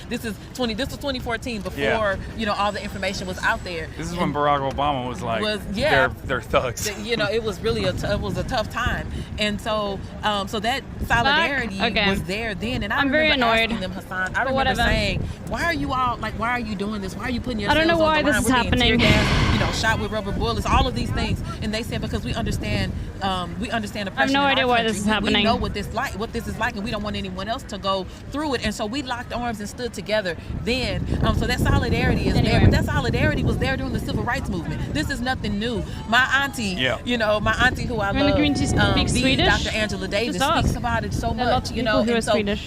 This was 2014 before all the information was out there. This is when Barack Obama was like, they're thugs. It was really a tough time, and so that solidarity was there then. And I'm very annoyed. Asking them, HASAN, I remember saying, why are you doing this? Why are you putting yourselves on the line? I don't know why this is happening. Gas, shot with rubber bullets, all of these things. And they said, because we understand oppression. I have no idea why this is happening. We know what this is like, and we don't want anyone else to go through it. And so we locked arms and stood together then. So that solidarity is there. But that solidarity was there during the civil rights movement. This is nothing new. My auntie, my auntie who I love, Dr. Angela Davis, speaks about it so much. And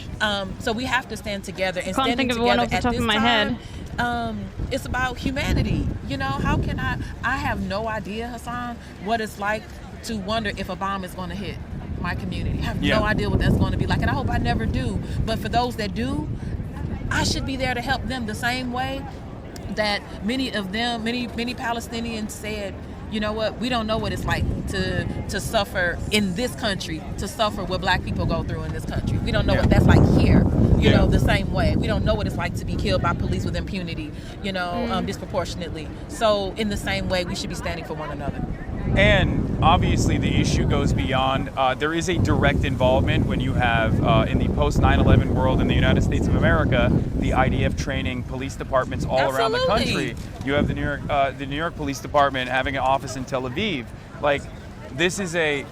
so we have to stand together and standing together at this time. It's about humanity. How can I have no idea, HASAN, what it's like to wonder if a bomb is going to hit my community. I have no idea what that's going to be like, and I hope I never do. But for those that do, I should be there to help them the same way that many Palestinians said, you know what, we don't know what it's like to suffer in this country, to suffer what black people go through in this country. We don't know what that's like here, you know, the same way. We don't know what it's like to be killed by police with impunity, disproportionately. So in the same way, we should be standing for one another. And obviously the issue goes beyond, there is a direct involvement when you have, in the post 9/11 world in the United States of America, the IDF training police departments all around the country. You have the New York Police Department having an office in Tel Aviv. Like, this is a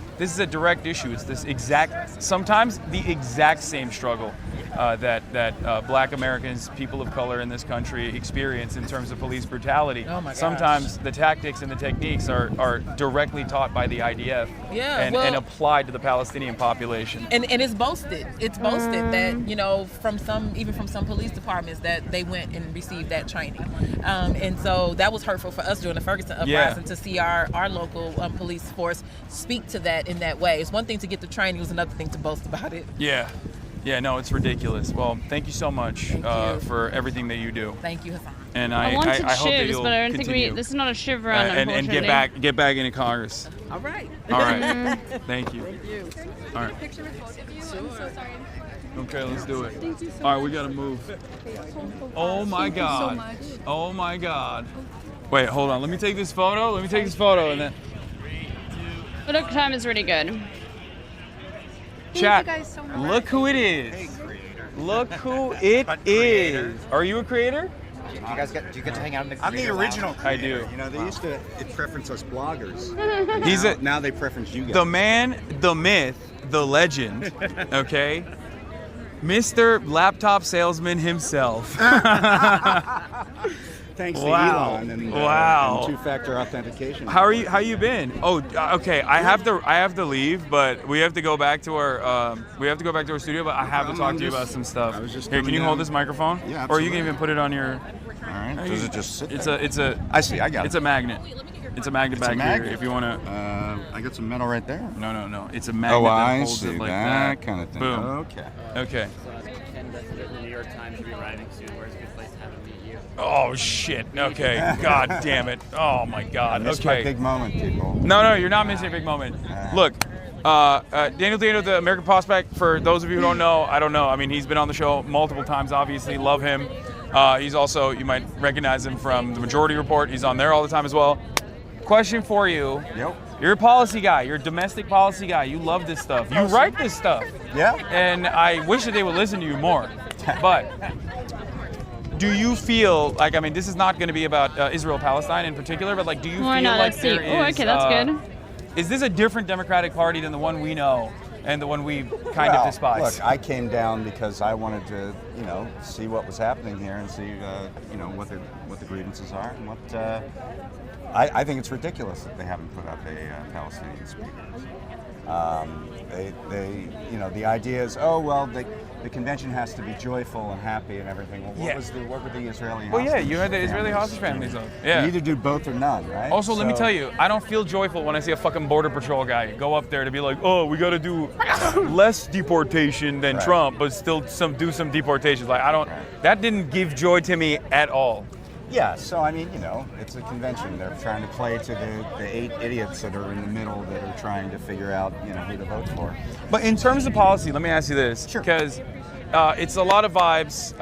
direct issue. It's sometimes the exact same struggle that Black Americans, people of color in this country experience in terms of police brutality. Oh my gosh. Sometimes the tactics and the techniques are directly taught by the IDF and applied to the Palestinian population. And it's boasted. It's boasted that, from some police departments that they went and received that training. And so that was hurtful for us during the Ferguson uprising to see our local police force speak to that in that way. It's one thing to get the training, it was another thing to boast about it. Yeah, no, it's ridiculous. Well, thank you so much for everything that you do. Thank you, HASAN. And I hope that you'll but I don't continue. think this is not a shiv run, and get back into Congress. All right. All right. Thank you. Thank you. All right. I'm so sorry. Okay, let's do it. Thank you so All right, we gotta move. Oh my God. Thank you so much. Oh my God. Wait, hold on. Let me take this photo. And then. The look time is really good. Chat. Thank you guys so much. Look who it is. Hey, creator. Look who it is. Are you a creator? Do you get to hang out in the? I'm the original creator. I do. You know, they used to preference us bloggers. Now they preference you guys. The man, the myth, the legend. Okay, Mr. Laptop Salesman himself. Thanks to Elon and two-factor authentication. How you been? Oh, okay. I have to leave, but we have to go back to our studio. But I have to talk to you about some stuff. Here, can you hold this microphone? Yeah, absolutely. Or you can even put it on your. All right. Does it just sit? It's a. I see. I got it. It's a magnet. It's a magnet back here. If you wanna. I got some metal right there. No. It's a magnet that holds it like that. Kind of thing. Boom. Okay. The New York Times will be arriving soon. Where's a good place to have him meet you? Oh shit. Okay. God damn it. Oh my God. Missed my big moment, people. No, you're not missing a big moment. Look, Daniel Dano, the American Prospect. For those of you who don't know, I don't know. I mean, he's been on the show multiple times. Obviously, love him. He's also, you might recognize him from the Majority Report. He's on there all the time as well. Question for you. Yep. You're a policy guy. You're a domestic policy guy. You love this stuff. You write this stuff. Yeah. And I wish that they would listen to you more. But do you feel like, I mean, this is not going to be about Israel-Palestine in particular, but like, do you feel like there is... Oh, okay, that's good. Is this a different Democratic Party than the one we know and the one we kind of despise? Look, I came down because I wanted to, see what was happening here and see, what the grievances are and what. I think it's ridiculous that they haven't put up a Palestinian speaker. The idea is, the convention has to be joyful and happy and everything. Well, what were the Israeli hostage? Well, yeah, you had the Israeli hostage families though. Yeah. You either do both or none, right? Also, let me tell you, I don't feel joyful when I see a fucking Border Patrol guy go up there to be like, oh, we got to do less deportation than Trump, but still do some deportations. Like, that didn't give joy to me at all. Yeah, so I mean, it's a convention. They're trying to play to the 8 idiots that are in the middle that are trying to figure out, who to vote for. But in terms of policy, let me ask you this. Sure. Because it's a lot of vibes.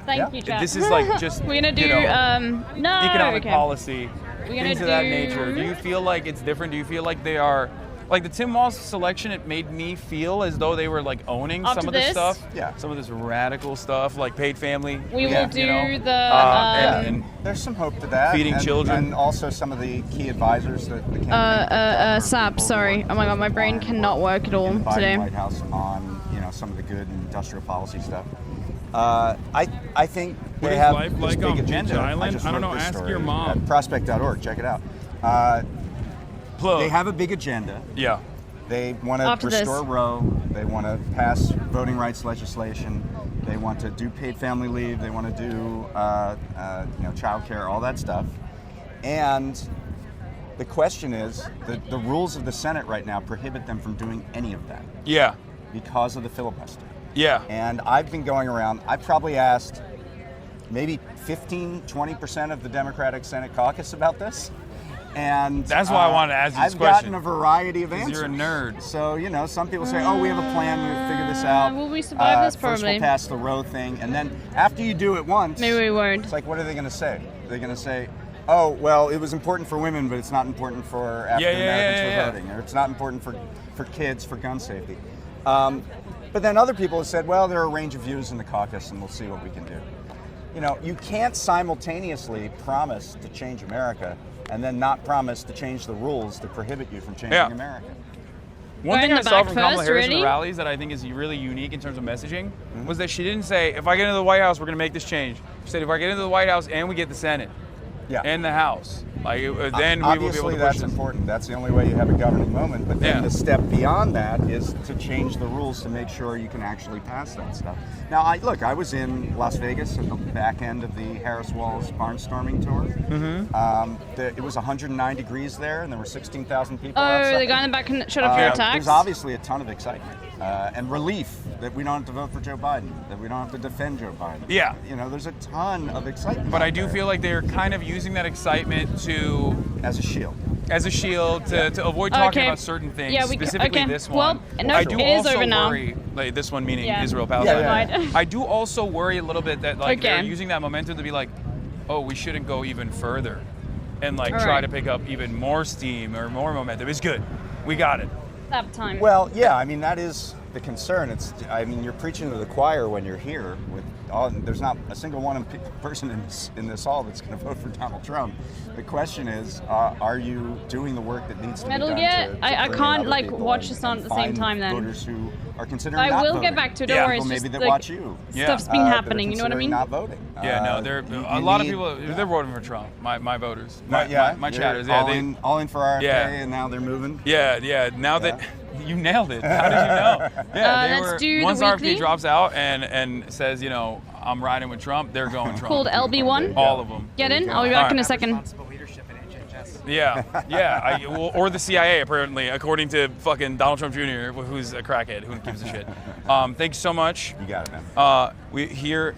Thank you, Chad. This is like just we're gonna do no economic policy, we're things of that nature. Do you feel like it's different? Do you feel like they are like the Tim Moss selection? It made me feel as though they were like owning some of this stuff. Yeah. Some of this radical stuff like paid family. We will do the. And there's some hope to that. Feeding children, and also some of the key advisors that the campaign. Sap. Sorry. Oh my God, my brain cannot work at all in the Biden today. White House on some of the good industrial policy stuff. I think they have life this like big on agenda. Beach Island? just I don't wrote know, this ask story your mom. At prospect.org, check it out. They have a big agenda. Yeah. They want to restore Roe. They want to pass voting rights legislation. They want to do paid family leave. They want to do child care, all that stuff. And the question is, the rules of the Senate right now prohibit them from doing any of that. Yeah. Because of the filibuster. Yeah. And I've been going around, I've probably asked maybe 15-20% of the Democratic Senate caucus about this. And that's why I wanted to ask you this question. I've gotten a variety of answers. You're a nerd. So, some people say, oh, we have a plan, we'll figure this out. Will we survive this First probably? we'll pass the Roe thing, and then after you do it once, maybe we won't. It's like, what are they going to say? They're going to say, oh, well, it was important for women, but it's not important for African Americans for voting, or it's not important for kids for gun safety. But then other people have said, well, there are a range of views in the caucus, and we'll see what we can do. You can't simultaneously promise to change America and then not promise to change the rules to prohibit you from changing America. One thing I saw from Kamala Harris in the rallies that I think is really unique in terms of messaging was that she didn't say, if I get into the White House, we're going to make this change. She said, if I get into the White House and we get the Senate and the House, then we will be able to push Obviously, that's important. That's the only way you have a governing moment. But then the step beyond that is to change the rules to make sure you can actually pass that stuff. Now, I was in Las Vegas at the back end of the Harris-Walz barnstorming tour. Mm-hmm. It was 109 degrees there, and there were 16,000 people outside. The guy in the back can shut off your attacks? There's obviously a ton of excitement and relief that we don't have to vote for Joe Biden, that we don't have to defend Joe Biden. Yeah. There's a ton of excitement. But I do feel like they're kind of using that excitement as a shield. To avoid talking about certain things, specifically this one. Well, no, I do it is also over now. worry, like this one meaning Israel, Palestine. I do also worry a little bit that they're using that momentum to be like, oh, we shouldn't go even further and try to pick up even more steam or more momentum. It's good. We got it. That time. Well, yeah, that is the concern. You're preaching to the choir when you're here. There's not a single person in this hall that's going to vote for Donald Trump. The question is, are you doing the work that needs to be done? I can't watch this on at the same time then. Voters who are considering I not will voting. get back to it. Don't worry. It's maybe just they watch you. Stuff's been happening. You know what I mean? Not voting. A lot of people they're voting for Trump. My voters. My chatters. All in for RFK, and now they're moving. Yeah. Now that. You nailed it. How did you know? Yeah, let's do once the RFK weekly. Drops out and says, I'm riding with Trump, they're going Trump. Called LB1. All of them. Get in. I'll be back in a second. Yeah. Or the CIA, apparently, according to fucking Donald Trump Jr., who's a crackhead. Who gives a shit? Thanks so much. You got it, man.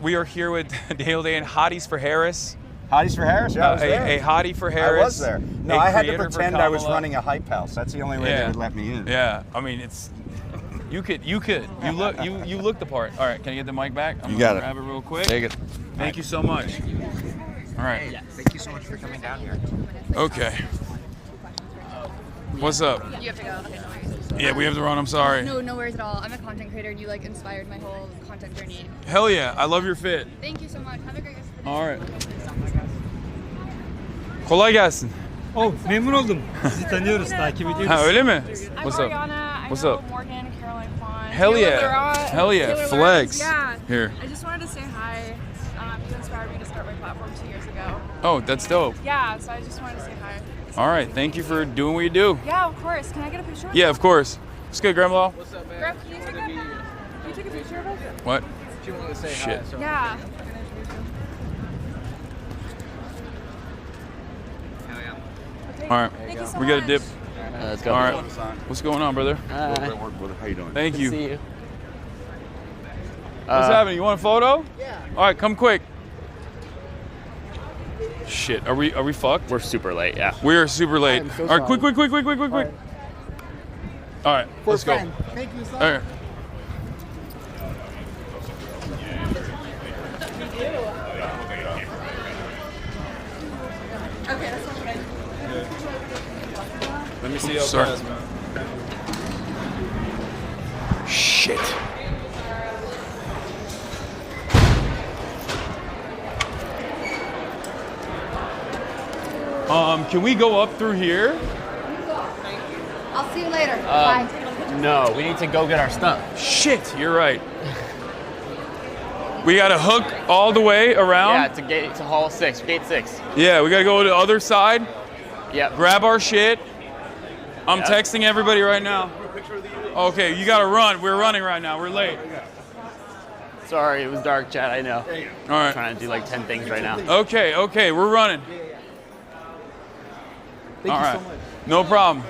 We are here with Dale Day and Hotties for Harris. Hotties for Harris? Yeah, I was there. A hottie for Harris. I was there. No, I had to pretend I was running a hype house. That's the only way they would let me in. Yeah, you could. You look the part. All right, can I get the mic back? I'm gonna grab it real quick. Take it. Thank you so much. All right. Yeah, thank you so much for coming down here. Okay. What's up? You have to go. Yeah, we have to run. I'm sorry. No worries at all. I'm a content creator and you inspired my whole content journey. Hell yeah, I love your fit. Thank you so much. Have a great rest of the day. All right. Kolay gelsin. Oh, memnun oldum. Sizi tanıyoruz, takip ediyoruz. Ha, öyle mi? I'm What's up? Ariana. What's I know up? Morgan, Caroline Fawn. Hell yeah. Hell yeah. Flex. Yeah. Here. I just wanted to say hi. You inspired me to start my platform 2 years ago. Oh, that's dope. Yeah, so I just wanted to say hi. All right. Thank you for doing what you do. Yeah, of course. Can I get a picture of Yeah, of course. It's good, Grandma. What's up, man? Grab, can you take a picture of us? What? She wanted to say Shit. hi. So. Yeah. Hell yeah. All right. Thank you so We got a much. dip. Let's go. All right. What's going on, brother? How you doing? Thank you. See you. What's happening? You want a photo? Yeah. All right, come quick. Shit, are we fucked? We're super late, yeah. We're super late. I'm so All right, sorry. quick. All right, let's go. Thank you so All right. Okay, that's not good. Let me see how fast, man. Shit. Can we go up through here? I'll see you later. Bye. No, we need to go get our stuff. Shit, you're right. We gotta hook all the way around? Yeah, to hall 6, gate 6. Yeah, we gotta go to the other side. Yep. Grab our shit. I'm texting everybody right now. Okay, you gotta run. We're running right now. We're late. Sorry, it was dark, chat. I know. All right. I'm trying to do like 10 things right now. Okay, we're running. Thank you so much. No problem.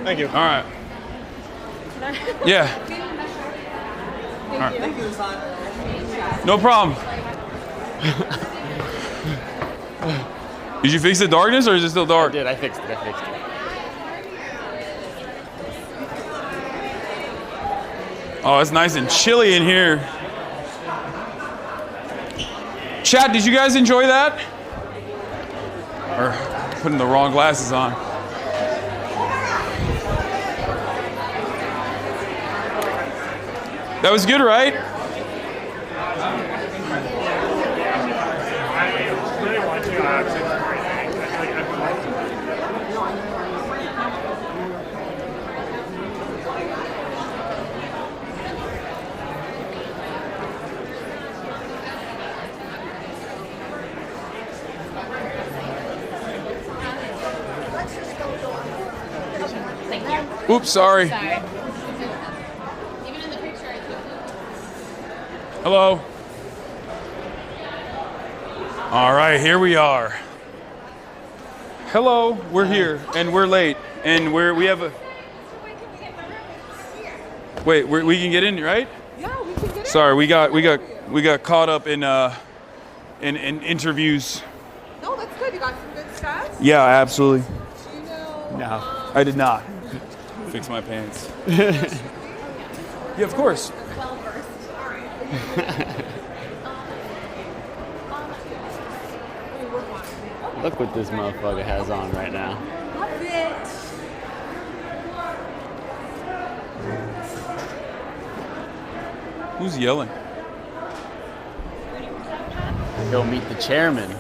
Thank you. All right. Yeah. Thank All you. right. No problem. Did you fix the darkness or is it still dark? I did. I fixed it. Oh, it's nice and chilly in here. Chat, did you guys enjoy that? Or putting the wrong glasses on. That was good, right? Oops, sorry. Hello. All right, here we are. Hello, we're here and we're late and we have a. Wait, we can get in, right? Yeah, we can get in. Sorry, we got caught up in interviews. No, that's good. You got some good stuff. Yeah, absolutely. Do you know? No, I did not. Fix my pants. Yeah, of course. Look what this motherfucker has on right now. Love it. Who's yelling? Go meet the chairman.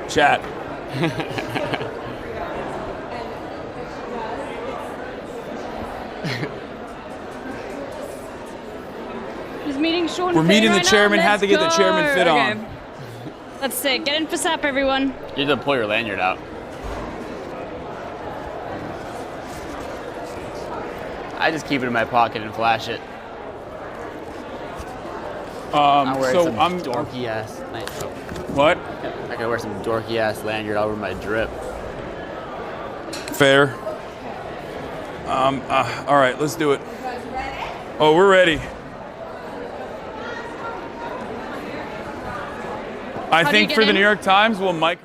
Chat. He's meeting Sean. We're meeting Fay the right chairman. now. Had to get the Let's chairman go. fit Okay. on. That's sick. Get in for SAP, everyone. You need to pull your lanyard out. I just keep it in my pocket and flash it. I'm wearing some dorky ass. What? I could wear some dorky ass lanyard over my drip. Fair. All right, let's do it. Oh, we're ready. I think for the New York Times, we'll mic.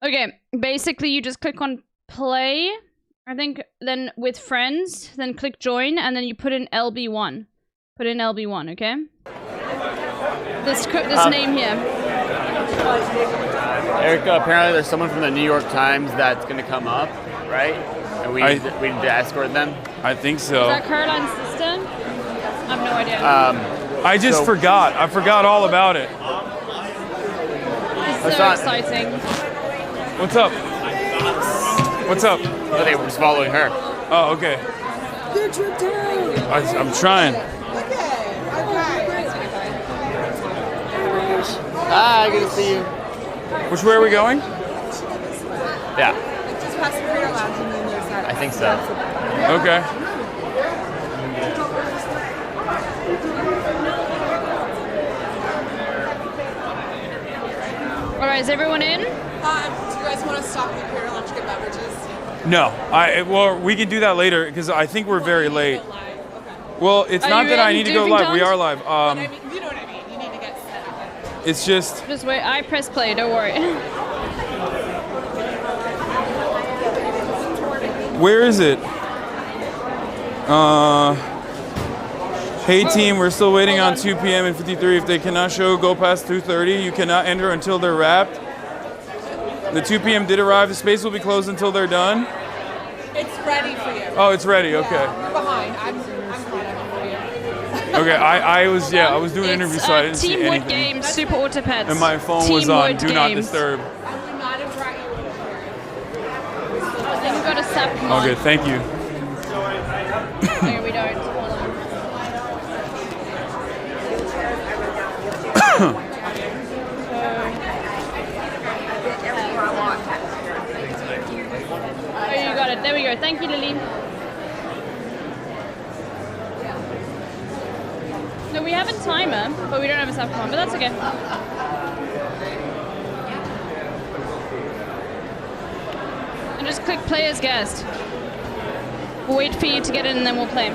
Okay, basically you just click on play, I think, then with friends, then click join, and then you put in LB1. Put in LB1, okay? This name here. Erica, apparently there's someone from the New York Times that's gonna come up, right? And we need to escort them. I think so. Is that Caroline's sister? I have no idea. I just forgot. I forgot all about it. It's so exciting. What's up? What's up? Oh, they were just following her. Oh, okay. Good trip down. I'm trying. Hi, good to see you. Which way are we going? Yeah. Just past the Crater Lounge and then there's that. I think so. Okay. All right, is everyone in? Do you guys want to stop at the Crater Lounge to get beverages? No. Well, we can do that later because I think we're very late. Okay. Well, it's not that I need to go live. We are live. But I mean, you know what I mean. You need to get set up. It's just. Just wait. I press play. Don't worry. Where is it? Hey team, we're still waiting on 2 p.m. and 53. If they cannot show, go past 2:30. You cannot enter until they're wrapped. The 2 p.m. did arrive. The space will be closed until they're done. It's ready for you. Oh, it's ready. Okay. Yeah, you're behind. I'm ready for you. Okay. I was doing an interview, so I didn't see anything. Teamwood Games, Super Autopets. And my phone was on Do Not Disturb. I would not have brought you over here. Then we got a sap. Okay. Thank you. No, we don't. Hold on. Oh, you got it. There we go. Thank you, Lily. No, we have a timer, but we don't have a sap one, but that's okay. And just click play as guest. We'll wait for you to get in and then we'll play.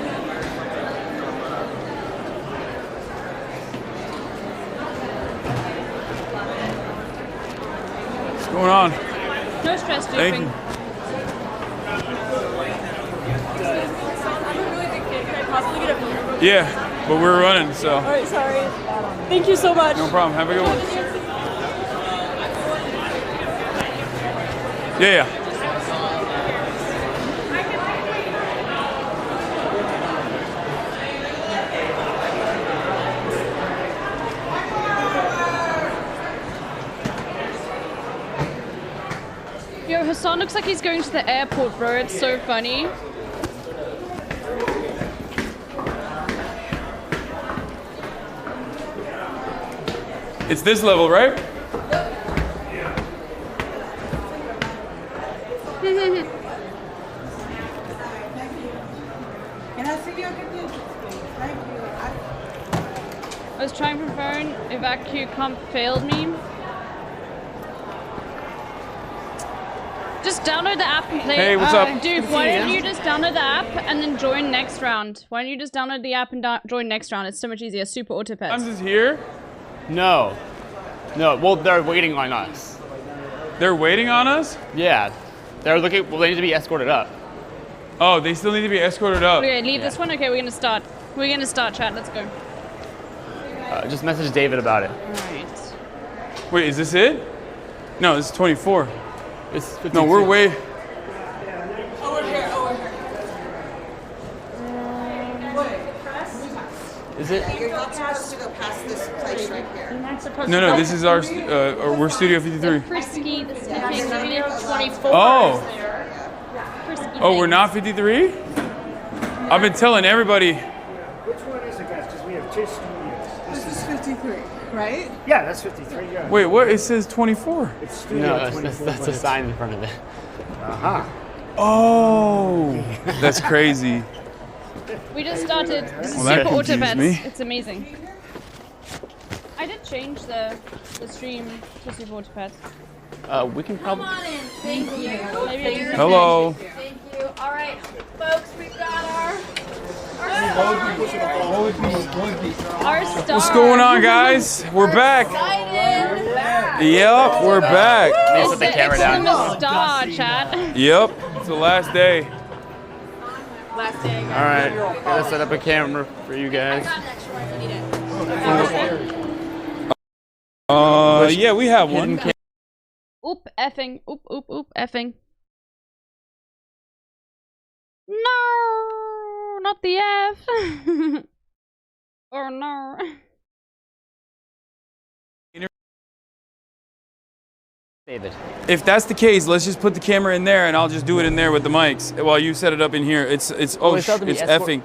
What's going on? No stress, dude. Thank you. Yeah, but we're running, so. All right, sorry. Thank you so much. No problem. Have a good one. Yeah. Yo, Hassan looks like he's going to the airport, bro. It's so funny. It's this level, right? I was trying from phone. Evacu comp failed me. Just download the app and play. Hey, what's up? Dude, why don't you just download the app and then join next round? Why don't you just download the app and join next round? It's so much easier. Super Autopets. Times is here. No. No, well, they're waiting on us. They're waiting on us? Yeah. They're looking, well, they need to be escorted up. Oh, they still need to be escorted up. Okay, leave this one. Okay, we're gonna start. We're gonna start chat. Let's go. Just message David about it. Alright. Wait, is this it? No, this is 24. It's 52. No, we're way. Over here, over here. Is it? You're not supposed to go past this place right here. No, this is our, we're Studio 53. Frisky, the sniffing, 24. Oh. Frisky Oh, we're not 53? I've been telling everybody. Which one is it, guys? Because we have two studios. This is 53, right? Yeah, that's 53. Yeah. Wait, what? It says 24. It's studio No, 24. that's a sign in front of it. Uh-huh. Oh, that's crazy. We just started. This is Well, that Super confused Autopets. me. It's amazing. I did change the stream to Super Autopets. We can probably. Come on in. Thank you. Maybe I just Hello. Thank you. All right, folks, we've got our star. What's going on, guys? We're back. Yep, we're back. Let's put the camera down. It's the star, chat. Yep, it's the last day. last day. All right, gotta set up a camera for you guys. Yeah, we have one. Oop, effing. Oop, effing. No, not the F. Oh no. David. If that's the case, let's just put the camera in there, and I'll just do it in there with the mics while you set it up in here. It's effing.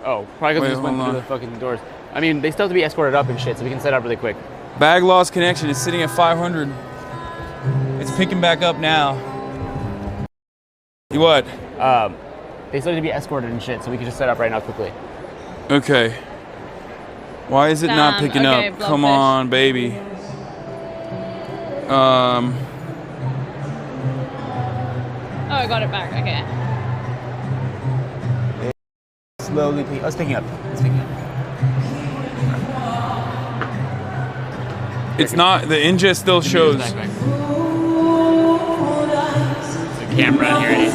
Oh, probably because we just went through the fucking doors. I mean, they still have to be escorted up and shit, so we can set up really quick. Bag loss connection is sitting at 500. It's picking back up now. What? They still need to be escorted and shit, so we can just set up right now quickly. Okay. Why is it not picking okay, up? Come on, baby. Oh, I got it back. Okay. Slowly, oh, it's picking up. It's picking up. It's not. The ingest still shows. There's a camera in here.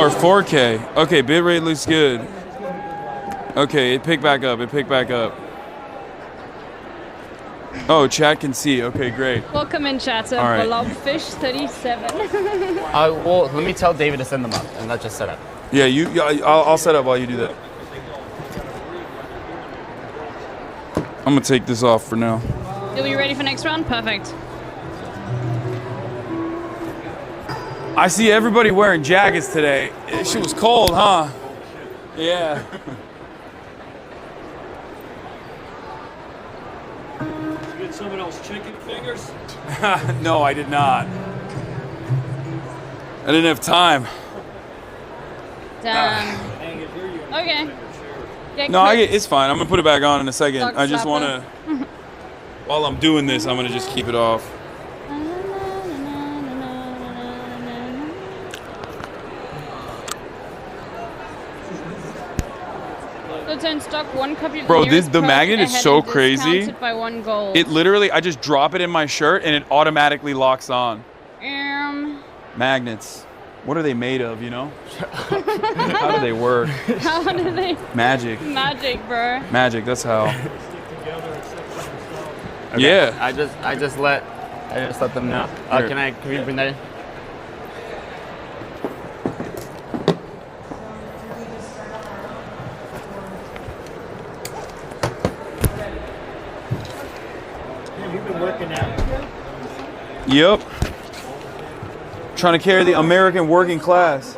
Or 4K. Okay, bitrate looks good. Okay, it picked back up. It picked back up. Oh, chat can see. Okay, great. Welcome in, chat. All right. Blobfish37. Well, let me tell David to send them up, and not just set up. Yeah, I'll set up while you do that. I'm gonna take this off for now. You'll be ready for next round? Perfect. I see everybody wearing jackets today. She was cold, huh? Yeah. You get someone else chicken fingers? No, I did not. I didn't have time. Damn. Okay. It's fine. I'm gonna put it back on in a second. Dog I just slapper. wanna, while I'm doing this, I'm gonna just keep it off. So turn stock 1 copy of Bro, nearest the perk magnet is ahead so and crazy. discounted by 1 gold. It literally, I just drop it in my shirt and it automatically locks on. Magnets. What are they made of, you know? How do they work? How do they? Magic. Magic, bro. Magic, that's how. Okay. Yeah. I just let them know. Here. Can you bring that in? Have you been working out? Yep. Trying to carry the American working class.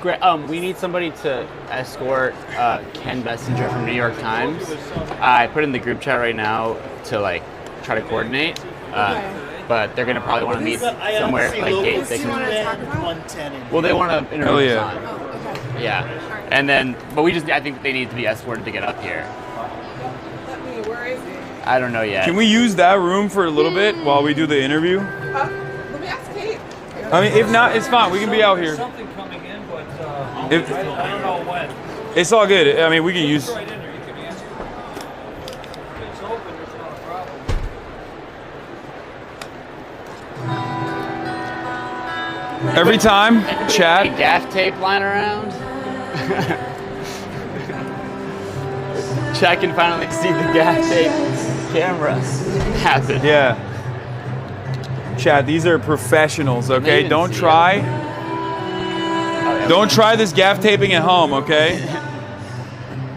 Great. We need somebody to escort Ken Bessinger from New York Times. I put in the group chat right now to like try to coordinate, but they're gonna probably want to meet somewhere like gate. They well, they want to interview Hassan. Yeah, and then but I think they need to be escorted to get up here. Where is it? I don't know yet. Can we use that room for a little bit while we do the interview? Let me ask Kate. I mean, if not, it's fine. We can be out here. Something coming in, but I If, don't know when. it's all good. I mean, we can use. It's right in there. You can answer. If it's open, there's not a problem. Every time, chat. Any gaff tape lying around? Chat can finally see the gaff tape camera happen. Yeah. Chat, these are professionals, okay? Don't try. Don't try this gaff taping at home, okay?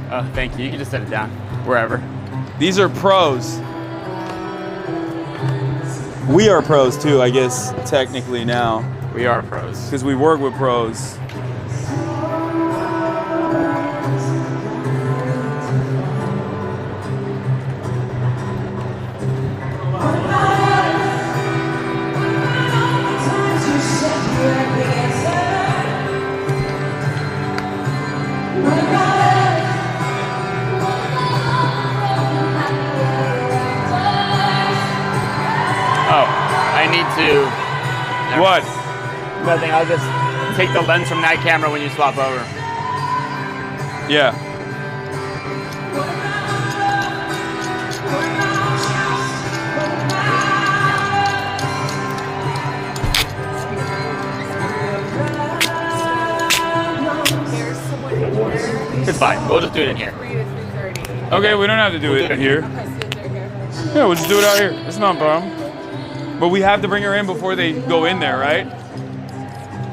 Oh, thank you. You can just set it down wherever. These are pros. We are pros too, I guess, technically now. We are pros. Because we work with pros. What? Nothing. I'll just take the lens from that camera when you swap over. Yeah. It's fine. We'll just do it in here. Okay, we don't have to do it here. Yeah, we'll just do it out here. It's not a problem. But we have to bring her in before they go in there, right?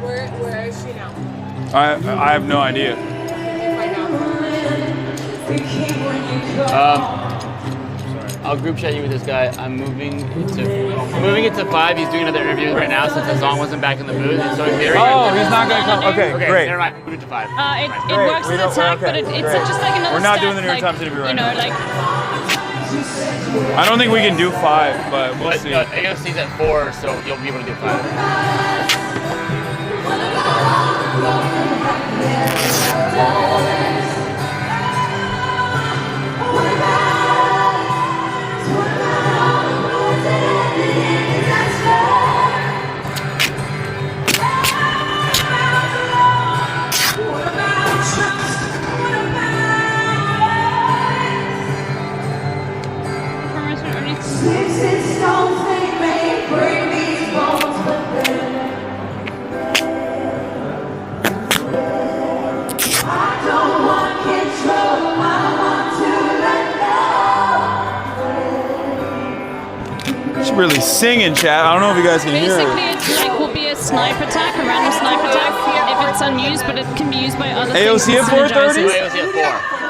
Where is she now? I have no idea. I'll group chat you with this guy. I'm moving it to 5. He's doing another interview right now since Hassan wasn't back in the booth. So in theory, he's not going to come. Okay, great. Never mind. Move it to 5. It works as a tag, but it's just like another We're not step, doing the New York Times interview right now. Like, I don't think we can do 5, but we'll see. AOC's at 4, so you'll be able to do 5. really singing, chat. I don't know if you guys can hear Basically, it. it's like will be a snipe attack, a random snipe attack, if it's unused, but it can be used by other AOC things. at 4:30? AOC at 4.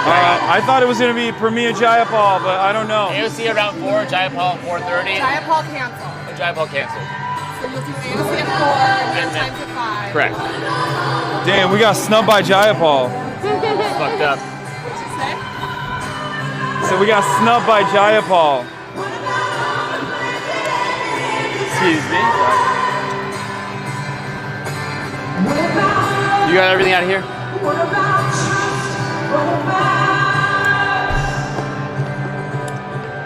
I thought it was going to be Premier Jayapal, but I don't know. AOC around 4, Jayapal at 4:30. Jayapal canceled. Jayapal canceled. So you'll do AOC at 4 and then times at 5. Correct. Damn, we got snubbed by Jayapal. Fucked up. What'd you say? So we got snubbed by Jayapal. Excuse me. You got everything out of here?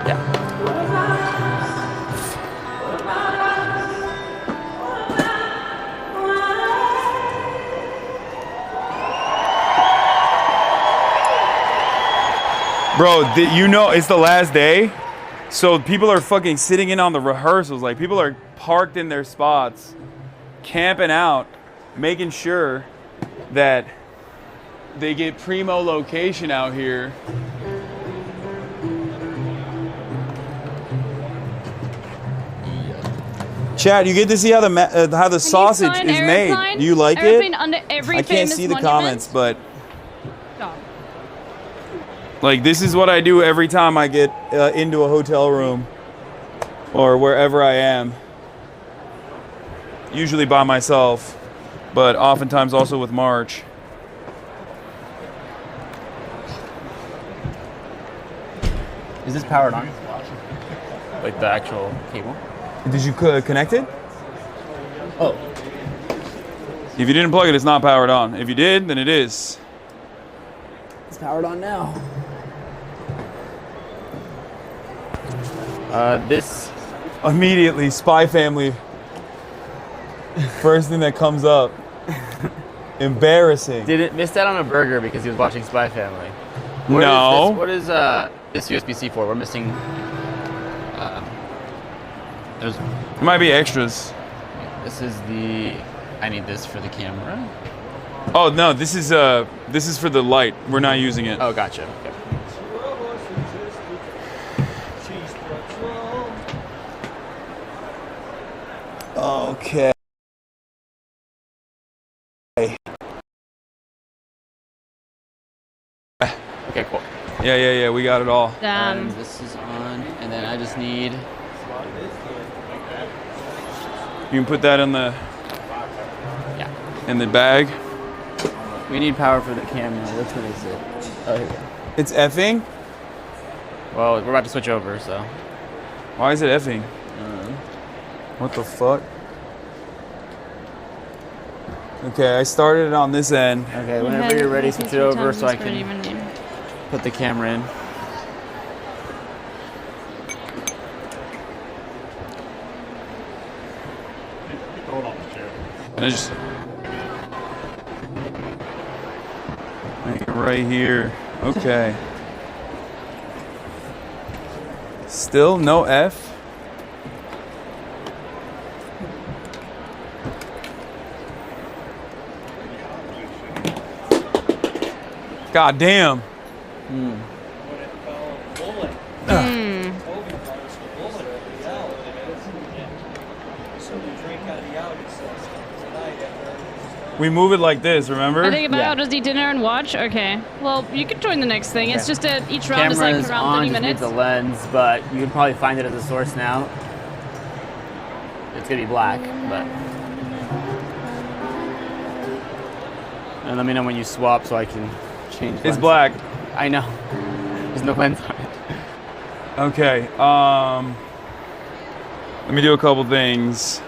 Yeah. Bro, you know it's the last day, so people are fucking sitting in on the rehearsals. Like, people are parked in their spots, camping out, making sure that they get primo location out here. Chad, you get to see how the sausage is made. Do you like it? Under every I can't see the monument. comments, but Stop. like this is what I do every time I get into a hotel room or wherever I am. Usually by myself, but oftentimes also with March. Is this powered on? Like the actual cable? Did you connect it? Oh. If you didn't plug it, it's not powered on. If you did, then it is. It's powered on now. This Immediately, Spy Family. First thing that comes up. Embarrassing. didn't miss out on a burger because he was watching Spy Family. What is this USB-C for? We're missing. There's. It might be extras. This is the. I need this for the camera. Oh no, this is for the light. We're not using it. Oh, gotcha. Okay. Okay, cool. Yeah. We got it all. And this is on, and then I just need. You can put that in the. Yeah. In the bag. We need power for the camera. Which one is it? Oh, here we go. It's effing. Well, we're about to switch over, so. Why is it effing? What the fuck? Okay, I started it on this end. Okay, whenever you're ready, switch it over so I can put the camera in. And I just right here. Okay. Still no F. God damn. We move it like this, remember? I think about how does eat dinner and watch? Okay. Well, you could join the next thing. It's just each round is like Camera's around on, 30 just minutes. needs a lens, but you can probably find it as a source now. It's gonna be black, but. And let me know when you swap so I can change. It's lens. black. I know. There's no lens on it. Okay. Let me do a couple things.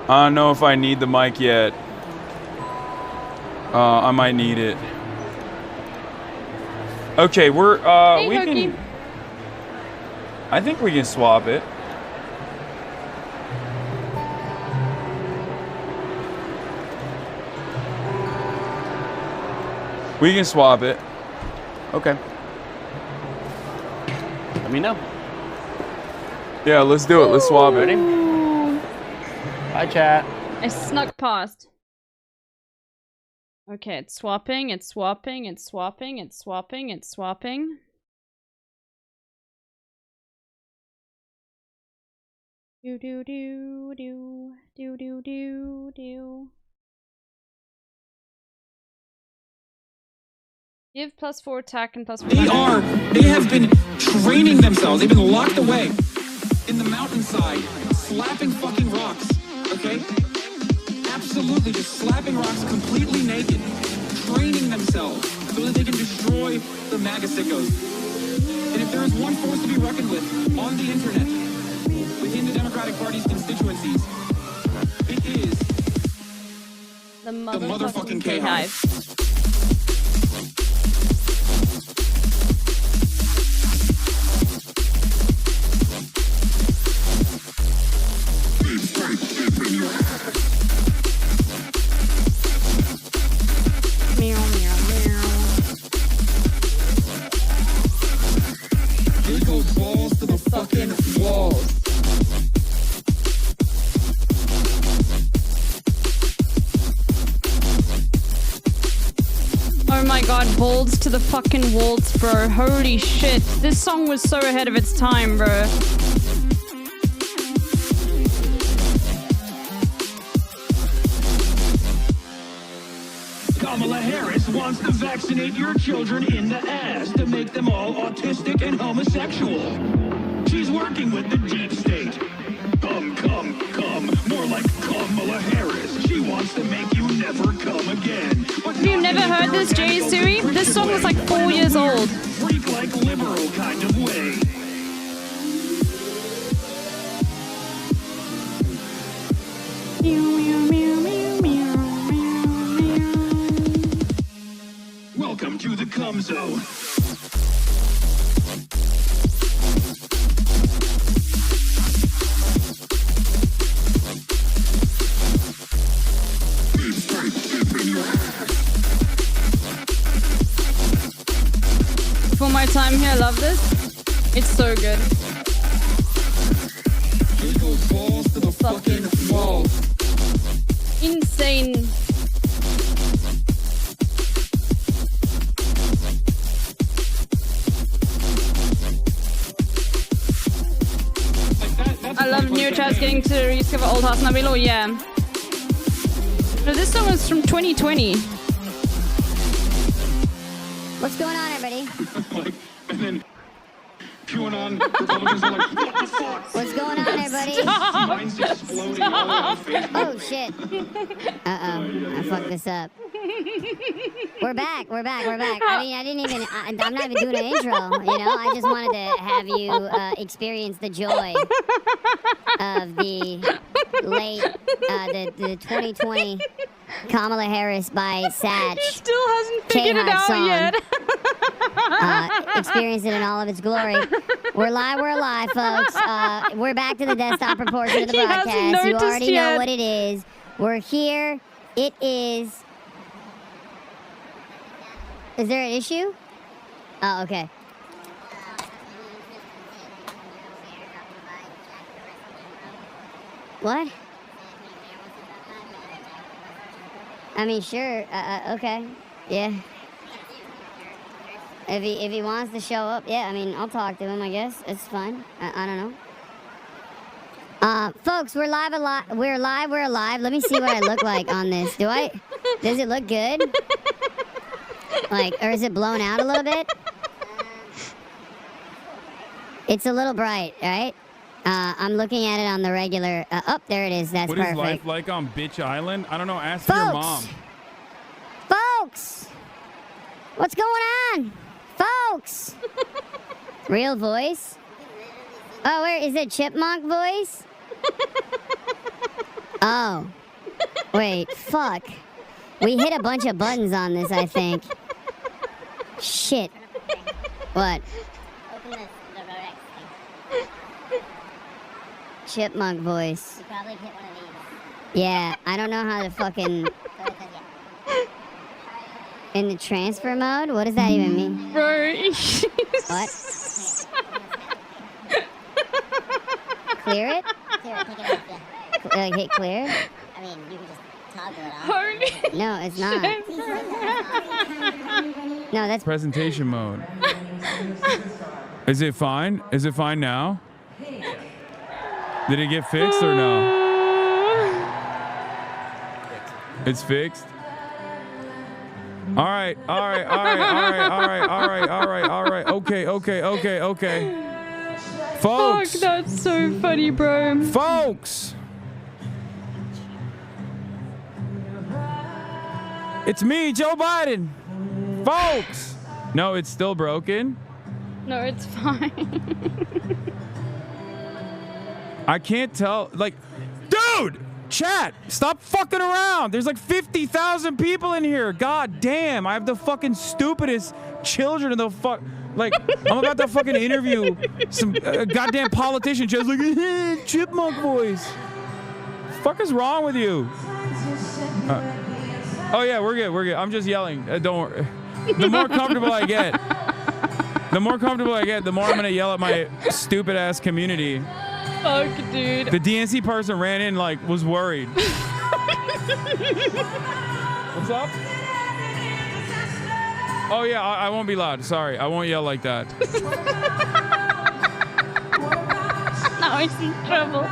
I don't know if I need the mic yet. I might need it. Okay, we can. I think we can swap it. We can swap it. Okay. Let me know. Yeah, let's do it. Let's swap it. Ready? Bye, chat. I snuck past. Okay, it's swapping, it's swapping, it's swapping, it's swapping, it's swapping. Do do do do do do do do. Give +4 attack and +4. They have been training themselves. They've been locked away in the mountainside, slapping fucking rocks. Okay? Absolutely, just slapping rocks completely naked, training themselves so that they can destroy the MAGA sickos. And if there is one force to be reckoned with on the internet, within the Democratic Party's constituencies, it is the motherfucking K-Hive. Oh my god, balls to the fucking walls, bro. Holy shit. This song was so ahead of its time, bro. Kamala Harris wants to vaccinate your children in the ass to make them all autistic and homosexual. She's working with the deep state. Come, more like Kamala Harris. She wants to make you never come again. Have you never heard this, Jay Suri? This song was like 4 years old. Freak like liberal kind of way. Welcome to the cum zone. For my time here, I love this. It's so good. Balls to the fucking wall. Insane. I love new tracks getting to rediscover old HASAN below, yeah. So this song is from 2020. What's going on, everybody? And then QAnon Republicans are like, what the fuck? What's going on, everybody? Mine's exploding all over Facebook. Oh, shit. Uh-oh. I fucked this up. We're back. I mean, I didn't even, I'm not even doing an intro, you know? I just wanted to have you experience the joy of the late, the 2020 Kamala Harris by Satch. He still hasn't figured it out yet. Experience it in all of its glory. We're alive, folks. We're back to the desktop proportion of the broadcast. You already know what it is. We're here. It is... Is there an issue? Oh, okay. What? I mean, sure. Okay. Yeah. If he wants to show up, yeah. I mean, I'll talk to him. I guess it's fine. I don't know. Folks, we're live. We're alive. Let me see what I look like on this. Does it look good? Like, or is it blown out a little bit? It's a little bright, right? I'm looking at it on the regular. Oh, there it is. That's perfect. What is life like on Bitch Island? I don't know. Ask your mom. Folks! What's going on? Folks! Real voice? Oh, where is it? Chipmunk voice? Oh. Wait, fuck. We hit a bunch of buttons on this, I think. Shit. What? Open the Rodex thing. Chipmunk voice. You probably hit one of these. Yeah, I don't know how to fucking... In the transfer mode? What does that even mean? Bro. What? Clear it? Clear it, take it off, yeah. Hit clear? I mean, you can just toggle it off. No, it's not. No, that's... Presentation mode. Is it fine? Is it fine now? Did it get fixed or no? It's fixed? All right. Okay. Folks. Fuck, that's so funny, bro. Folks. It's me, Joe Biden. Folks. No, it's still broken. No, it's fine. I can't tell. Like, dude, chat, stop fucking around. There's like 50,000 people in here. God damn, I have the fucking stupidest children in the fuck. Like, I'm about to fucking interview some goddamn politician just like chipmunk voice. Fuck is wrong with you? Oh yeah, we're good. I'm just yelling. Don't worry. The more comfortable I get, the more I'm gonna yell at my stupid ass community. Fuck, dude. The DNC person ran in, like, was worried. What's up? Oh yeah, I won't be loud. Sorry, I won't yell like that. Now he's in trouble.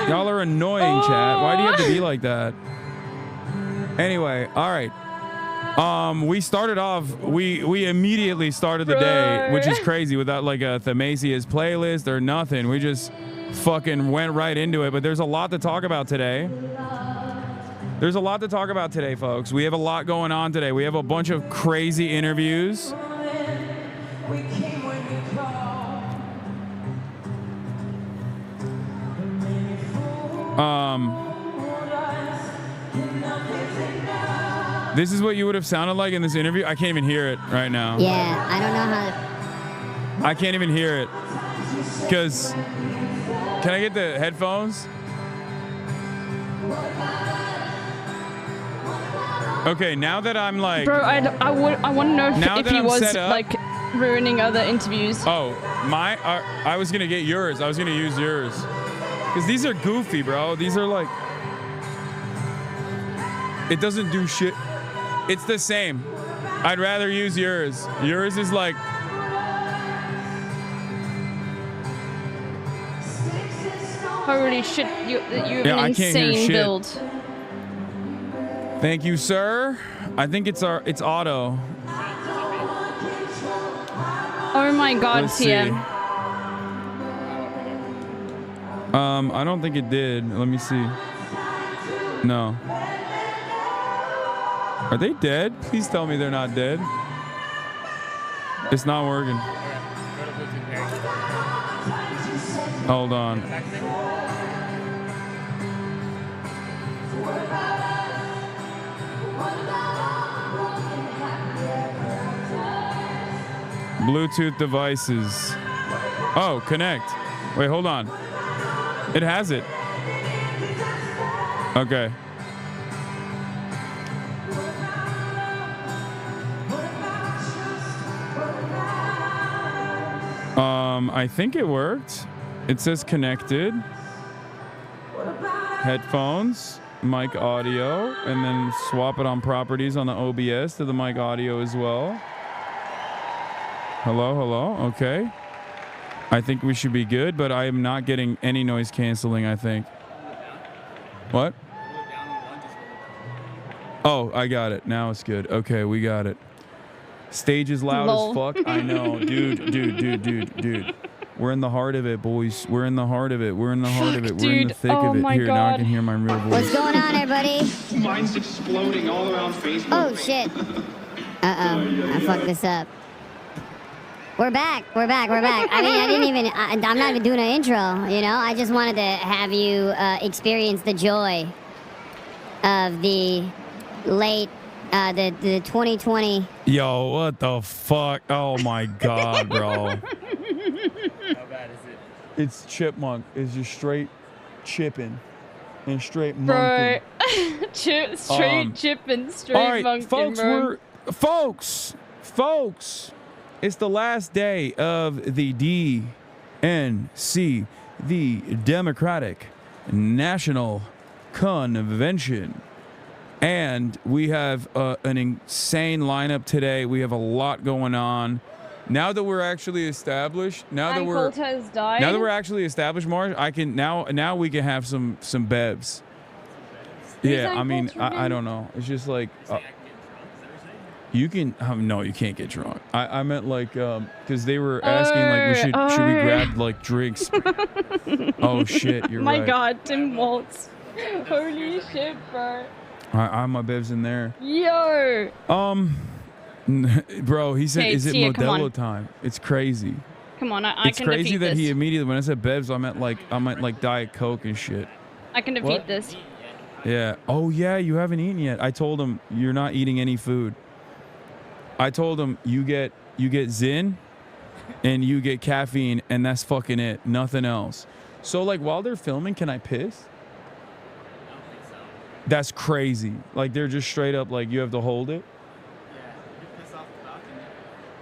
Y'all are annoying, chat. Why do you have to be like that? Anyway, all right. We started off. We immediately started the day, which is crazy, without like a Themasia's playlist or nothing. We just fucking went right into it. But there's a lot to talk about today. Folks. We have a lot going on today. We have a bunch of crazy interviews. This is what you would have sounded like in this interview. I can't even hear it right now. Yeah, I don't know how. I can't even hear it. Because, can I get the headphones? Okay, now that I'm like... Bro, I want to know if he was like ruining other interviews. Oh, I was going to get yours. I was going to use yours. Because these are goofy, bro. These are like... It doesn't do shit. It's the same. I'd rather use yours. Yours is like... Holy shit, you have an insane build. Thank you, sir. I think it's auto. Oh my god, TM. I don't think it did. Let me see. No. Are they dead? Please tell me they're not dead. It's not working. Hold on. Bluetooth devices. Oh, connect. Wait, hold on. It has it. Okay. I think it worked. It says connected. Headphones, mic audio, and then swap it on properties on the OBS to the mic audio as well. Hello. Okay. I think we should be good, but I am not getting any noise canceling, I think. What? Oh, I got it. Now it's good. Okay, we got it. Stage is loud as fuck. I know. Dude. We're in the heart of it, boys. We're in the heart of it. We're in the thick of it. Here, now I can hear my real voice. What's going on, everybody? Mine's exploding all around Facebook. Oh, shit. I fucked this up. We're back. I mean, I'm not even doing an intro, you know? I just wanted to have you experience the joy of the late, the 2020. Yo, what the fuck? Oh my god, bro. How bad is it? It's chipmunk. It's just straight chipping and straight monking. Straight chipping, straight all right, monking, folks, it's the last day of the DNC, the Democratic National Convention. And we have an insane lineup today. We have a lot going on. Now that we're actually established, now that And we're Colt has died. now that we're actually established, Marge, I can now we can have some bevs. Yeah, I mean, I don't know. It's just like you can no, you can't get drunk. I meant like because they were asking like should we grab like drinks? Oh shit, you're right. My God, Tim Waltz. Holy shit, bro. I have my bevs in there. Yo. Bro, he said, "Is it Tia, come Modelo on. time?" It's crazy. Come on, I It's can crazy defeat that this. he immediately when I said bevs, I meant like Diet Coke and shit. I can defeat What? this. Yeah. Oh yeah, you haven't eaten yet. I told him you're not eating any food. I told him you get Zyn and you get caffeine and that's fucking it. Nothing else. So like while they're filming, can I piss? That's crazy. Like they're just straight up like you have to hold it.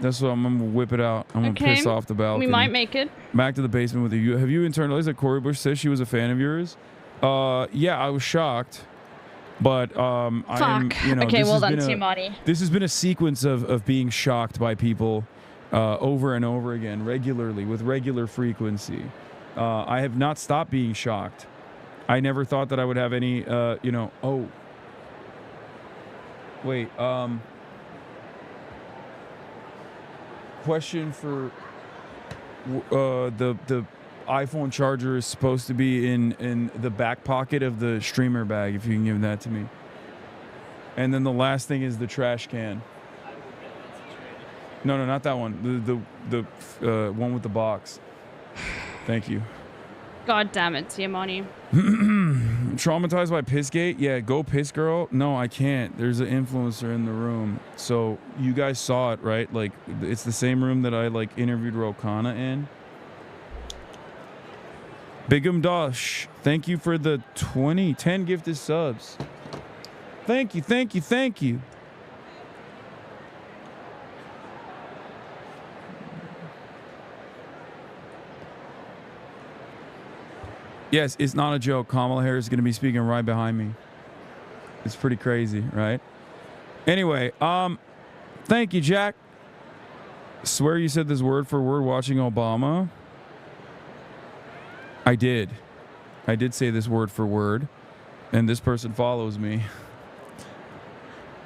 That's what I'm gonna whip it out. I'm gonna piss off the balcony. We might make it. Back to the basement with you. Have you internalized that Cory Bush says she was a fan of yours? Yeah, I was shocked. But I am, you know, Okay, this well has done, been Tiamati. this has been a sequence of being shocked by people over and over again, regularly, with regular frequency. I have not stopped being shocked. I never thought that I would have any, you know, oh. Wait, question for the iPhone charger is supposed to be in the back pocket of the streamer bag, if you can give that to me. And then the last thing is the trash can. No, not that one. The one with the box. Thank you. God damn it, Tiamani. Traumatized by Pissgate? Yeah, go piss girl. No, I can't. There's an influencer in the room. So you guys saw it, right? Like it's the same room that I like interviewed Rokana in. Bigum Dosh, thank you for the 10 gifted subs. Thank you. Yes, it's not a joke. Kamala Harris is going to be speaking right behind me. It's pretty crazy, right? Anyway, thank you, Jack. Swear you said this word for word watching Obama. I did say this word for word, and this person follows me.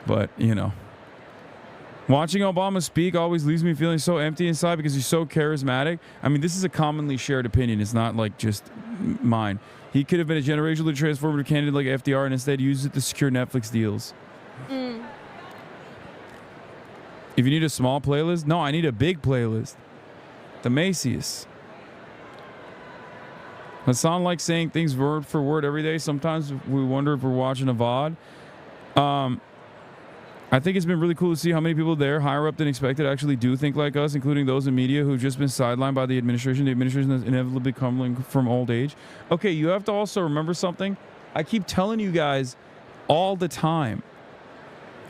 But, you know, watching Obama speak always leaves me feeling so empty inside because he's so charismatic. I mean, this is a commonly shared opinion. It's not like just mine. He could have been a generationally transformative candidate like FDR and instead used it to secure Netflix deals. If you need a small playlist, no, I need a big playlist. The Macy's. HASAN likes saying things word for word every day. Sometimes we wonder if we're watching a VOD. I think it's been really cool to see how many people there, higher up than expected, actually do think like us, including those in media who've just been sidelined by the administration. The administration is inevitably coming from old age. Okay, you have to also remember something. I keep telling you guys all the time.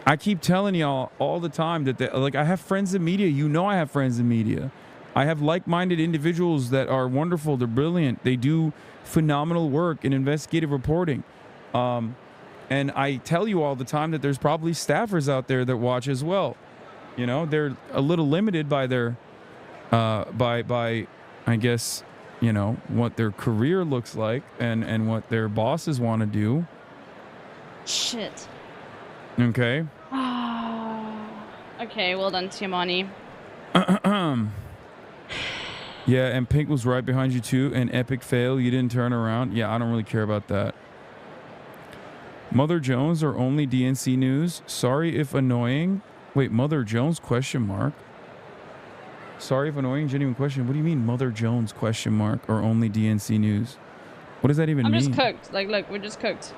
I keep telling y'all all the time that, like, I have friends in media. You know I have friends in media. I have like-minded individuals that are wonderful. They're brilliant. They do phenomenal work in investigative reporting. And I tell you all the time that there's probably staffers out there that watch as well. You know, they're a little limited by their, by I guess, you know, what their career looks like and what their bosses want to do. Shit. Okay. Okay, well done, Tiamani. Yeah, and Pink was right behind you too. An epic fail. You didn't turn around. Yeah, I don't really care about that. Mother Jones or only DNC news? Sorry if annoying. Wait, Mother Jones question mark? Sorry if annoying, genuine question. What do you mean Mother Jones question mark or only DNC news? What does that even mean? I'm just cooked. Like, look, we're just cooked.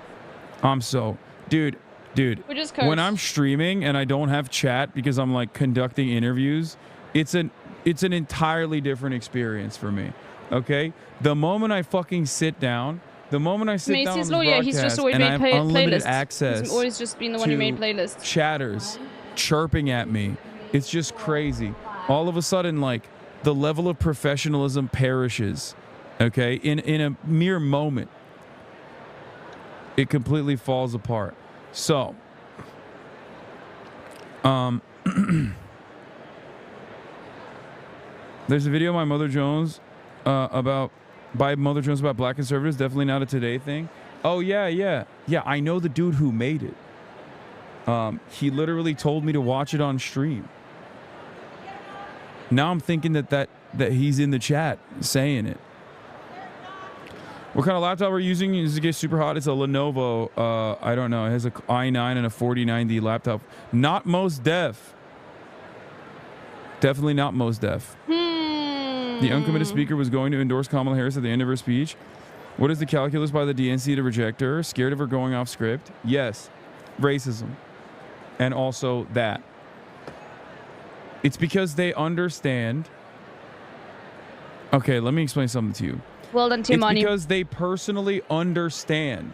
I'm so... Dude. We're just cooked. When I'm streaming and I don't have chat because I'm like conducting interviews, it's an entirely different experience for me. Okay? The moment I fucking sit down, down on this broadcast he's just always and I made have unlimited playlists. access, He's always just been the one who made playlists. Chatters chirping at me. It's just crazy. All of a sudden, like, the level of professionalism perishes. Okay? In a mere moment. It completely falls apart. So, There's a video by Mother Jones about black conservatives. Definitely not a today thing. Oh yeah. I know the dude who made it. He literally told me to watch it on stream. Now I'm thinking that he's in the chat saying it. What kind of laptop we're using? Does it get super hot? It's a Lenovo. I don't know. It has a i9 and a 4090 laptop. Not most def. Definitely not most def. The uncommitted speaker was going to endorse Kamala Harris at the end of her speech. What is the calculus by the DNC to reject her? Scared of her going off script? Yes. Racism. And also that. It's because they understand. Okay, let me explain something to you. Well done, It's because they personally understand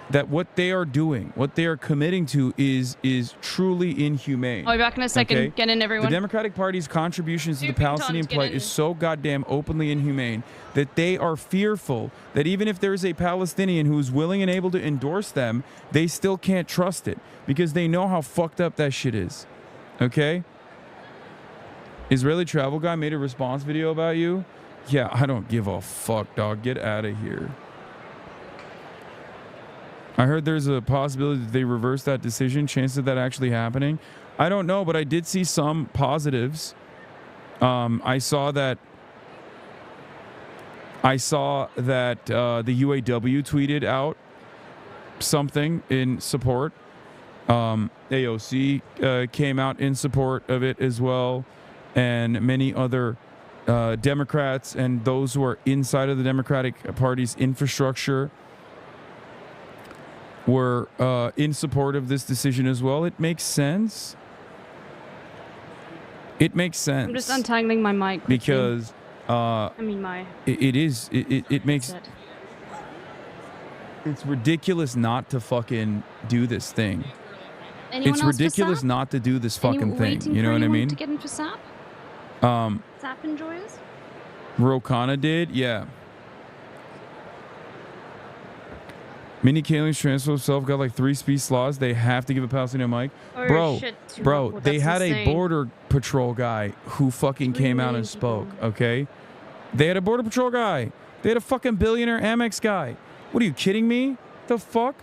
that what they are doing, what they are committing to is truly inhumane. I'll be back in a second. Okay? Get in, everyone. The Democratic Party's contributions to the Palestinian plight is so goddamn openly inhumane that they are fearful that even if there is a Palestinian who is willing and able to endorse them, they still can't trust it because they know how fucked up that shit is. Okay? Israeli travel guy made a response video about you. Yeah, I don't give a fuck, dog. Get out of here. I heard there's a possibility that they reverse that decision. Chance of that actually happening? I don't know, but I did see some positives. I saw that the UAW tweeted out something in support. AOC came out in support of it as well, and many other Democrats and those who are inside of the Democratic Party's infrastructure were in support of this decision as well. It makes sense. It makes sense. I'm just untangling my mic. Because it makes it's ridiculous not to fucking do this thing. Anyone It's else for ridiculous SAP? not to do this fucking thing. Waiting You know for what I anyone mean? To get into SAP? SAP enjoyers? Rokana did, yeah. Mini Kaling's transfer himself got like 3 speed slots. They have to give a Palestinian mic. Oh, bro, shit, they that's had a insane. border patrol guy who fucking came out and spoke, okay? They had a border patrol guy. They had a fucking billionaire Amex guy. What are you kidding me? The fuck?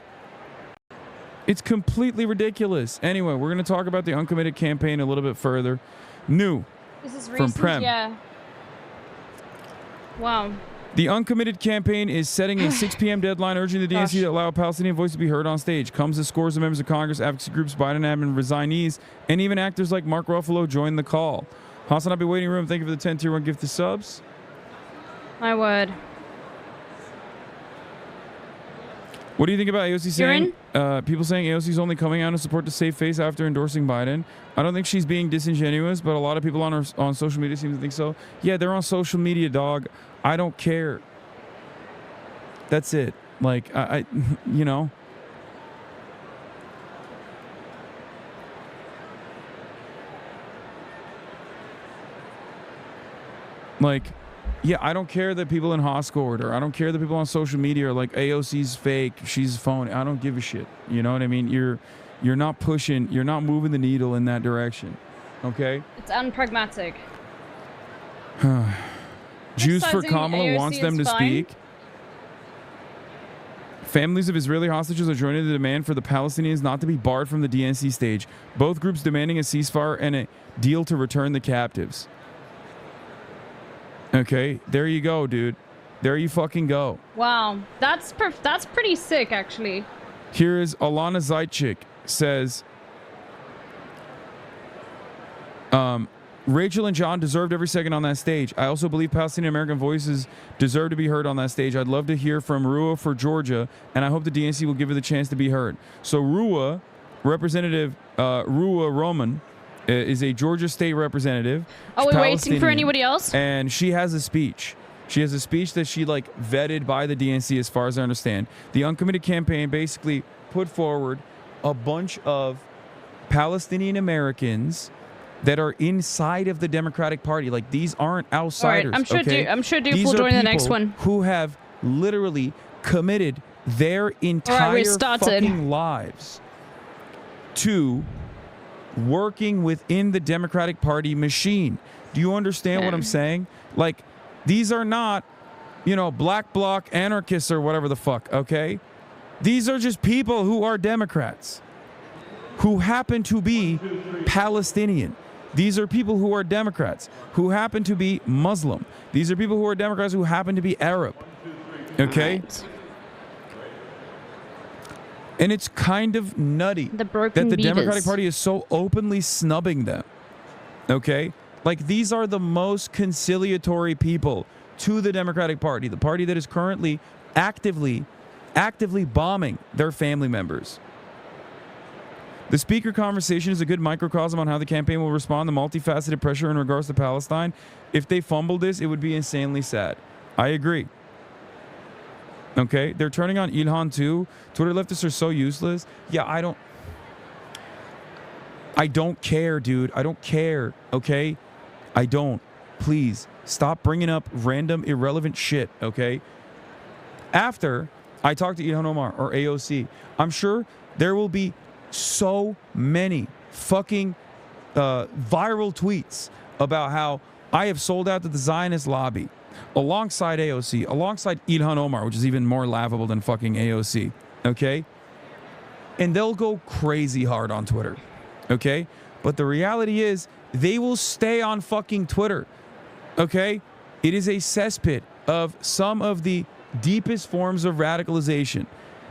It's completely ridiculous. Anyway, we're going to talk about the uncommitted campaign a little bit further. New This is from recent, Prem. yeah. Wow. The uncommitted campaign is setting a 6 p.m. deadline, urging the DNC to allow a Palestinian voice to be heard on stage. Comes as scores of members of Congress, advocacy groups, Biden admin resignees, and even actors like Mark Ruffalo join the call. Hasan, I'll be waiting room. Thank you for the 10 tier 1 gift to subs. My word. What do you think about AOC saying? People saying AOC's only coming out in support to save face after endorsing Biden. I don't think she's being disingenuous, but a lot of people on social media seem to think so. Yeah, they're on social media, dog. I don't care. That's it. Like, I you know. Like, yeah, I don't care that people in Hoscourt or I don't care that people on social media are like AOC's fake, she's phony. I don't give a shit. You know what I mean? You're not pushing, you're not moving the needle in that direction. Okay? It's unpragmatic. Jews for Criticizing Kamala AOC wants them to is fine. speak. Families of Israeli hostages are joining the demand for the Palestinians not to be barred from the DNC stage. Both groups demanding a ceasefire and a deal to return the captives. Okay, there you go, dude. There you fucking go. Wow. That's pretty sick, actually. Here is Alana Zaitchik says, Rachel and John deserved every second on that stage. I also believe Palestinian American voices deserve to be heard on that stage. I'd love to hear from Rua for Georgia, and I hope the DNC will give her the chance to be heard. So Rua, Representative Rua Roman, is a Georgia state representative. Are we waiting for anybody else? And she has a speech. She has a speech that she like vetted by the DNC as far as I understand. The uncommitted campaign basically put forward a bunch of Palestinian Americans that are inside of the Democratic Party. Like, these aren't outsiders. I'm sure okay? I'm sure Duke These will are join the next people one. who have literally committed their entire fucking lives to working within the Democratic Party machine. Do you understand what I'm saying? Like, these are not, you know, black bloc anarchists or whatever the fuck, okay? These are just people who are Democrats, who happen to be Palestinian. These are people who are Democrats, who happen to be Muslim. These are people who are Democrats who happen to be Arab, okay? Right. And it's kind of nutty that the Democratic Party is so openly snubbing them, okay? Like, these are the most conciliatory people to the Democratic Party, the party that is currently actively bombing their family members. The speaker conversation is a good microcosm on how the campaign will respond to multifaceted pressure in regards to Palestine. If they fumble this, it would be insanely sad. I agree. Okay, they're turning on Ilhan too. Twitter leftists are so useless. Yeah, I don't care, dude. I don't care, okay? I don't. Please, stop bringing up random, irrelevant shit, okay? After I talk to Ilhan Omar or AOC, I'm sure there will be so many fucking viral tweets about how I have sold out to the Zionist lobby alongside AOC, alongside Ilhan Omar, which is even more laughable than fucking AOC, okay? And they'll go crazy hard on Twitter, okay? But the reality is they will stay on fucking Twitter, okay? It is a cesspit of some of the deepest forms of radicalization.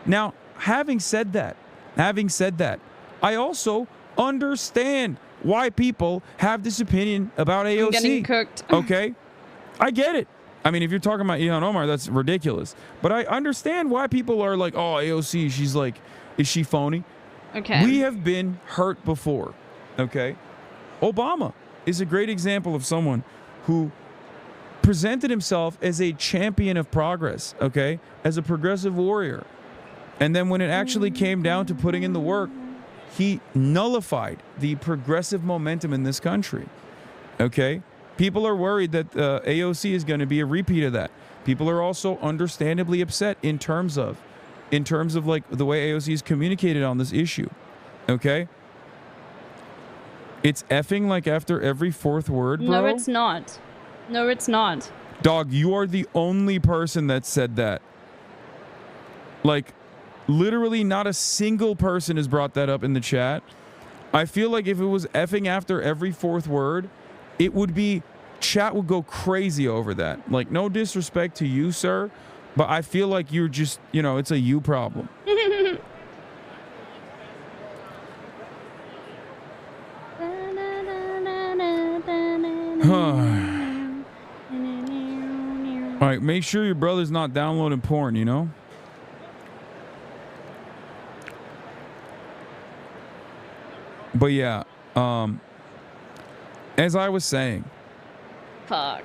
Now, having said that, I also understand why people have this opinion about AOC. I'm getting cooked. Okay? I get it. I mean, if you're talking about Ilhan Omar, that's ridiculous. But I understand why people are like, oh, AOC, she's like, is she phony? Okay. We have been hurt before. Okay? Obama is a great example of someone who presented himself as a champion of progress, okay? As a progressive warrior. And then when it actually came down to putting in the work, he nullified the progressive momentum in this country, okay? People are worried that AOC is going to be a repeat of that. People are also understandably upset in terms of like the way AOC is communicated on this issue, okay? It's effing like after every fourth word, bro. No, it's not. No, it's not. Dog, you are the only person that said that. Like, literally not a single person has brought that up in the chat. I feel like if it was effing after every fourth word, it would be, chat would go crazy over that. Like, no disrespect to you, sir, but I feel like you're just, you know, it's a you problem. All right, make sure your brother's not downloading porn, you know? But yeah, as I was saying. Fuck.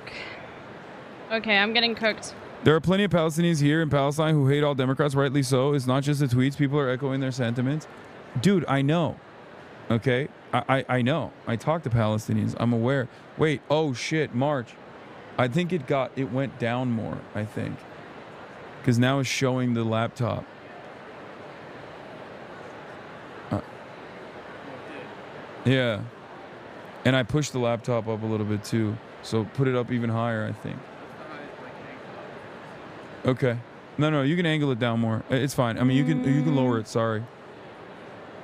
Okay, I'm getting cooked. There are plenty of Palestinians here in Palestine who hate all Democrats, rightly so. It's not just the tweets. People are echoing their sentiments. Dude, I know. Okay? I know. I talk to Palestinians. I'm aware. Wait, oh shit, March. I think it went down more, I think. Because now it's showing the laptop. Yeah. And I pushed the laptop up a little bit too. So put it up even higher, I think. Okay. No, you can angle it down more. It's fine. I mean, you can lower it, sorry.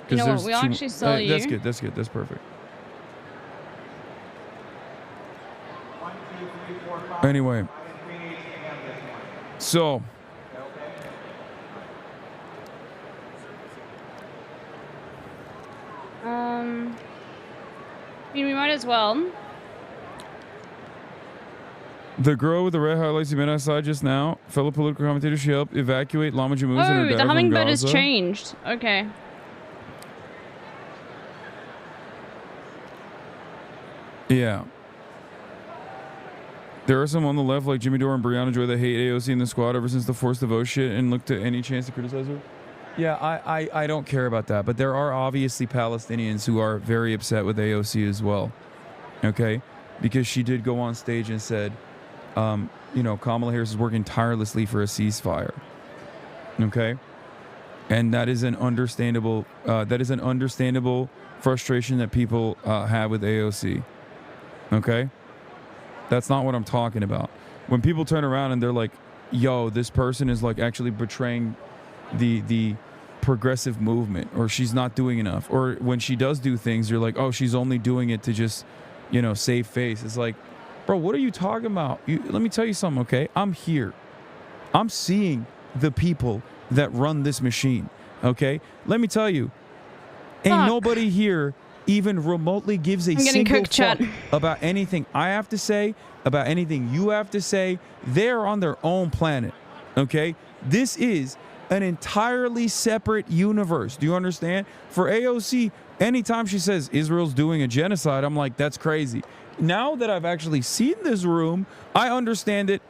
You know what, we'll actually sell you. That's good, that's perfect. Anyway. So. I mean, we might as well. The girl with the red highlights you met outside just now, fellow political commentator, she helped evacuate Lama Jamuz and her dad the hummingbird from has Gaza. changed. Okay. Yeah. There are some on the left like Jimmy Dore and Brianna Joy that hate AOC in the squad ever since the forced to vote shit and look to any chance to criticize her. Yeah, I don't care about that, but there are obviously Palestinians who are very upset with AOC as well. Okay? Because she did go on stage and said, you know, Kamala Harris is working tirelessly for a ceasefire. Okay? And that is an understandable frustration that people have with AOC. Okay? That's not what I'm talking about. When people turn around and they're like, yo, this person is like actually betraying the progressive movement, or she's not doing enough, or when she does do things, you're like, oh, she's only doing it to just, you know, save face. It's like, bro, what are you talking about? Let me tell you something, okay? I'm here. I'm seeing the people that run this machine, okay? Let me tell you, ain't nobody here even remotely gives a single fuck about anything I have to say, about anything you have to say. They're on their own planet, okay? This is an entirely separate universe. Do you understand? For AOC, anytime she says Israel's doing a genocide, I'm like, that's crazy. Now that I've actually seen this room, I understand it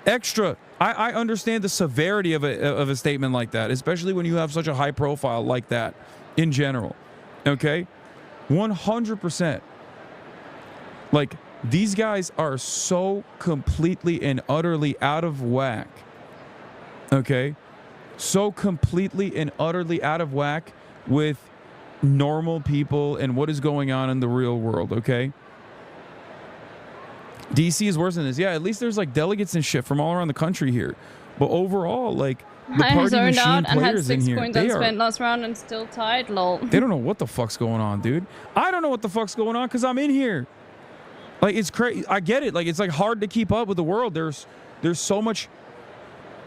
extra. I understand the severity of a statement like that, especially when you have such a high profile like that in general. Okay? 100%. Like, these guys are so completely and utterly out of whack. Okay? So completely and utterly out of whack with normal people and what is going on in the real world, okay? DC is worse than this. Yeah, at least there's like delegates and shit from all around the country here. But overall, like, the I party zoned machine out and had players in 6 here, coins they unspent are, last round and still tied, lol. they don't know what the fuck's going on, dude. I don't know what the fuck's going on because I'm in here. Like, it's crazy. I get it. Like, it's like hard to keep up with the world. There's so much,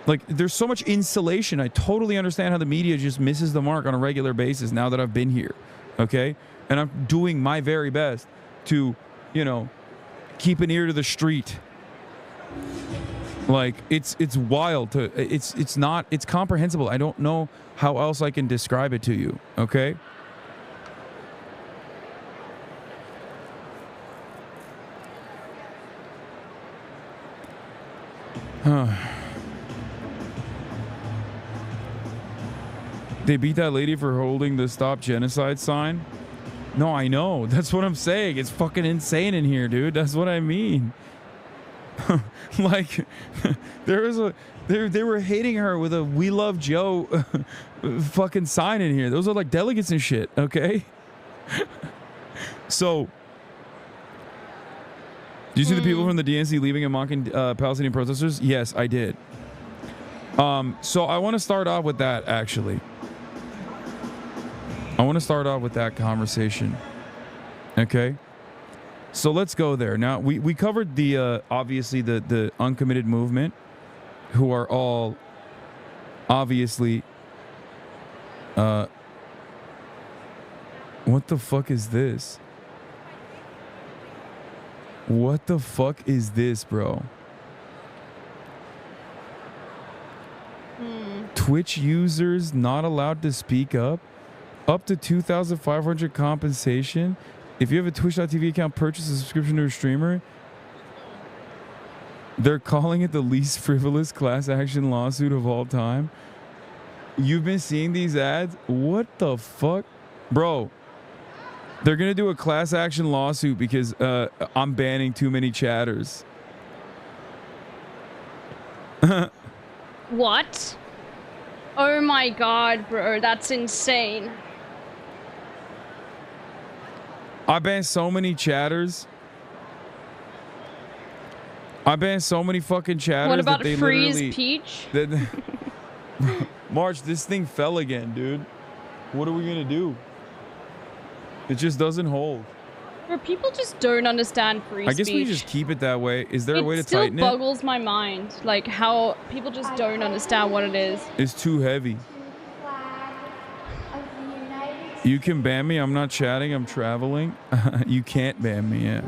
like, there's so much insulation. I totally understand how the media just misses the mark on a regular basis now that I've been here, okay? And I'm doing my very best to, you know, keep an ear to the street. Like, it's wild to, it's comprehensible. I don't know how else I can describe it to you, okay? They beat that lady for holding the Stop Genocide sign? No, I know. That's what I'm saying. It's fucking insane in here, dude. That's what I mean. Like, they were hating her with a "We Love Joe" fucking sign in here. Those are like delegates and shit, okay? So, do you see the people from the DNC leaving and mocking Palestinian protesters? Yes, I did. So I want to start off with that, actually. I want to start off with that conversation. Okay? So let's go there. Now, we covered the, obviously, the uncommitted movement, who are all, obviously, what the fuck is this? What the fuck is this, bro? Twitch users not allowed to speak up? Up to 2,500 compensation? If you have a Twitch.tv account, purchase a subscription to a streamer. They're calling it the least frivolous class action lawsuit of all time. You've been seeing these ads? What the fuck? Bro, they're going to do a class action lawsuit because I'm banning too many chatters. What? Oh my god, bro, that's insane. I banned so many chatters. I banned so many fucking chatters. What about that they Freeze literally, Peach? March, this thing fell again, dude. What are we gonna do? It just doesn't hold. Bro, people just don't understand free speech. I guess we just keep it that way. Is there a way to tighten it? It still boggles my mind, like how people just don't understand what it is. It's too heavy. You can ban me. I'm not chatting. I'm traveling. You can't ban me. Yeah.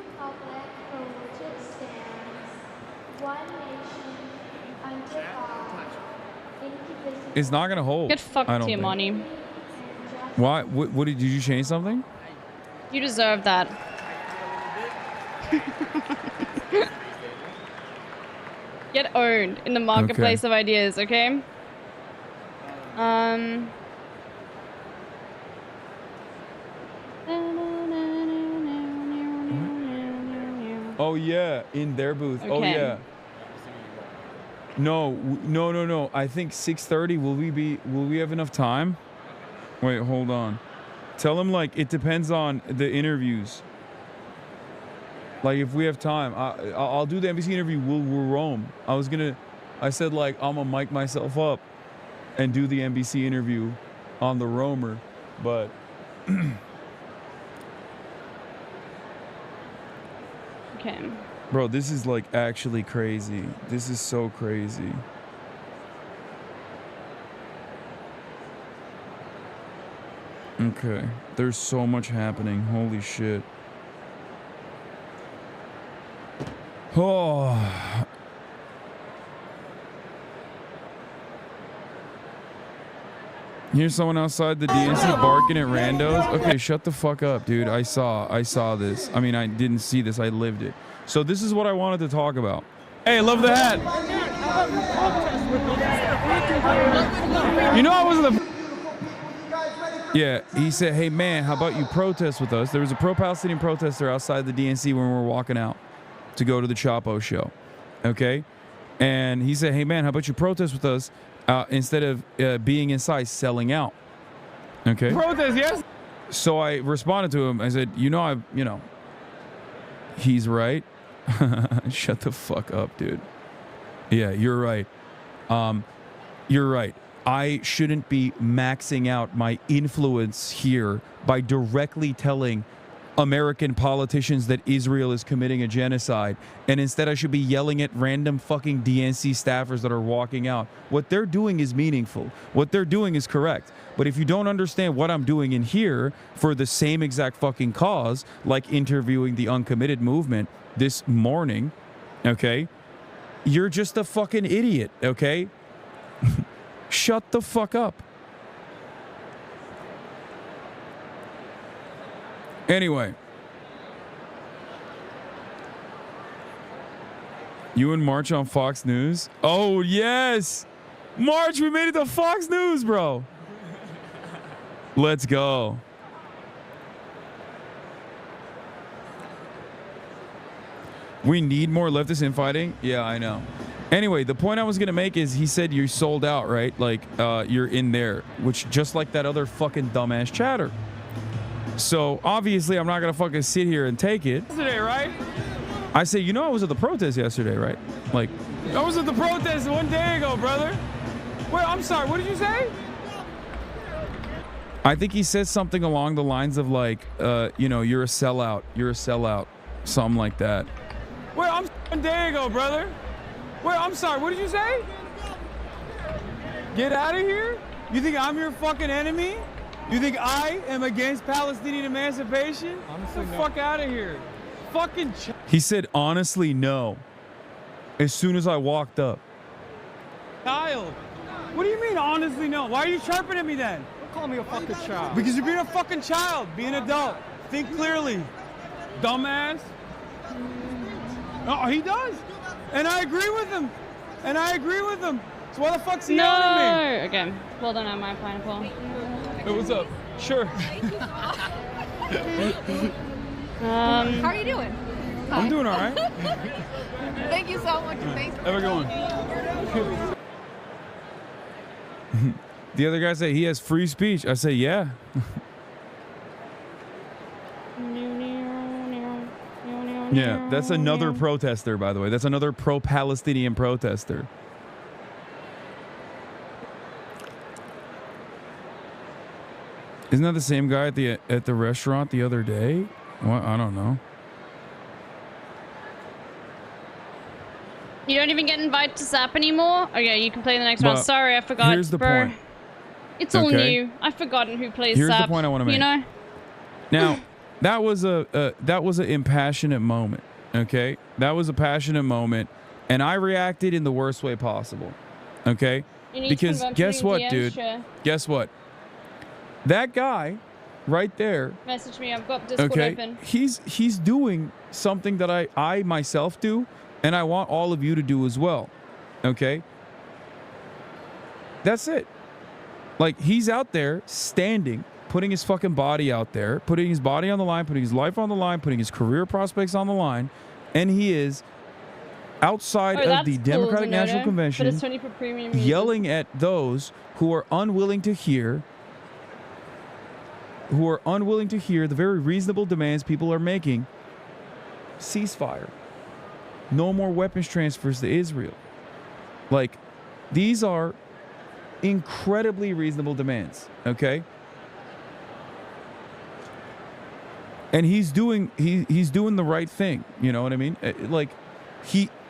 It's not gonna hold. Get fucked, Tiamani. Why? What did you change something? You deserve that. Get owned in the marketplace of ideas, okay? Oh yeah, in their booth. Okay. Oh yeah. No. I think 6:30. Will we have enough time? Wait, hold on. Tell him like it depends on the interviews. Like if we have time, I'll do the NBC interview. We'll roam. I said like I'm gonna mic myself up and do the NBC interview on the roamer, but okay. Bro, this is like actually crazy. This is so crazy. Okay, there's so much happening. Holy shit. Oh. Here's someone outside the DNC barking at randos. Okay, shut the fuck up, dude. I saw this. I mean, I didn't see this. I lived it. So this is what I wanted to talk about. Hey, love the hat. You know I wasn't the... Yeah, he said, hey man, how about you protest with us? There was a pro-Palestinian protester outside the DNC when we were walking out to go to the Chapo show, okay? And he said, hey man, how about you protest with us instead of being inside selling out, okay? Protest, yes. So I responded to him. I said, he's right. Shut the fuck up, dude. Yeah, you're right. You're right. I shouldn't be maxing out my influence here by directly telling American politicians that Israel is committing a genocide, and instead I should be yelling at random fucking DNC staffers that are walking out. What they're doing is meaningful. What they're doing is correct. But if you don't understand what I'm doing in here for the same exact fucking cause, like interviewing the uncommitted movement this morning, okay, you're just a fucking idiot, okay? Shut the fuck up. Anyway. You and March on Fox News? Oh, yes. March, we made it to Fox News, bro. Let's go. We need more leftists infighting? Yeah, I know. Anyway, the point I was going to make is he said you sold out, right? Like, you're in there, which just like that other fucking dumbass chatter. So, obviously, I'm not going to fucking sit here and take it. Yesterday, right? I say, I was at the protest yesterday, right? Like, I was at the protest 1 day ago, brother. Wait, I'm sorry. What did you say? I think he said something along the lines of like, you're a sellout. You're a sellout. Something like that. Wait, I'm 1 day ago, brother. Wait, I'm sorry. What did you say? Get out of here? You think I'm your fucking enemy? You think I am against Palestinian emancipation? Honestly, get the fuck out of here. Fucking he said, honestly, no. As soon as I walked up. Child. What do you mean, honestly, no? Why are you chirping at me then? Don't call me a fucking child. Because you're being a fucking child. Be an adult. Think clearly. Dumbass. Oh, he does. And I agree with him. So why the fuck's he yelling at me? Okay. Hold on, my pineapple. Hey, what's up? Sure. How are you doing? I'm doing all right. Thank you so much. Thanks. Have a good one. The other guy said he has free speech. I say, yeah. Yeah, that's another protester, by the way. That's another pro-Palestinian protester. Isn't that the same guy at the restaurant the other day? What? I don't know. You don't even get invited to Zap anymore? Okay, you can play the next round. Sorry, I forgot. Here's the bro. point. It's all new. I've forgotten who plays Here's Zap. the point I want to make. You know? Now, that was an impassionate moment. Okay, that was a passionate moment, and I reacted in the worst way possible. Okay, because guess what, dude? Sure. Guess what? That guy, right there. Message me. I've got Discord open. He's doing something that I myself do, and I want all of you to do as well. Okay. That's it. Like, he's out there standing, putting his fucking body out there, putting his body on the line, putting his life on the line, putting his career prospects on the line, and he is outside of the Democratic National Convention, but it's 20 for premium yelling at those who are unwilling to hear, the very reasonable demands people are making. Ceasefire. No more weapons transfers to Israel. Like, these are incredibly reasonable demands, okay? And he's doing the right thing, you know what I mean? Like,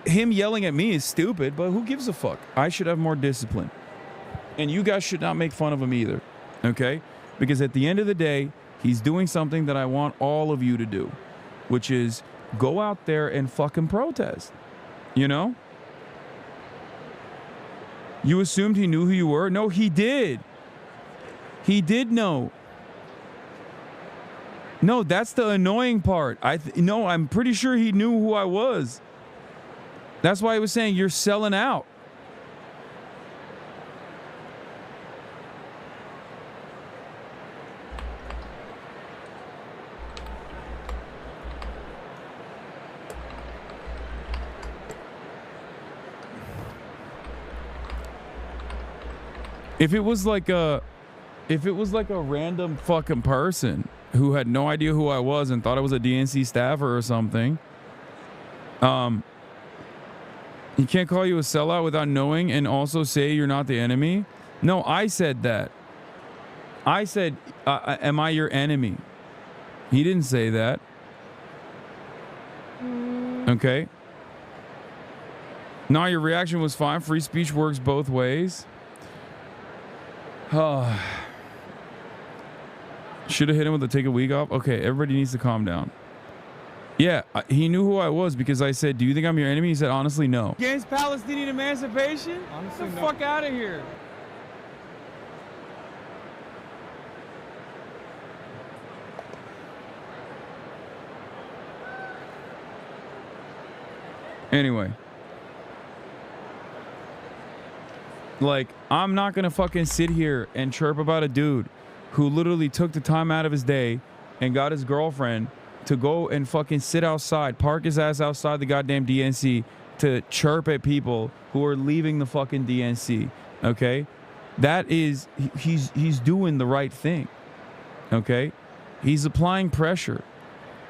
him yelling at me is stupid, but who gives a fuck? I should have more discipline. And you guys should not make fun of him either, okay? Because at the end of the day, he's doing something that I want all of you to do, which is go out there and fucking protest, you know? You assumed he knew who you were? No, he did. He did know. No, that's the annoying part. No, I'm pretty sure he knew who I was. That's why he was saying you're selling out. If it was like a random fucking person who had no idea who I was and thought I was a DNC staffer or something, he can't call you a sellout without knowing and also say you're not the enemy. No, I said that. I said, am I your enemy? He didn't say that. Okay. No, your reaction was fine. Free speech works both ways. Should have hit him with a take a week off. Okay, everybody needs to calm down. Yeah, he knew who I was because I said, do you think I'm your enemy? He said, honestly, no. Against Palestinian emancipation? Honestly, get the fuck out of here. Anyway. Like, I'm not gonna fucking sit here and chirp about a dude who literally took the time out of his day and got his girlfriend to go and fucking sit outside, park his ass outside the goddamn DNC to chirp at people who are leaving the fucking DNC, okay? That is, he's doing the right thing, okay? He's applying pressure.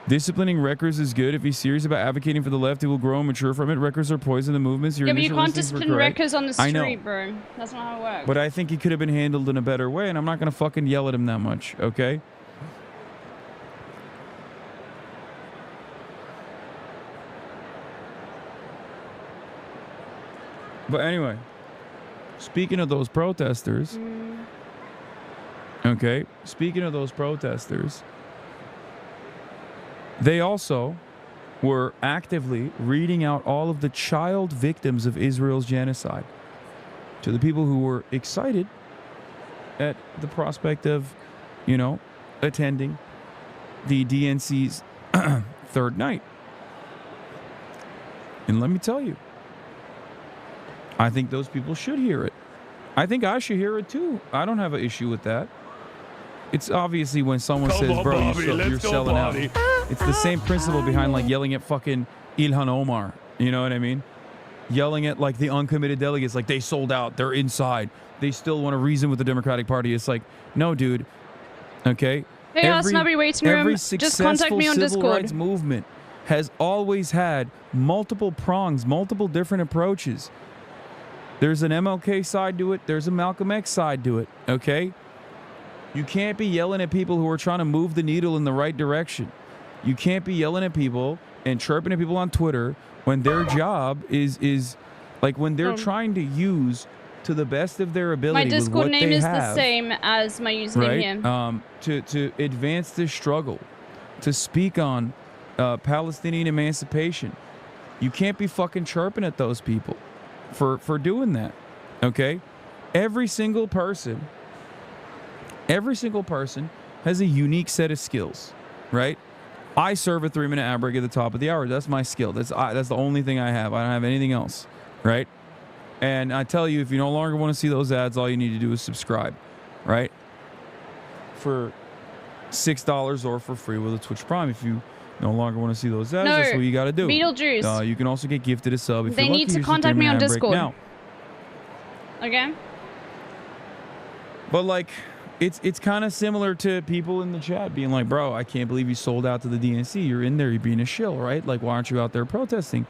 Disciplining Wreckers is good. If he's serious about advocating for the left, he will grow and mature from it. Wreckers are poison the movements. Yeah, but you can't discipline Wreckers on the street, bro. That's not how it works. But I think he could have been handled in a better way, and I'm not going to fucking yell at him that much, okay? But anyway, speaking of those protesters, okay, speaking of those protesters, they also were actively reading out all of the child victims of Israel's genocide to the people who were excited at the prospect of, you know, attending the DNC's third night. And let me tell you, I think those people should hear it. I think I should hear it too. I don't have an issue with that. It's obviously when someone says, bro, you're selling out. It's the same principle behind like yelling at fucking Ilhan Omar. You know what I mean? Yelling at like the uncommitted delegates, like they sold out, they're inside. They still want to reason with the Democratic Party. It's like, no, dude. Okay? Hey, Snobby Waiting Room, just contact me on Discord. Civil rights movement has always had multiple prongs, multiple different approaches. There's an MLK side to it. There's a Malcolm X side to it. Okay? You can't be yelling at people who are trying to move the needle in the right direction. You can't be yelling at people and chirping at people on Twitter when their job is like when they're trying to use to the best of their ability. My Discord name is the same as my username right? here. To advance this struggle, to speak on Palestinian emancipation. You can't be fucking chirping at those people for doing that. Okay? Every single person has a unique set of skills, right? I serve a 3-minute ad break at the top of the hour. That's my skill. That's the only thing I have. I don't have anything else, right? And I tell you, if you no longer want to see those ads, all you need to do is subscribe, right? For $6 or for free with a Twitch Prime. If you No longer want to see those ads. No, That's what you got to do. Beetlejuice. You can also get gifted a sub if They you're lucky. need to Here's the contact me 3 on minute handbrake Discord. now. Okay. But like, it's kind of similar to people in the chat being like, bro, I can't believe you sold out to the DNC. You're in there, you're being a shill, right? Like, why aren't you out there protesting?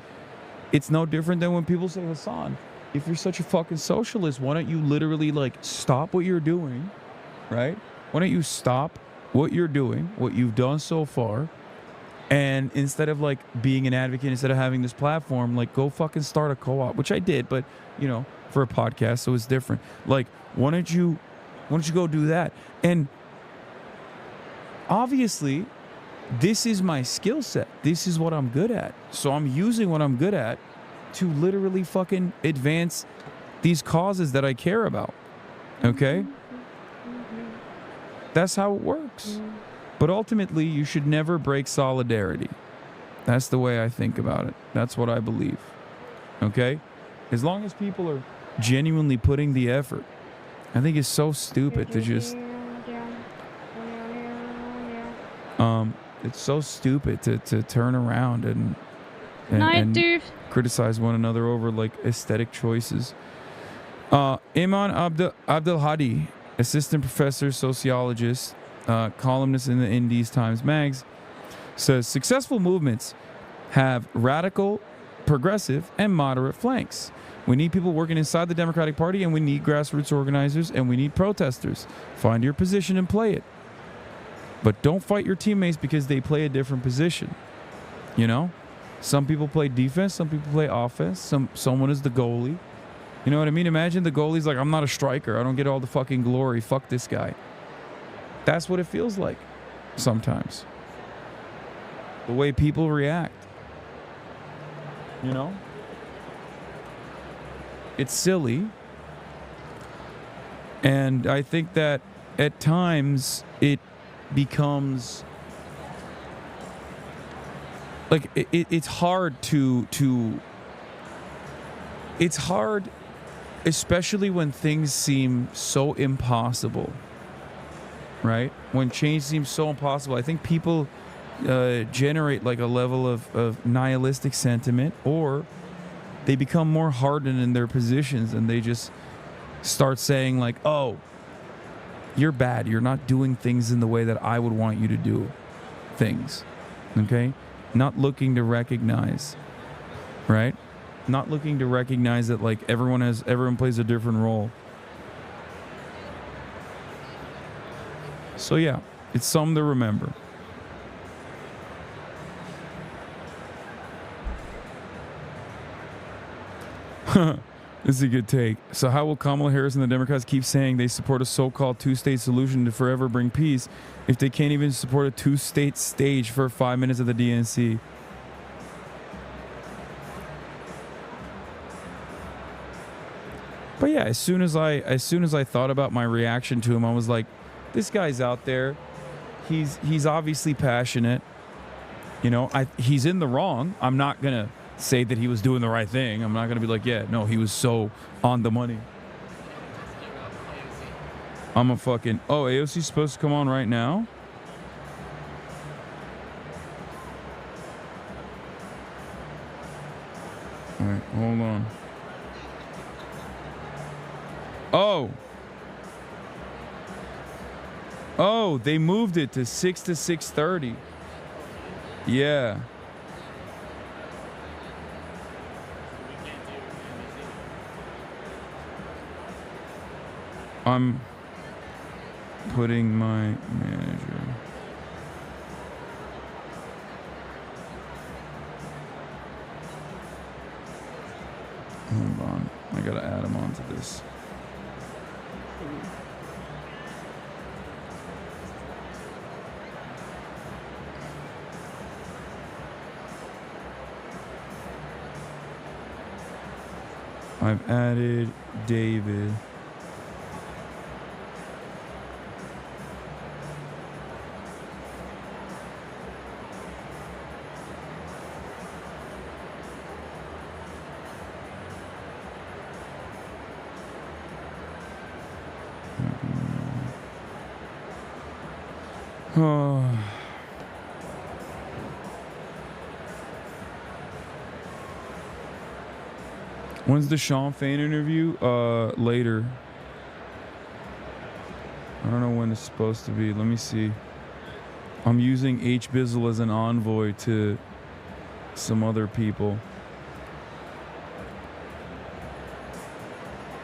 It's no different than when people say, Hasan, if you're such a fucking socialist, why don't you literally like stop what you're doing, right? Why don't you stop what you're doing, what you've done so far, and instead of like being an advocate, instead of having this platform, like go fucking start a co-op, which I did, but you know, for a podcast, so it's different. Like, why don't you go do that? And obviously, this is my skill set. This is what I'm good at. So I'm using what I'm good at to literally fucking advance these causes that I care about. Okay? That's how it works. But ultimately, you should never break solidarity. That's the way I think about it. That's what I believe. Okay? As long as people are genuinely putting the effort, I think it's so stupid to just... it's so stupid to turn around and criticize one another over like aesthetic choices. Iman Abdel Hadi, assistant professor, sociologist, columnist in the Indies Times Mags, says successful movements have radical, progressive, and moderate flanks. We need people working inside the Democratic Party, and we need grassroots organizers, and we need protesters. Find your position and play it. But don't fight your teammates because they play a different position. You know? Some people play defense, some people play offense, someone is the goalie. You know what I mean? Imagine the goalie's like, I'm not a striker, I don't get all the fucking glory, fuck this guy. That's what it feels like sometimes. The way people react. You know? It's silly. And I think that at times it becomes like it's hard to it's hard, especially when things seem so impossible, right? When change seems so impossible, I think people generate like a level of nihilistic sentiment, or they become more hardened in their positions and they just start saying like, oh, you're bad. You're not doing things in the way that I would want you to do things. Okay? Not looking to recognize, right? Not looking to recognize that like everyone plays a different role. So yeah, it's something to remember. This is a good take. So how will Kamala Harris and the Democrats keep saying they support a so-called two-state solution to forever bring peace if they can't even support a two-state stage for 5 minutes of the DNC? But yeah, as soon as I thought about my reaction to him, I was like, this guy's out there. He's obviously passionate. You know, he's in the wrong. I'm not gonna say that he was doing the right thing. I'm not gonna be like, yeah, no, he was so on the money. I'm a fucking... Oh, AOC's supposed to come on right now? Alright, hold on. Oh! Oh, they moved it to 6 to 6:30. Yeah. I'm putting my manager. Hold on. I gotta add him onto this. I've added David. When's the Sean Fain interview? Later. I don't know when it's supposed to be. Let me see. I'm using H Bizzle as an envoy to some other people.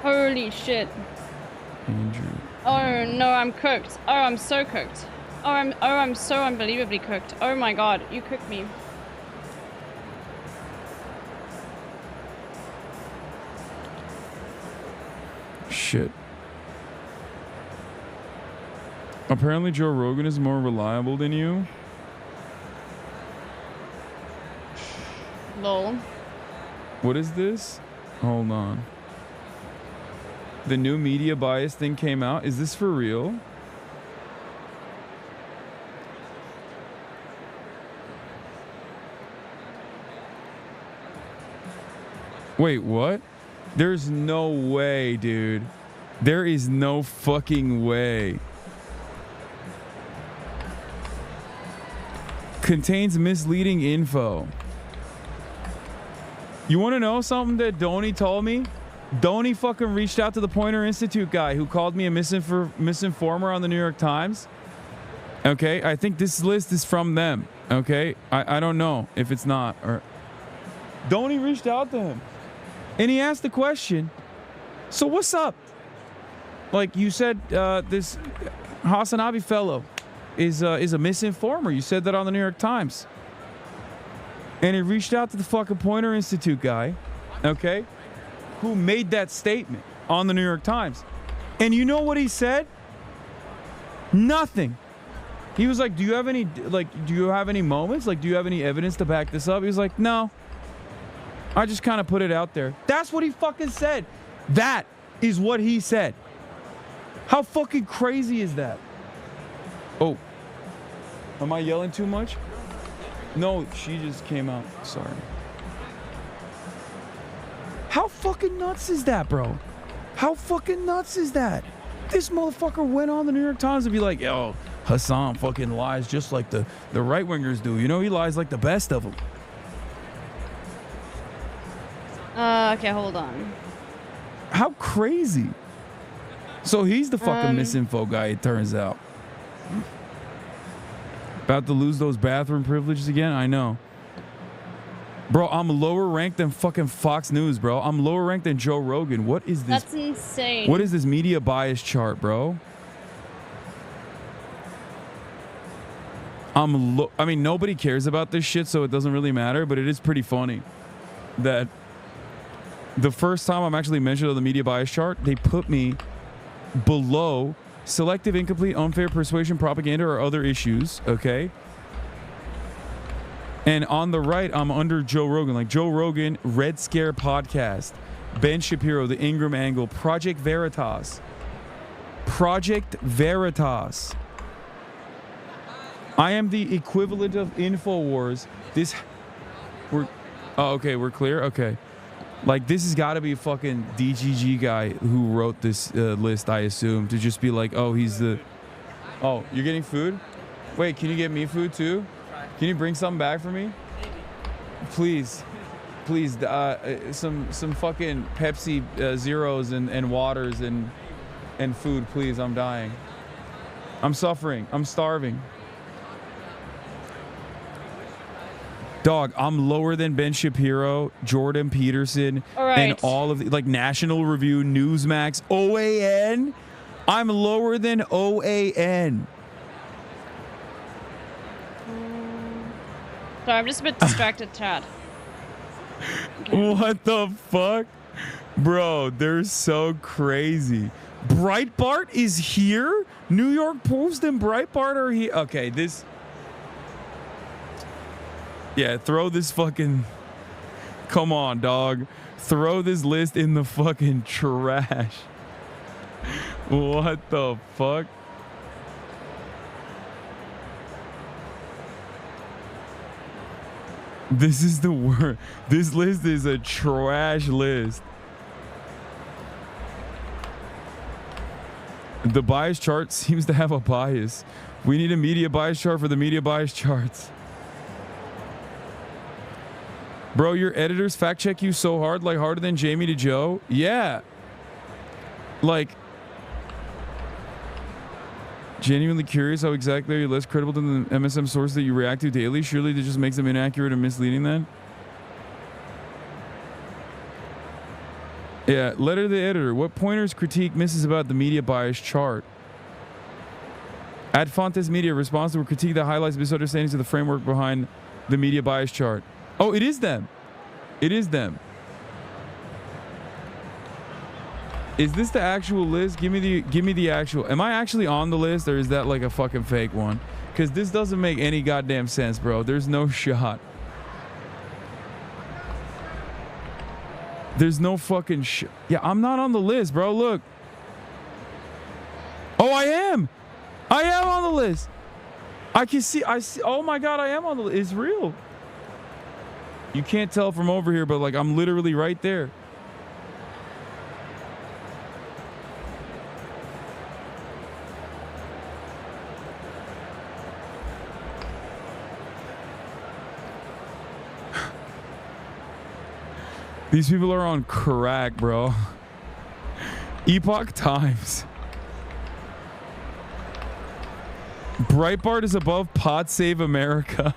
Holy shit. Andrew. Oh no, I'm cooked. Oh, I'm so cooked. I'm so unbelievably cooked. Oh my god, you cooked me. Shit. Apparently Joe Rogan is more reliable than you. Lol. What is this? Hold on. The new media bias thing came out. Is this for real? Wait, what? There's no way, dude. There is no fucking way. Contains misleading info. You want to know something that Donnie told me? Donnie fucking reached out to the Pointer Institute guy who called me a misinformer on the New York Times. Okay, I think this list is from them. Okay, I don't know if it's not. Or Donnie reached out to him, and he asked the question. So what's up? Like you said, this HASAN Abi fellow is a misinformer. You said that on the New York Times. And he reached out to the fucking Pointer Institute guy, okay, who made that statement on the New York Times. And you know what he said? Nothing. He was like, do you have any moments? Like, do you have any evidence to back this up? He was like, no. I just kind of put it out there. That's what he fucking said. That is what he said. How fucking crazy is that? Oh. Am I yelling too much? No, she just came out. Sorry. How fucking nuts is that, bro? How fucking nuts is that? This motherfucker went on the New York Times and be like, yo, HASAN fucking lies just like the right-wingers do. You know, he lies like the best of them. Okay, hold on. How crazy. So he's the fucking misinfo guy, it turns out. About to lose those bathroom privileges again? I know. Bro, I'm lower ranked than fucking Fox News, bro. I'm lower ranked than Joe Rogan. What is this? That's insane. What is this media bias chart, bro? I mean, nobody cares about this shit, so it doesn't really matter, but it is pretty funny that the first time I'm actually mentioned on the media bias chart, they put me below selective, incomplete, unfair persuasion, propaganda, or other issues, okay? And on the right, I'm under Joe Rogan. Like Joe Rogan, Red Scare Podcast, Ben Shapiro, The Ingram Angle, Project Veritas. Project Veritas. I am the equivalent of InfoWars. We're clear? Okay. Like, this has got to be a fucking DGG guy who wrote this list, I assume, to just be like, oh, he's the... Oh, you're getting food? Wait, can you get me food too? Can you bring something back for me? Please. Please, some fucking Pepsi Zeros and waters and food, please. I'm dying. I'm suffering. I'm starving. Dog, I'm lower than Ben Shapiro, Jordan Peterson, and all of the, like, National Review, Newsmax, OAN. I'm lower than OAN. Sorry, I'm just a bit distracted, Chad. Okay. What the fuck? Bro, they're so crazy. Breitbart is here? New York Post and Breitbart are here? Okay, this... Yeah, throw this fucking... Come on, dog. Throw this list in the fucking trash. What the fuck? This is the word. This list is a trash list. The bias chart seems to have a bias. We need a media bias chart for the media bias charts. Bro, your editors fact check you so hard, like harder than Jamie to Joe? Yeah. Like, genuinely curious how exactly are you less credible than the MSM sources that you react to daily? Surely that just makes them inaccurate and misleading then? Yeah, letter to the editor. What pointers critique misses about the media bias chart? At Fontes Media, response to a critique that highlights misunderstandings of the framework behind the media bias chart. Oh, it is them. It is them. Is this the actual list? Give me the actual. Am I actually on the list, or is that like a fucking fake one? Because this doesn't make any goddamn sense, bro. There's no shot. There's no fucking shit. Yeah, I'm not on the list, bro. Look. Oh, I am. I am on the list. I can see. I see. Oh my god, I am on the list. It's real. You can't tell from over here, but like I'm literally right there. These people are on crack, bro. Epoch Times. Breitbart is above Pod Save America.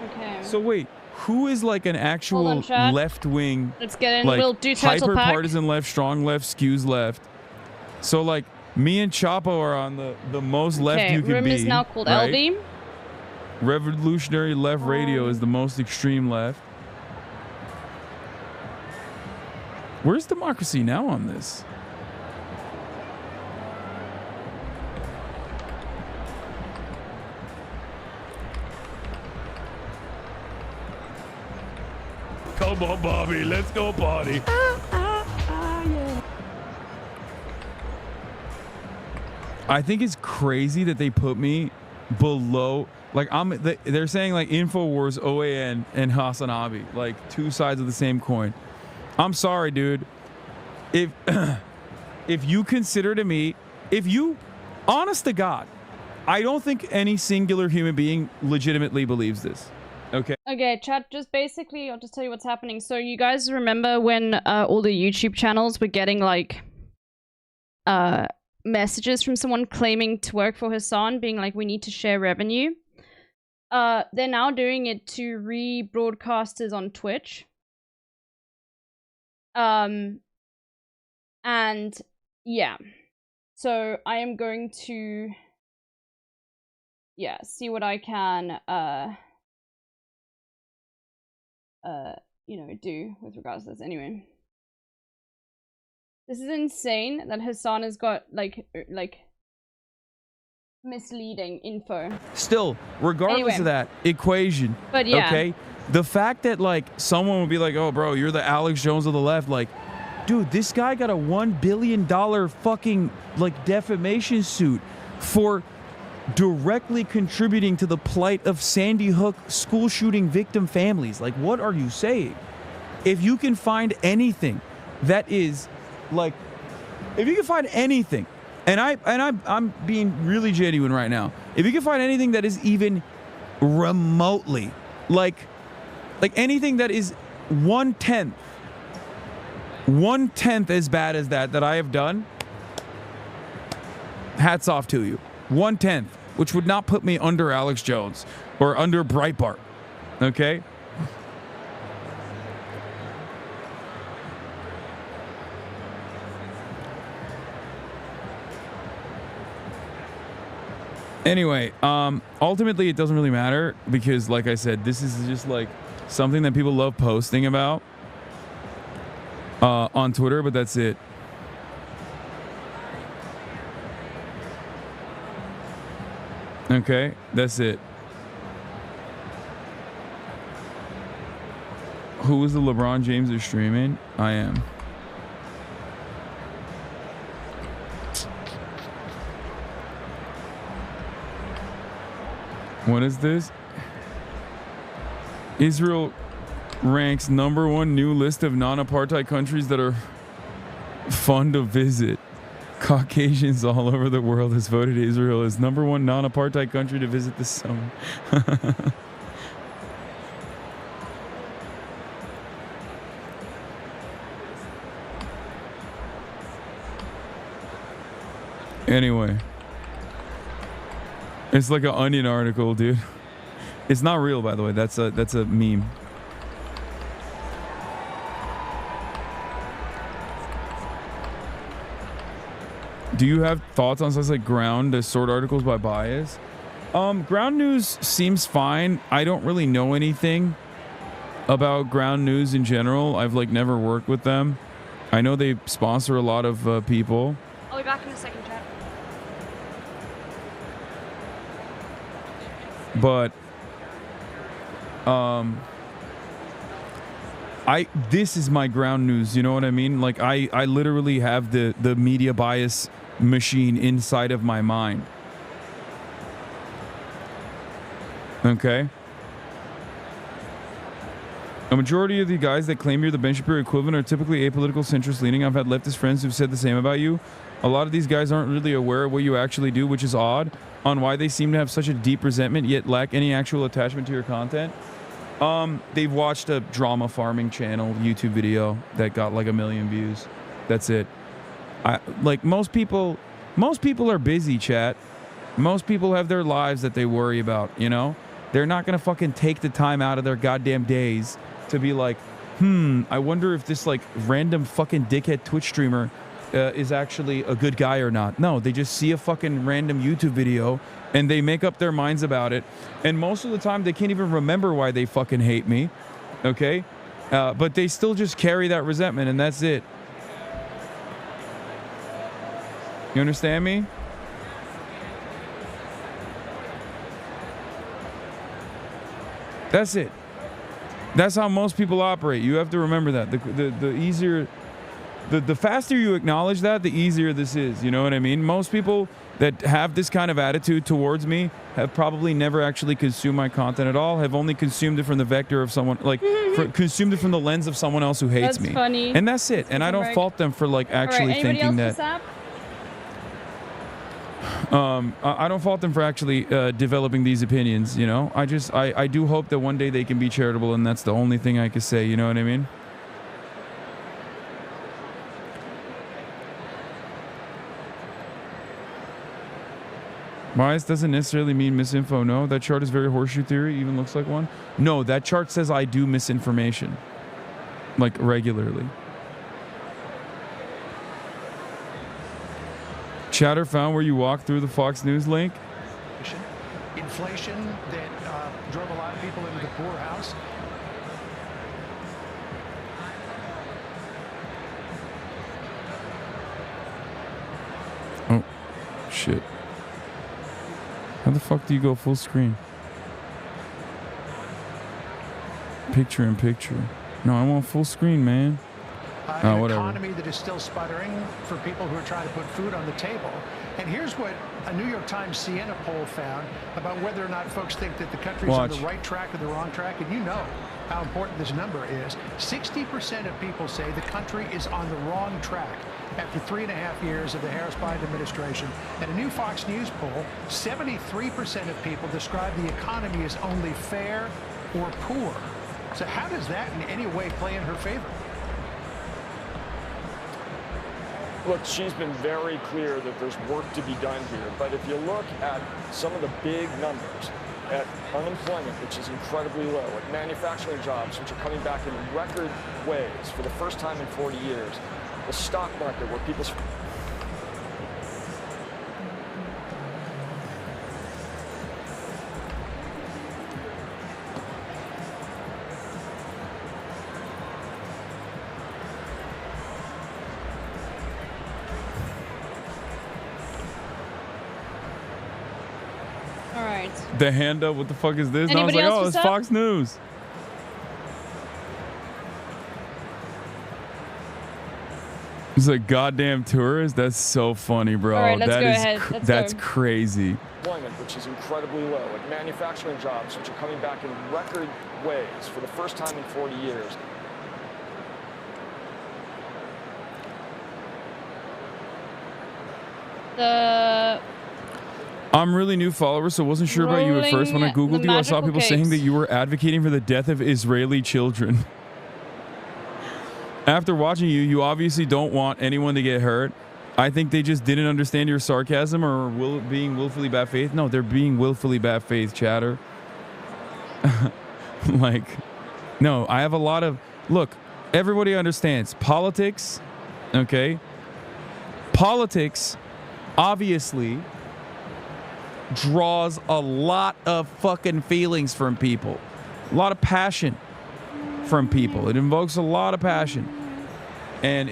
Okay. So wait, who is like an actual left-wing? Let's get in. Like, We'll do title pack. hyper-partisan left, strong left, skews left. So like me and Chapo are on the most left you can be. Room is now called right? LB. Revolutionary Left Radio is the most extreme left. Where's Democracy Now! On this? Come on, Bobby, let's go party. Yeah. I think it's crazy that they put me below. Like they're saying like InfoWars, OAN, and HASAN Abi, like two sides of the same coin. I'm sorry, dude. If you consider to me, honest to God, I don't think any singular human being legitimately believes this. Okay. Okay, chat. Just basically, I'll just tell you what's happening. So you guys remember when all the YouTube channels were getting like messages from someone claiming to work for HASAN, being like, "We need to share revenue." They're now doing it to rebroadcasters on Twitch. And yeah, so I am going to see what I can you know, do with regards to this. Anyway, this is insane that HASAN has got like misleading info. Still, regardless of that equation, but yeah, okay, the fact that like someone would be like, "Oh, bro, you're the Alex Jones of the left," like, dude, this guy got a $1 billion fucking like defamation suit for directly contributing to the plight of Sandy Hook school shooting victim families. Like, what are you saying? If you can find anything that is like, if you can find anything. And I'm being really genuine right now. If you can find anything that is even remotely like anything that is 1/10 as bad as that I have done, hats off to you. 1/10, which would not put me under Alex Jones or under Breitbart. Okay? Anyway, ultimately it doesn't really matter because, like I said, this is just like something that people love posting about on Twitter, but that's it. Okay, that's it. Who is the LeBron James is streaming? I am. What is this? Israel ranks #1 new list of non-apartheid countries that are fun to visit. Caucasians all over the world has voted Israel as #1 non-apartheid country to visit this summer. Anyway. It's like an Onion article, dude. It's not real, by the way. That's a meme. Do you have thoughts on such like ground sword articles by bias? Ground news seems fine. I don't really know anything about ground news in general. I've like never worked with them. I know they sponsor a lot of people. I'll be back in a second, chat. But this is my ground news, you know what I mean? Like I literally have the media bias machine inside of my mind. Okay? A majority of the guys that claim you're the Ben Shapiro equivalent are typically apolitical, centrist leaning. I've had leftist friends who've said the same about you. A lot of these guys aren't really aware of what you actually do, which is odd, on why they seem to have such a deep resentment yet lack any actual attachment to your content. They've watched a drama farming channel YouTube video that got like 1 million views. That's it. Like most people are busy, chat. Most people have their lives that they worry about, you know? They're not gonna fucking take the time out of their goddamn days to be like, I wonder if this like random fucking dickhead Twitch streamer is actually a good guy or not. No, they just see a fucking random YouTube video and they make up their minds about it. And most of the time they can't even remember why they fucking hate me. Okay? But they still just carry that resentment and that's it. You understand me? That's it. That's how most people operate. You have to remember that. The easier, the faster you acknowledge that, the easier this is. You know what I mean? Most people that have this kind of attitude towards me have probably never actually consumed my content at all, have only consumed it from the vector of someone, like, consumed it from me lens of someone else who hates me. That's funny. And that's it. And I don't fault them for, like, actually thinking that. I don't fault them for actually developing these opinions, you know? I do hope that one day they can be charitable, and that's the only thing I can say, you know what I mean? Bias doesn't necessarily mean misinfo, no. That chart is very horseshoe theory, even looks like one. No, that chart says I do misinformation. Like, regularly. Chatter found where you walk through the Fox News link. Inflation that drove a lot of people into the poorhouse. Oh, shit. How the fuck do you go full screen? Picture in picture. No, I want full screen, man. An economy that is still sputtering for people who are trying to put food on the table. And here's what a New York Times Siena poll found about whether or not folks think that the country's on the right track or the wrong track. And you know how important this number is. 60% of people say the country is on the wrong track after 3.5 years of the Harris-Biden administration. And a new Fox News poll, 73% of people describe the economy as only fair or poor. So how does that in any way play in her favor? Look, she's been very clear that there's work to be done here. But if you look at some of the big numbers, at unemployment, which is incredibly low, at manufacturing jobs, which are coming back in record ways for the first time in 40 years, the stock market where people's... The hand up, what the fuck is this? Anybody and I was like, else oh, it's Fox News. He's like, goddamn tourist? That's so funny, bro. All right, let's that go is ahead. that's crazy. Employment, which is incredibly low, at manufacturing jobs, which are coming back in record ways for the first time in 40 years. I'm really new follower, so wasn't sure about you at first. When I Googled you, I saw people saying that you were advocating for the death of Israeli children. After watching you, you obviously don't want anyone to get hurt. I think they just didn't understand your sarcasm or being willfully bad faith. No, they're being willfully bad faith, chatter. Like, no, I have a lot of... Look, everybody understands. Politics, okay? Politics, obviously, draws a lot of fucking feelings from people. A lot of passion from people. It invokes a lot of passion. And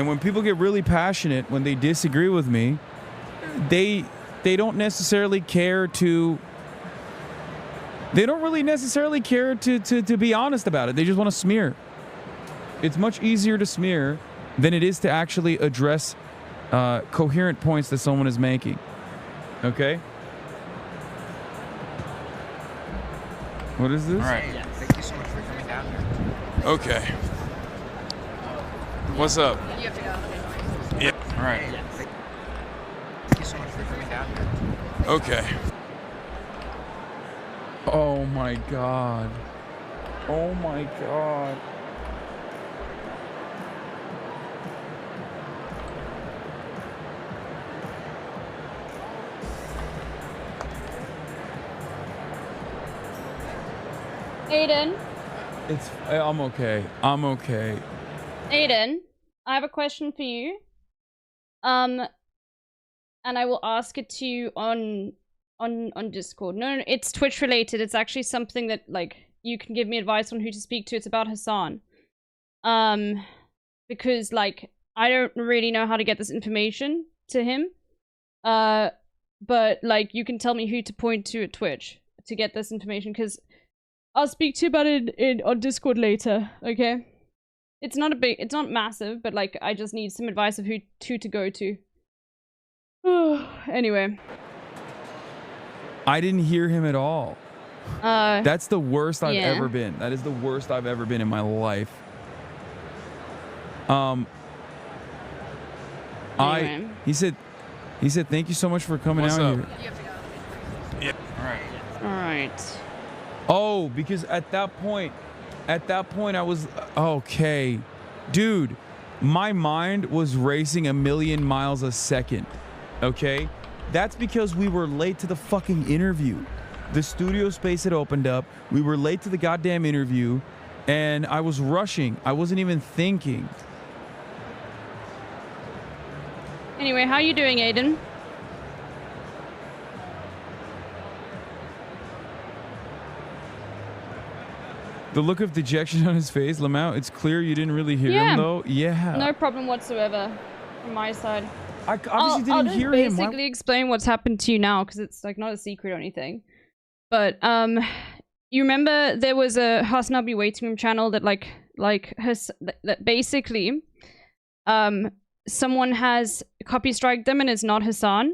when people get really passionate, when they disagree with me, they don't necessarily care to... They don't really necessarily care to be honest about it. They just want to smear. It's much easier to smear than it is to actually address coherent points that someone is making. Okay? What is this? All right. Yeah. Thank you so much for coming down here. Okay. What's up? You have to go. Yep. All right. Yeah. Thank you so much for coming down here. Okay. Oh my God. Oh my God. Aiden. I'm okay. I'm okay. Aiden, I have a question for you. And I will ask it to you on Discord. No, it's Twitch related. It's actually something that, like, you can give me advice on who to speak to. It's about HASAN. Because, like, I don't really know how to get this information to him. But, like, you can tell me who to point to at Twitch to get this information, because I'll speak to you about it on Discord later, okay? It's not massive, but, like, I just need some advice of who to go to. Anyway. I didn't hear him at all. That's the worst I've ever been. That is the worst I've ever been in my life. Anyway. He said thank you so much for coming out here. You have to go. Yep. All right. All right. Oh, because at that point I was okay. Dude, my mind was racing 1,000,000 miles a second. Okay? That's because we were late to the fucking interview. The studio space had opened up. We were late to the goddamn interview, and I was rushing. I wasn't even thinking. Anyway, how you doing, Aiden? The look of dejection on his face, Lamau, it's clear you didn't really hear him, though. Yeah. No problem whatsoever from my side. I obviously didn't hear him. I'll just basically explain what's happened to you now, because it's, like, not a secret or anything. But, you remember there was a HASAN waiting room channel that, that basically, someone has copy striked them and it's not HASAN.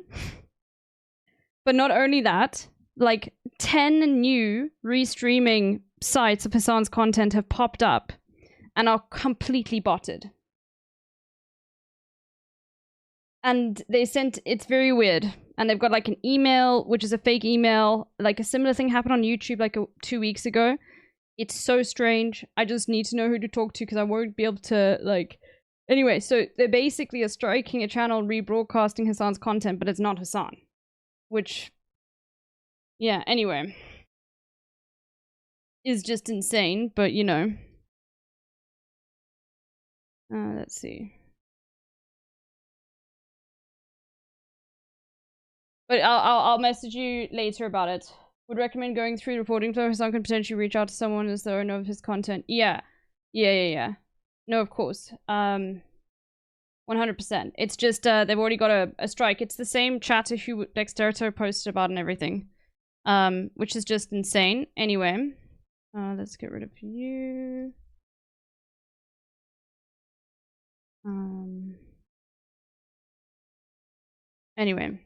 But not only that, like, 10 new restreaming sites of HASAN's content have popped up and are completely botted. And they sent, it's very weird. And they've got, like, an email, which is a fake email. Like, a similar thing happened on YouTube, like, 2 weeks ago. It's so strange. I just need to know who to talk to, because I won't be able to, like... Anyway, so they basically are striking a channel rebroadcasting HASAN's content, but it's not HASAN. Which... yeah, anyway. Is just insane, but, you know. Let's see. But I'll message you later about it. Would recommend going through the reporting flow. HASAN could potentially reach out to someone as the owner of his content. Yeah. No, of course. 100%. It's just they've already got a strike. It's the same chatter who Dexterito posted about and everything. Which is just insane. Anyway. Let's get rid of you. Anyway.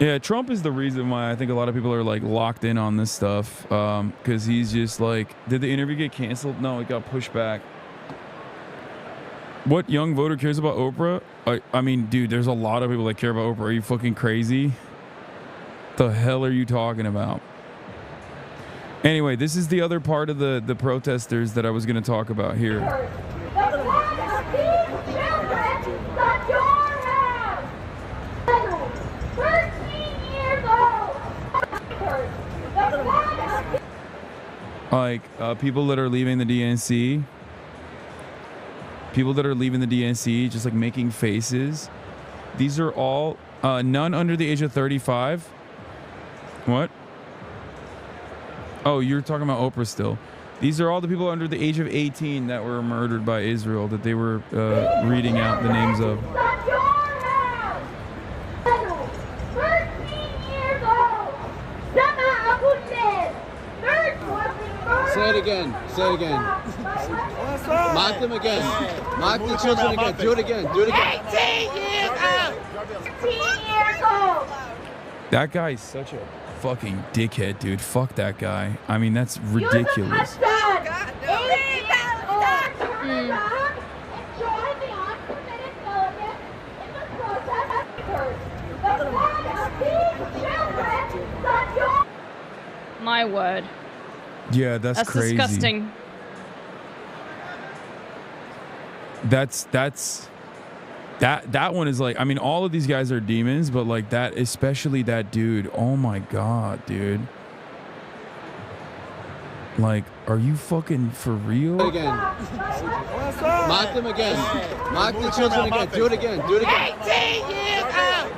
Yeah, Trump is the reason why I think a lot of people are, like, locked in on this stuff. Because he's just like, did the interview get canceled? No, it got pushed back. What young voter cares about Oprah? I mean, dude, there's a lot of people that care about Oprah. Are you fucking crazy? The hell are you talking about? Anyway, this is the other part of the protesters that I was going to talk about here. Like people that are leaving the DNC. People that are leaving the DNC, just like making faces. These are all none under the age of 35. What? Oh, you're talking about Oprah still. These are all the people under the age of 18 that were murdered by Israel that they were reading out the names of. Say it again. Say it again. Mock them again. Mock the children again. Do it again. Do it again. 18 years old. 18 years old. That guy's such a fucking dickhead, dude. Fuck that guy. I mean, that's ridiculous. My word. Yeah, that's crazy. Disgusting. That one is like, I mean, all of these guys are demons, but like that, especially that dude. Oh my god, dude. Like, are you fucking for real? Again. Mock them again. Mock the children again. Do it again. Do it again. 18 years old.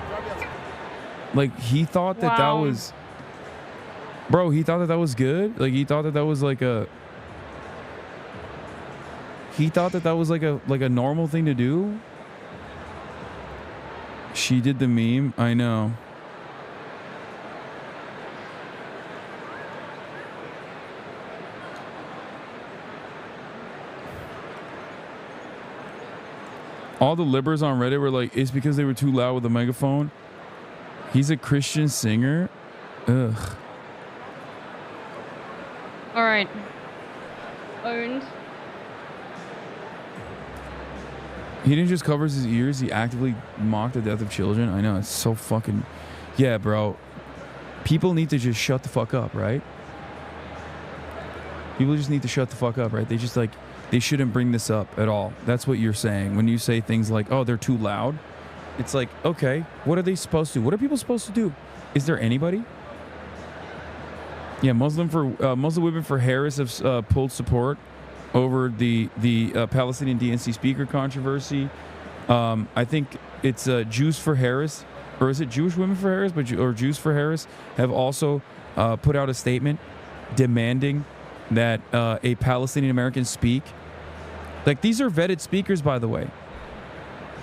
Like, he thought that that was, bro, he thought that that was good. Like, he thought that that was like a, he thought that that was like a normal thing to do. She did the meme. I know. All the libbers on Reddit were like, it's because they were too loud with the megaphone. He's a Christian singer. Ugh. All right. Owned. He didn't just cover his ears. He actively mocked the death of children. I know. It's so fucking... Yeah, bro. People need to just shut the fuck up, right? People just need to shut the fuck up, right? They just like... They shouldn't bring this up at all. That's what you're saying. When you say things like, oh, they're too loud. It's like, okay, what are they supposed to do? What are people supposed to do? Is there anybody? Yeah, Muslim Women for Harris have pulled support over the Palestinian DNC speaker controversy. I think it's Jews for Harris, or is it Jewish Women for Harris? Or Jews for Harris have also put out a statement demanding that a Palestinian American speak. Like, these are vetted speakers, by the way.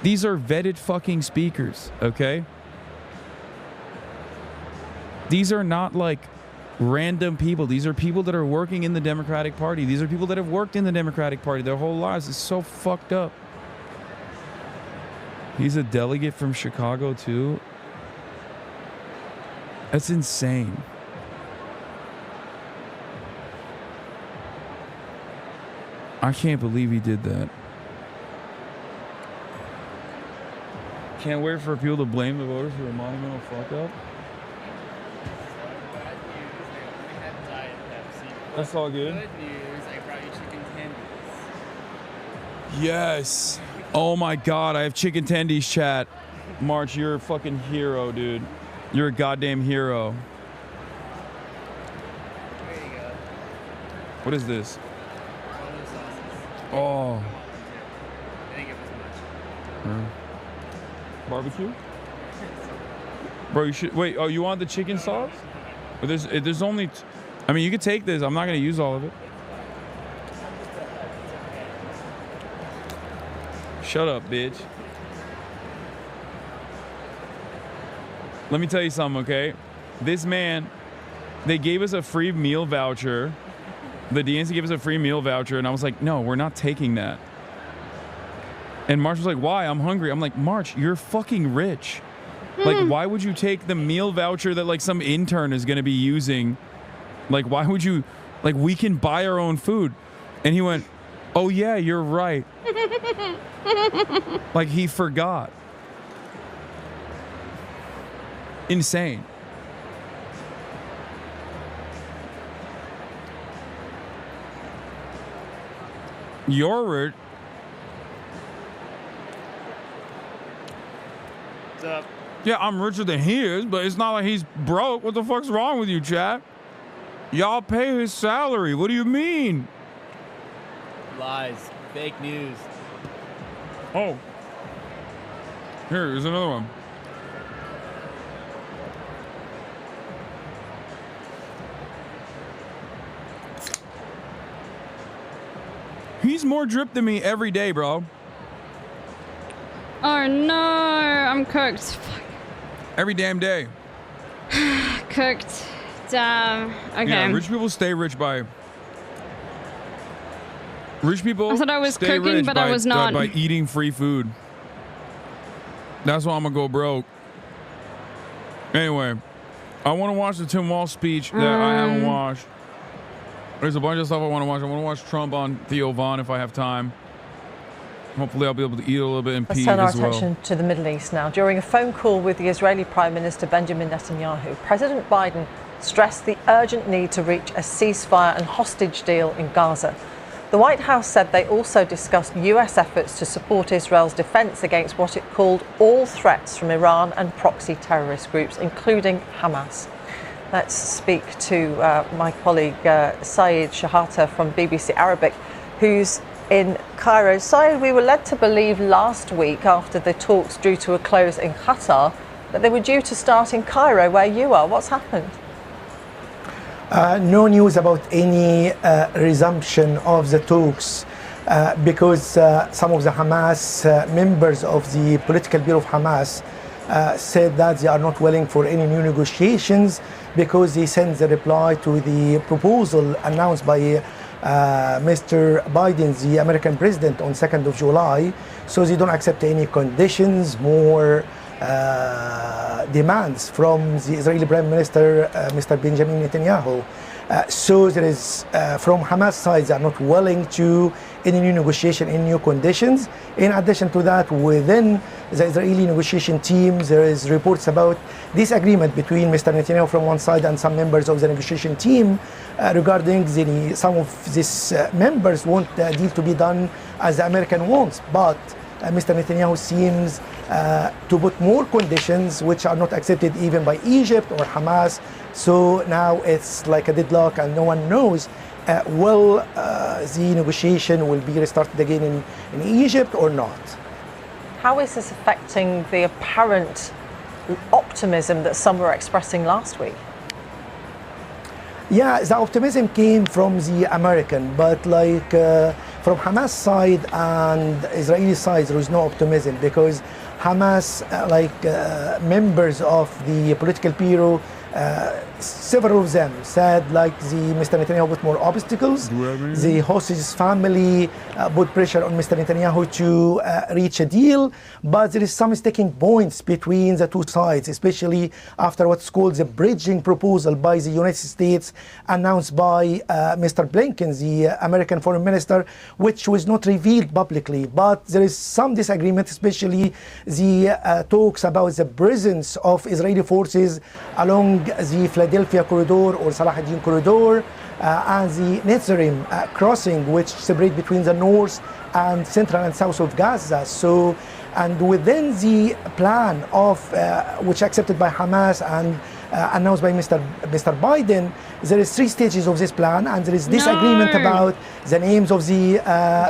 These are vetted fucking speakers, okay? These are not like random people. These are people that are working in the Democratic Party. These are people that have worked in the Democratic Party their whole lives. It's so fucked up. He's a delegate from Chicago, too. That's insane. I can't believe he did that. Can't wait for people to blame the voters for a monumental fuck up. That's all good. Good news, I brought you chicken tendies. Yes. Oh my god, I have chicken tendies, chat. March, you're a fucking hero, dude. You're a goddamn hero. There you go. What is this? Oh. I think it was much. Barbecue? Bro, you should wait. Oh, you want the chicken sauce? But there's only. I mean, you could take this. I'm not gonna use all of it. Shut up, bitch. Let me tell you something, okay? This man, they gave us a free meal voucher. The DNC gave us a free meal voucher, and I was like, no, we're not taking that. And March was like, why? I'm hungry. I'm like, March, you're fucking rich. Like, why would you take the meal voucher that, like, some intern is going to be using? Like, why would you... Like, we can buy our own food. And he went, Oh yeah, you're right. Like he forgot. Insane. You're rich. What's up? Yeah, I'm richer than he is, but it's not like he's broke. What the fuck's wrong with you, Chad? Y'all pay his salary. What do you mean? Lies. Fake news. Oh. Here's another one. He's more drip than me every day, bro. Oh no, I'm cooked. Fuck. Every damn day. Cooked. Damn. Okay. Yeah, rich people stay rich by... Rich people I thought I was stay cooking, rich but by, I was not. by eating free food. That's why I'm gonna go broke. Anyway, I want to watch the Tim Walz speech that I haven't watched. There's a bunch of stuff I want to watch. I want to watch Trump on Theo Von if I have time. Hopefully I'll be able to eat a little bit in peace Let's turn our as well. attention to the Middle East now. During a phone call with the Israeli Prime Minister Benjamin Netanyahu, President Biden stressed the urgent need to reach a ceasefire and hostage deal in Gaza. The White House said they also discussed US efforts to support Israel's defense against what it called all threats from Iran and proxy terrorist groups, including Hamas. Let's speak to my colleague Syed Shahata from BBC Arabic, who's in Cairo. Syed, we were led to believe last week, after the talks drew to a close in Qatar, that they were due to start in Cairo, where you are. What's happened? No news about any resumption of the talks because some of the Hamas members of the political bureau of Hamas said that they are not willing for any new negotiations because they sent the reply to the proposal announced by Mr. Biden, the American president, on 2nd of July. So they don't accept any conditions, more demands from the Israeli Prime Minister, Mr. Benjamin Netanyahu. So there is, from Hamas side, they are not willing to any new negotiation, any new conditions. In addition to that, within the Israeli negotiation team, there is reports about disagreement between Mr. Netanyahu from one side and some members of the negotiation team regarding some of these members want the deal to be done as the American wants, but Mr. Netanyahu seems to put more conditions which are not accepted even by Egypt or Hamas. So now it's like a deadlock and no one knows will the negotiation will be restarted again in Egypt or not. How is this affecting the apparent optimism that some were expressing last week? Yeah, the optimism came from the American, but like from Hamas side and Israeli side, there is no optimism because Hamas, members of the political bureau, several of them said like Mr. Netanyahu put more obstacles. The hostages family put pressure on Mr. Netanyahu to reach a deal, but there is some sticking points between the two sides, especially after what's called the bridging proposal by the United States announced by Mr. Blinken, the American foreign minister, which was not revealed publicly, but there is some disagreement, especially the talks about the presence of Israeli forces along the Philadelphia corridor or Salah ad-Din corridor and the Netzarim crossing, which separate between the north and central and south of Gaza. So, and within the plan of which accepted by Hamas and announced by Mr. Biden, there is 3 stages of this plan, and there is disagreement about the names of the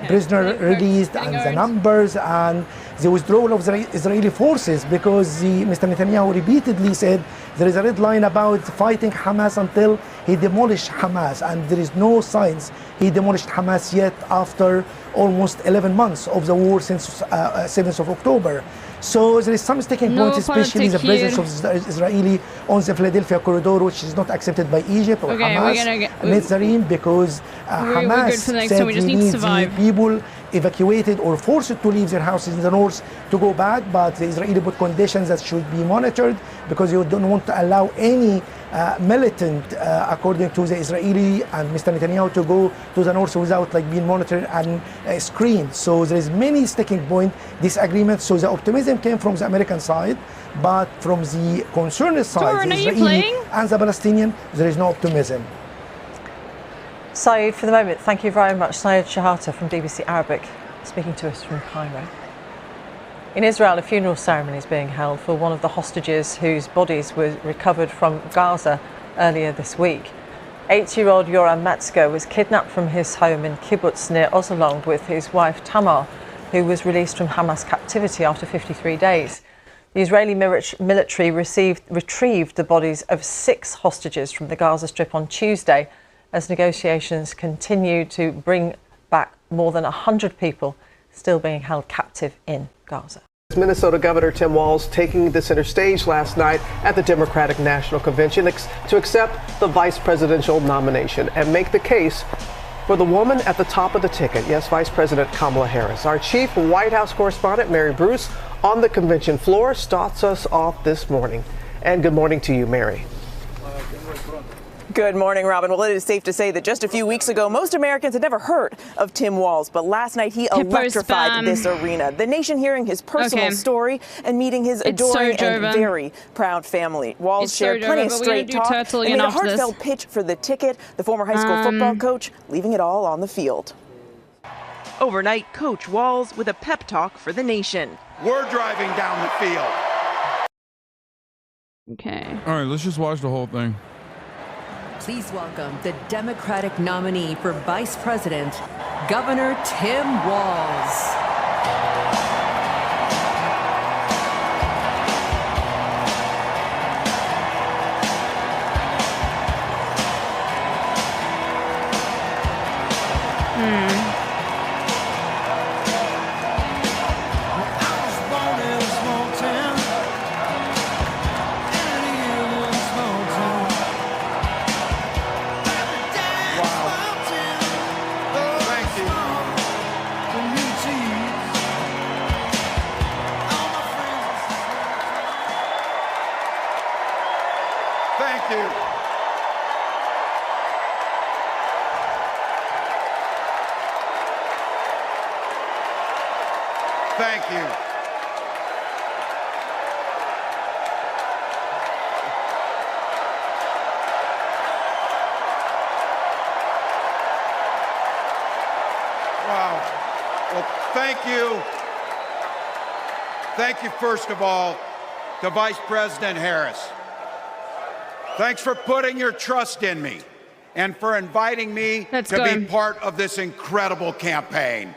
prisoner released and the numbers and the withdrawal of the Israeli forces, because Mr. Netanyahu repeatedly said there is a red line about fighting Hamas until he demolished Hamas, and there is no signs he demolished Hamas yet after almost 11 months of the war since 7th of October. So there is some sticking points, especially the presence of the Israeli on the Philadelphia corridor, which is not accepted by Egypt or Hamas, Netzarim, because Hamas said he needs the people evacuated or forced to leave their houses in the north to go back, but the Israeli put conditions that should be monitored because you don't want to allow any militant, according to the Israeli and Mr. Netanyahu, to go to the north without like being monitored and screened. So there is many sticking point disagreements. So the optimism came from the American side, but from the concerned side, the Israeli and the Palestinian, there is no optimism. Saeed, for the moment, thank you very much. Saeed Shahata from BBC Arabic, speaking to us from Cairo. In Israel, a funeral ceremony is being held for one of the hostages whose bodies were recovered from Gaza earlier this week. 8-year-old Yoram Metzger was kidnapped from his home in kibbutz near Oz along with his wife Tamar, who was released from Hamas captivity after 53 days. The Israeli military retrieved the bodies of 6 hostages from the Gaza Strip on Tuesday as negotiations continue to bring back more than 100 people still being held captive in Gaza. Minnesota Governor Tim Walz taking the center stage last night at the Democratic National Convention to accept the vice presidential nomination and make the case for the woman at the top of the ticket. Yes, Vice President Kamala Harris. Our chief White House correspondent, Mary Bruce, on the convention floor starts us off this morning. And good morning to you, Mary. Good morning, Robin. Well, it is safe to say that just a few weeks ago, most Americans had never heard of Tim Walz, but last night he electrified this arena. The nation hearing his personal story and meeting his adoring and very proud family. Walz shared plenty of straight talk and made a heartfelt pitch for the ticket, the former high school football coach leaving it all on the field. Overnight, Coach Walz with a pep talk for the nation. We're driving down the field. Okay. All right, let's just watch the whole thing. Please welcome the Democratic nominee for Vice President, Governor Tim Walz. Thank you. Wow. Well, thank you. Thank you, first of all, to Vice President Harris. Thanks for putting your trust in me and for inviting me to be part of this incredible campaign.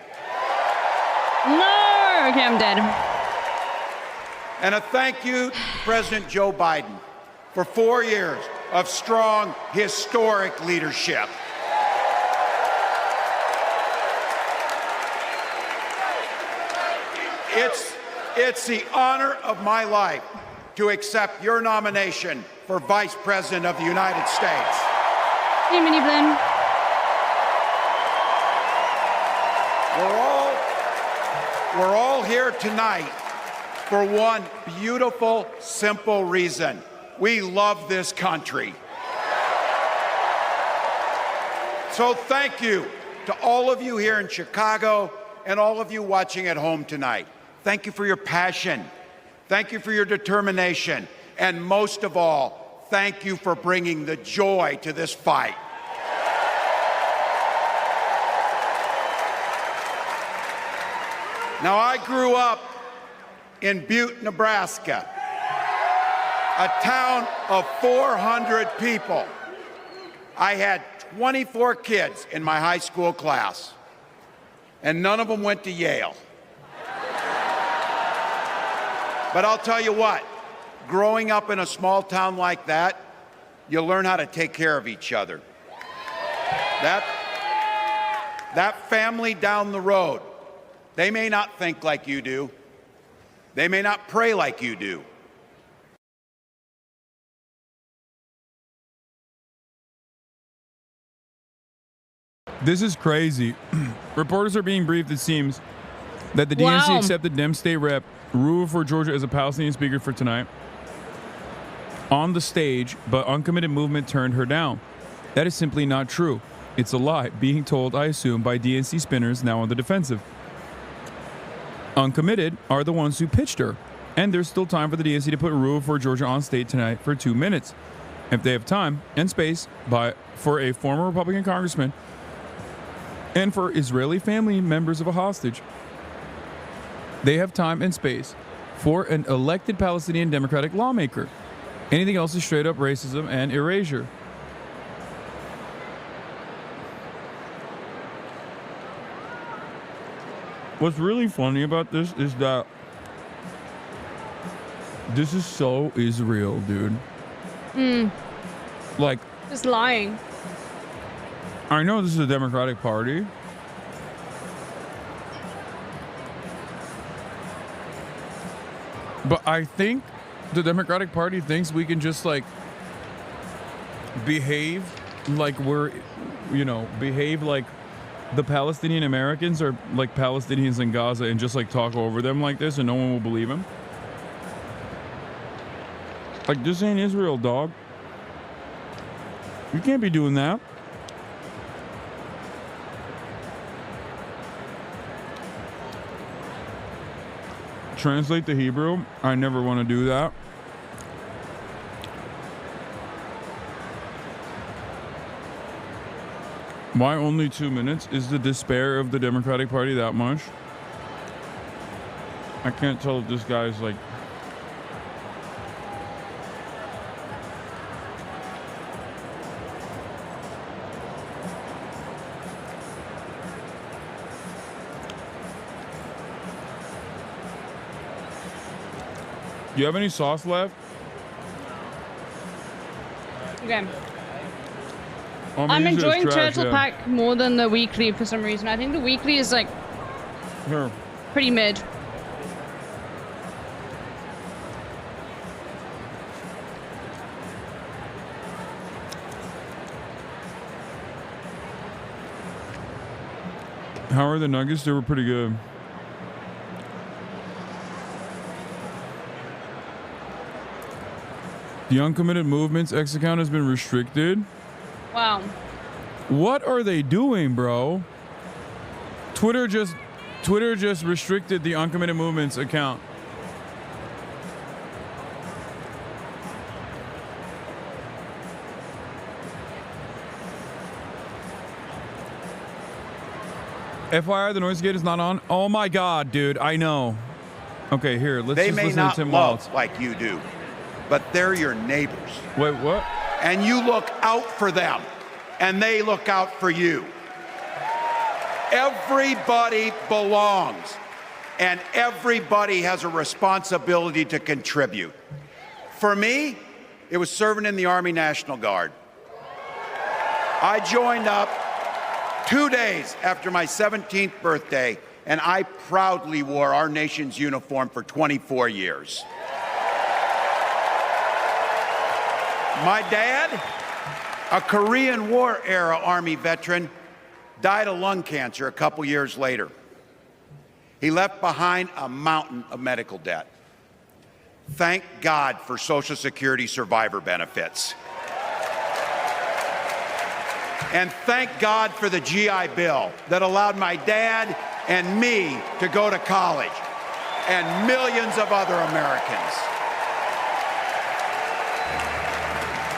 No! Okay, I'm dead. And a thank you to President Joe Biden for 4 years of strong, historic leadership. It's the honor of my life to accept your nomination for Vice President of the United States. Hey, Mini Blin. We're all here tonight for one beautiful, simple reason. We love this country. So thank you to all of you here in Chicago and all of you watching at home tonight. Thank you for your passion. Thank you for your determination. And most of all, thank you for bringing the joy to this fight. Now, I grew up in Butte, Nebraska, a town of 400 people. I had 24 kids in my high school class, and none of them went to Yale. But I'll tell you what, growing up in a small town like that, you learn how to take care of each other. That family down the road, they may not think like you do. They may not pray like you do. This is crazy. Reporters are being briefed, it seems, that the DNC accepted Dem State Rep Rule for Georgia as a Palestinian speaker for tonight. on the stage, but Uncommitted Movement turned her down. That is simply not true. It's a lie, being told, I assume, by DNC spinners now on the defensive. Uncommitted are the ones who pitched her, and there's still time for the DNC to put Rua for Georgia on state tonight for 2 minutes. If they have time and space for a former Republican congressman and for Israeli family members of a hostage, they have time and space for an elected Palestinian Democratic lawmaker. Anything else is straight up racism and erasure. What's really funny about this is that this is so Israel, dude. Like, just lying. I know this is a Democratic Party. But I think the Democratic Party thinks we can just like behave like behave like the Palestinian Americans are like Palestinians in Gaza and just like talk over them like this and no one will believe them. Like, this ain't Israel, dog. You can't be doing that. Translate to Hebrew. I never want to do that. Why only 2 minutes? Is the despair of the Democratic Party that much? I can't tell if this guy's like... Do you have any sauce left? Okay. I'm enjoying Turtle Pack more than the weekly for some reason. I think the weekly is like pretty mid. How are the nuggets? They were pretty good. The Uncommitted Movement's X account has been restricted. Wow. What are they doing, bro? Twitter just restricted the Uncommitted Movement's account. FYI, the noise gate is not on. Oh my god, dude, I know. Okay, here, let's just listen to Tim Waltz. They may not love like you do, but they're your neighbors. Wait, what? And you look out for them, and they look out for you. Everybody belongs, and everybody has a responsibility to contribute. For me, it was serving in the Army National Guard. I joined up 2 days after my 17th birthday, and I proudly wore our nation's uniform for 24 years. My dad, a Korean War era Army veteran, died of lung cancer a couple years later. He left behind a mountain of medical debt. Thank God for Social Security survivor benefits. And thank God for the GI Bill that allowed my dad and me to go to college, and millions of other Americans.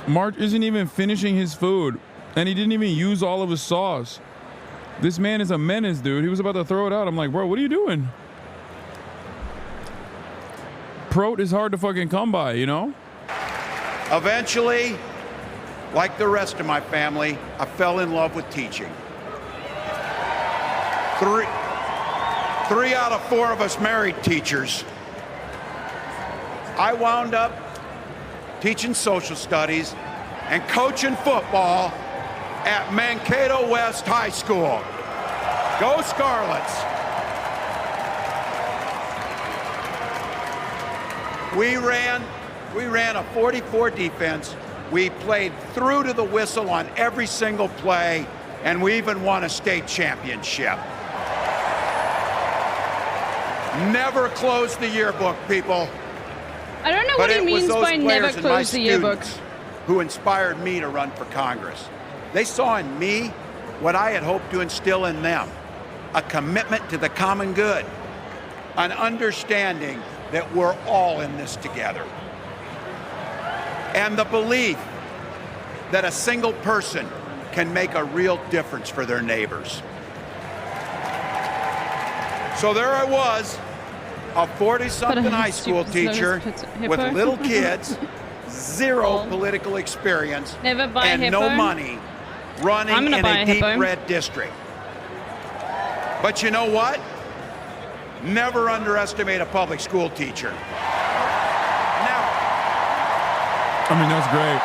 March isn't even finishing his food, and he didn't even use all of his sauce. This man is a menace, dude. He was about to throw it out. I'm like, bro, what are you doing? Prot is hard to fucking come by, you know? Eventually, like the rest of my family, I fell in love with teaching. Three out of 4 of us married teachers. I wound up teaching social studies and coaching football at Mankato West High School. Go Scarlets! We ran a 44 defense. We played through to the whistle on every single play, and we even won a state championship. Never closed the yearbook, people. I don't know But what he it was means those by never players and my close the yearbook. students who inspired me to run for Congress. They saw in me what I had hoped to instill in them, a commitment to the common good, an understanding that we're all in this together, and the belief that a single person can make a real difference for their neighbors. So there I was, a 40-something high school teacher with little kids, zero political experience, Never buy and no money, running in a deep red district. But you know what? Never underestimate a public school teacher. Never. I mean, that's great.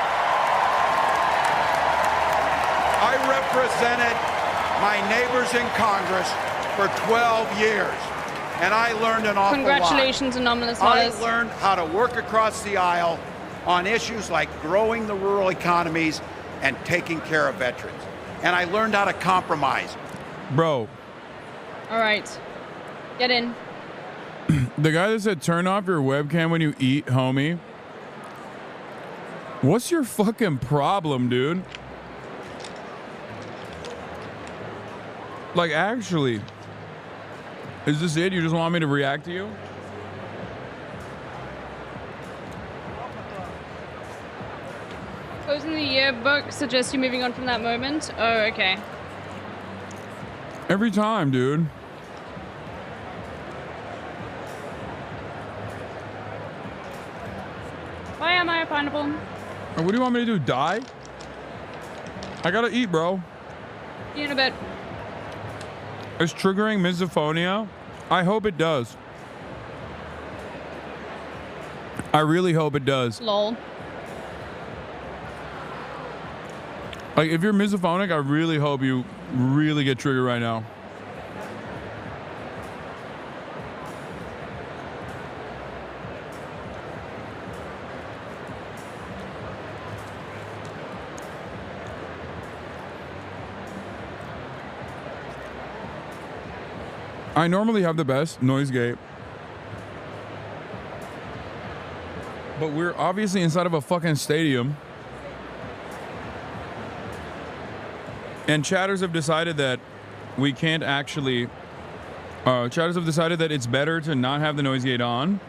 I represented my neighbors in Congress for 12 years, and I learned an awful lot. Congratulations, Anomalous I Wallace. learned how to work across the aisle on issues like growing the rural economies and taking care of veterans. And I learned how to compromise. Bro. All right. Get in. The guy that said turn off your webcam when you eat, homie. What's your fucking problem, dude? Like, actually, is this it? You just want me to react to you? Closing the yearbook suggests you moving on from that moment. Oh, okay. Every time, dude. Why am I a pineapple? What do you want me to do? Die? I gotta eat, bro. See you in a bit. Is triggering misophonia? I hope it does. I really hope it does. Lol. Like, if you're misophonic, I really hope you really get triggered right now. I normally have the best noise gate. But we're obviously inside of a fucking stadium. And chatters have decided that we can't actually... chatters have decided that it's better to not have the noise gate on.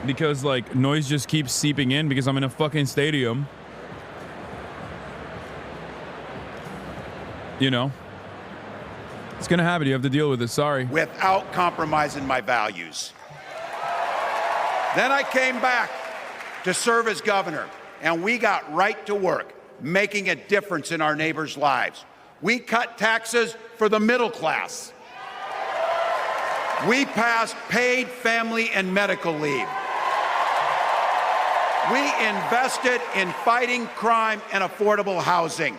Because, like, noise just keeps seeping in because I'm in a fucking stadium. You know? It's gonna happen. You have to deal with it. Sorry. Without compromising my values. Then I came back to serve as governor, and we got right to work, making a difference in our neighbors' lives. We cut taxes for the middle class. We passed paid family and medical leave. We invested in fighting crime and affordable housing.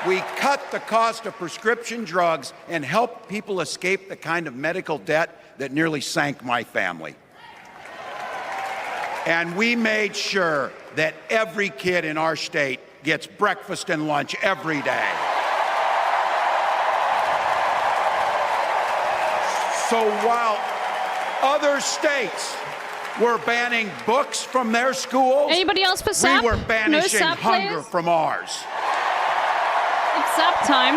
We cut the cost of prescription drugs and helped people escape the kind of medical debt that nearly sank my family. And we made sure that every kid in our state gets breakfast and lunch every day. So while other states were banning books from their schools, anybody else for sap? We were banishing No sap hunger players? from ours. It's sap time.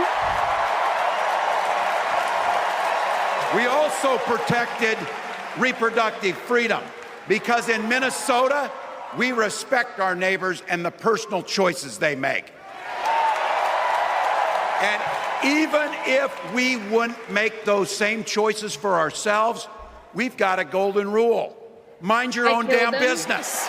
We also protected reproductive freedom because in Minnesota, we respect our neighbors and the personal choices they make. And even if we wouldn't make those same choices for ourselves, we've got a golden rule. Mind your own damn business.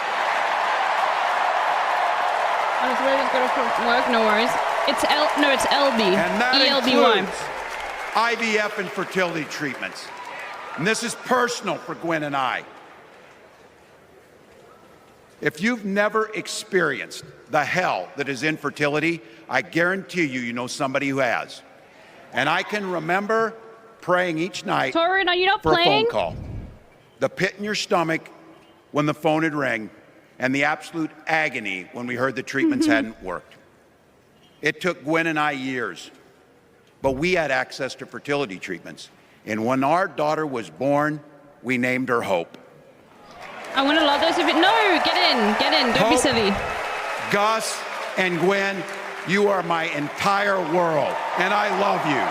I was ready to go to work. No worries. It's LB. And that ELBY. includes IVF and fertility treatments. And this is personal for Gwen and I. If you've never experienced the hell that is infertility, I guarantee you, you know somebody who has. And I can remember praying each night Torin, are you not for playing? a phone call. The pit in your stomach when the phone would ring, and the absolute agony when we heard the treatments hadn't worked. It took Gwen and I years, but we had access to fertility treatments. And when our daughter was born, we named her Hope. I want to love those of it. No, get in. Don't be silly. Gus and Gwen, you are my entire world, and I love you.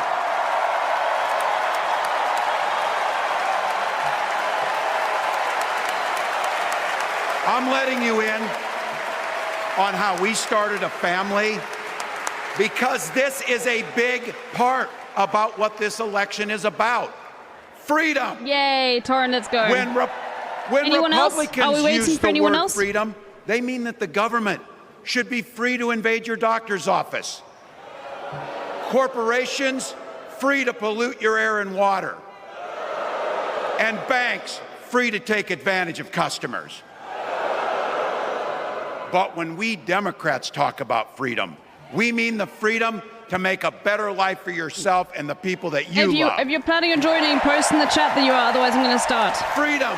I'm letting you in on how we started a family because this is a big part about what this election is about. Freedom. Yay, Torrin, let's go. When anyone Republicans else? Are we waiting use for the anyone word else? freedom, they mean that the government should be free to invade your doctor's office. Corporations free to pollute your air and water. And banks free to take advantage of customers. But when we Democrats talk about freedom, we mean the freedom to make a better life for yourself and the people that you love. If you're planning on joining, post in the chat that you are, otherwise I'm going to start. Freedom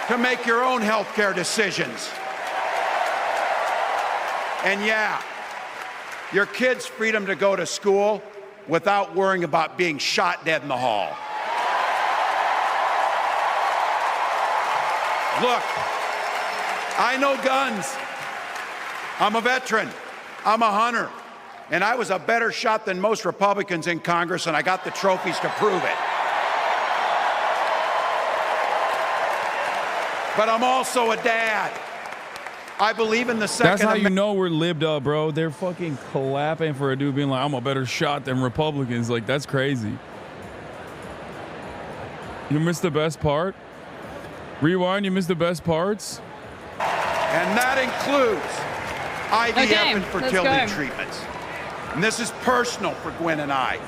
to make your own healthcare decisions. And yeah, your kids' freedom to go to school without worrying about being shot dead in the hall. Look, I know guns. I'm a veteran. I'm a hunter. And I was a better shot than most Republicans in Congress, and I got the trophies to prove it. But I'm also a dad. I believe in the Second That's how Amendment. you know we're libbed up, bro. They're fucking clapping for a dude being like, I'm a better shot than Republicans. Like, that's crazy. You missed the best part? Rewind, you missed the best parts? And that includes IVF and fertility treatments. And this is personal for Gwen and I.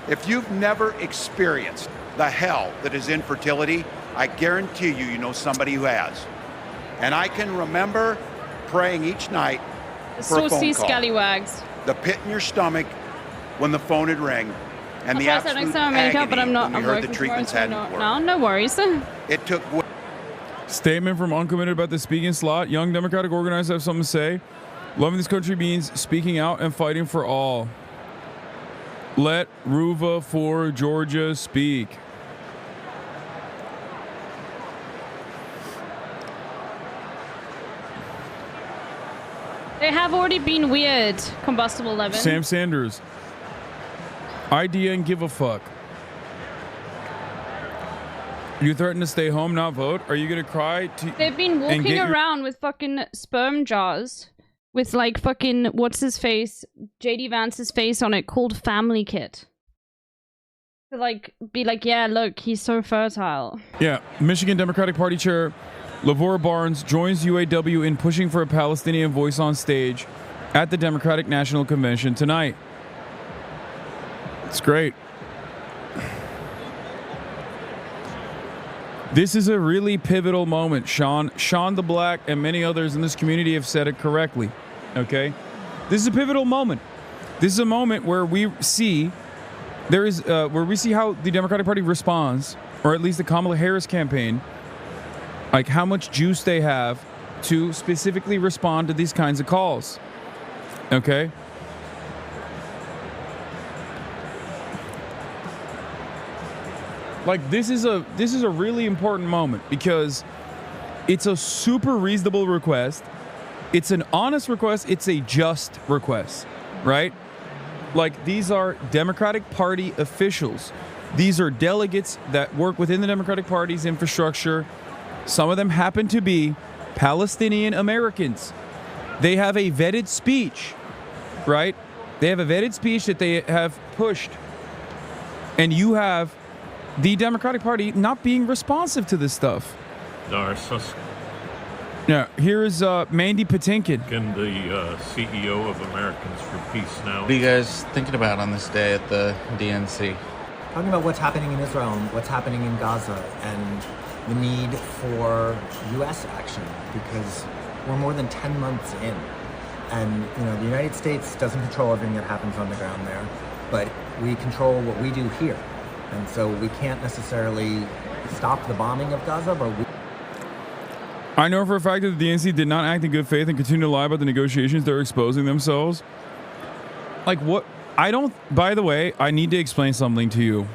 If you've never experienced the hell that is infertility, I guarantee you, you know somebody who has. And I can remember praying each night for a phone call. Scallywags. The pit in your stomach when the phone would ring, and the absolute agony but I'm not, when you heard the treatments hadn't worked. No worries. It took. Statement from Uncommitted about the speaking slot. Young Democratic organizers have something to say. Loving this country means speaking out and fighting for all. Let Ruva for Georgia speak. They have already been weird, Combustible 11. Sam Sanders. Idea and give a fuck. You threaten to stay home, not vote? Are you gonna cry? They've been walking around with fucking sperm jars with like fucking what's his face, JD Vance's face on it, called Family Kit. To like be like, yeah, look, he's so fertile. Yeah, Michigan Democratic Party Chair Lavora Barnes joins UAW in pushing for a Palestinian voice on stage at the Democratic National Convention tonight. It's great. This is a really pivotal moment, Sean. Sean the Black and many others in this community have said it correctly. Okay? This is a pivotal moment. This is a moment where we see how the Democratic Party responds, or at least the Kamala Harris campaign, like how much juice they have to specifically respond to these kinds of calls. Okay? Like this is a really important moment because it's a super reasonable request. It's an honest request. It's a just request, right? Like these are Democratic Party officials. These are delegates that work within the Democratic Party's infrastructure. Some of them happen to be Palestinian Americans. They have a vetted speech, right? They have a vetted speech that they have pushed. And you have the Democratic Party not being responsive to this stuff. Yeah, here is Mandy Patinkin. And the CEO of Americans for Peace Now. What are you guys thinking about on this day at the DNC? Talking about what's happening in Israel and what's happening in Gaza and the need for U.S. action because we're more than 10 months in. And, you know, the United States doesn't control everything that happens on the ground there, but we control what we do here. And so we can't necessarily stop the bombing of Gaza, but we... I know for a fact that the DNC did not act in good faith and continue to lie about the negotiations. They're exposing themselves. Like what? By the way, I need to explain something to you.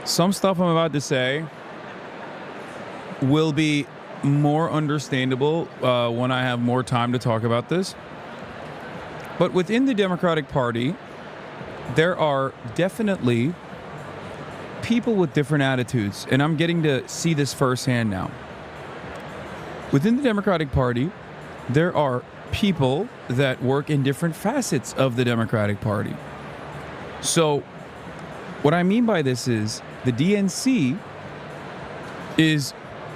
Some stuff I'm about to say will be more understandable when I have more time to talk about this. But within the Democratic Party, there are definitely people with different attitudes, and I'm getting to see this firsthand now. Within the Democratic Party, there are people that work in different facets of the Democratic Party. So what I mean by this is the DNC is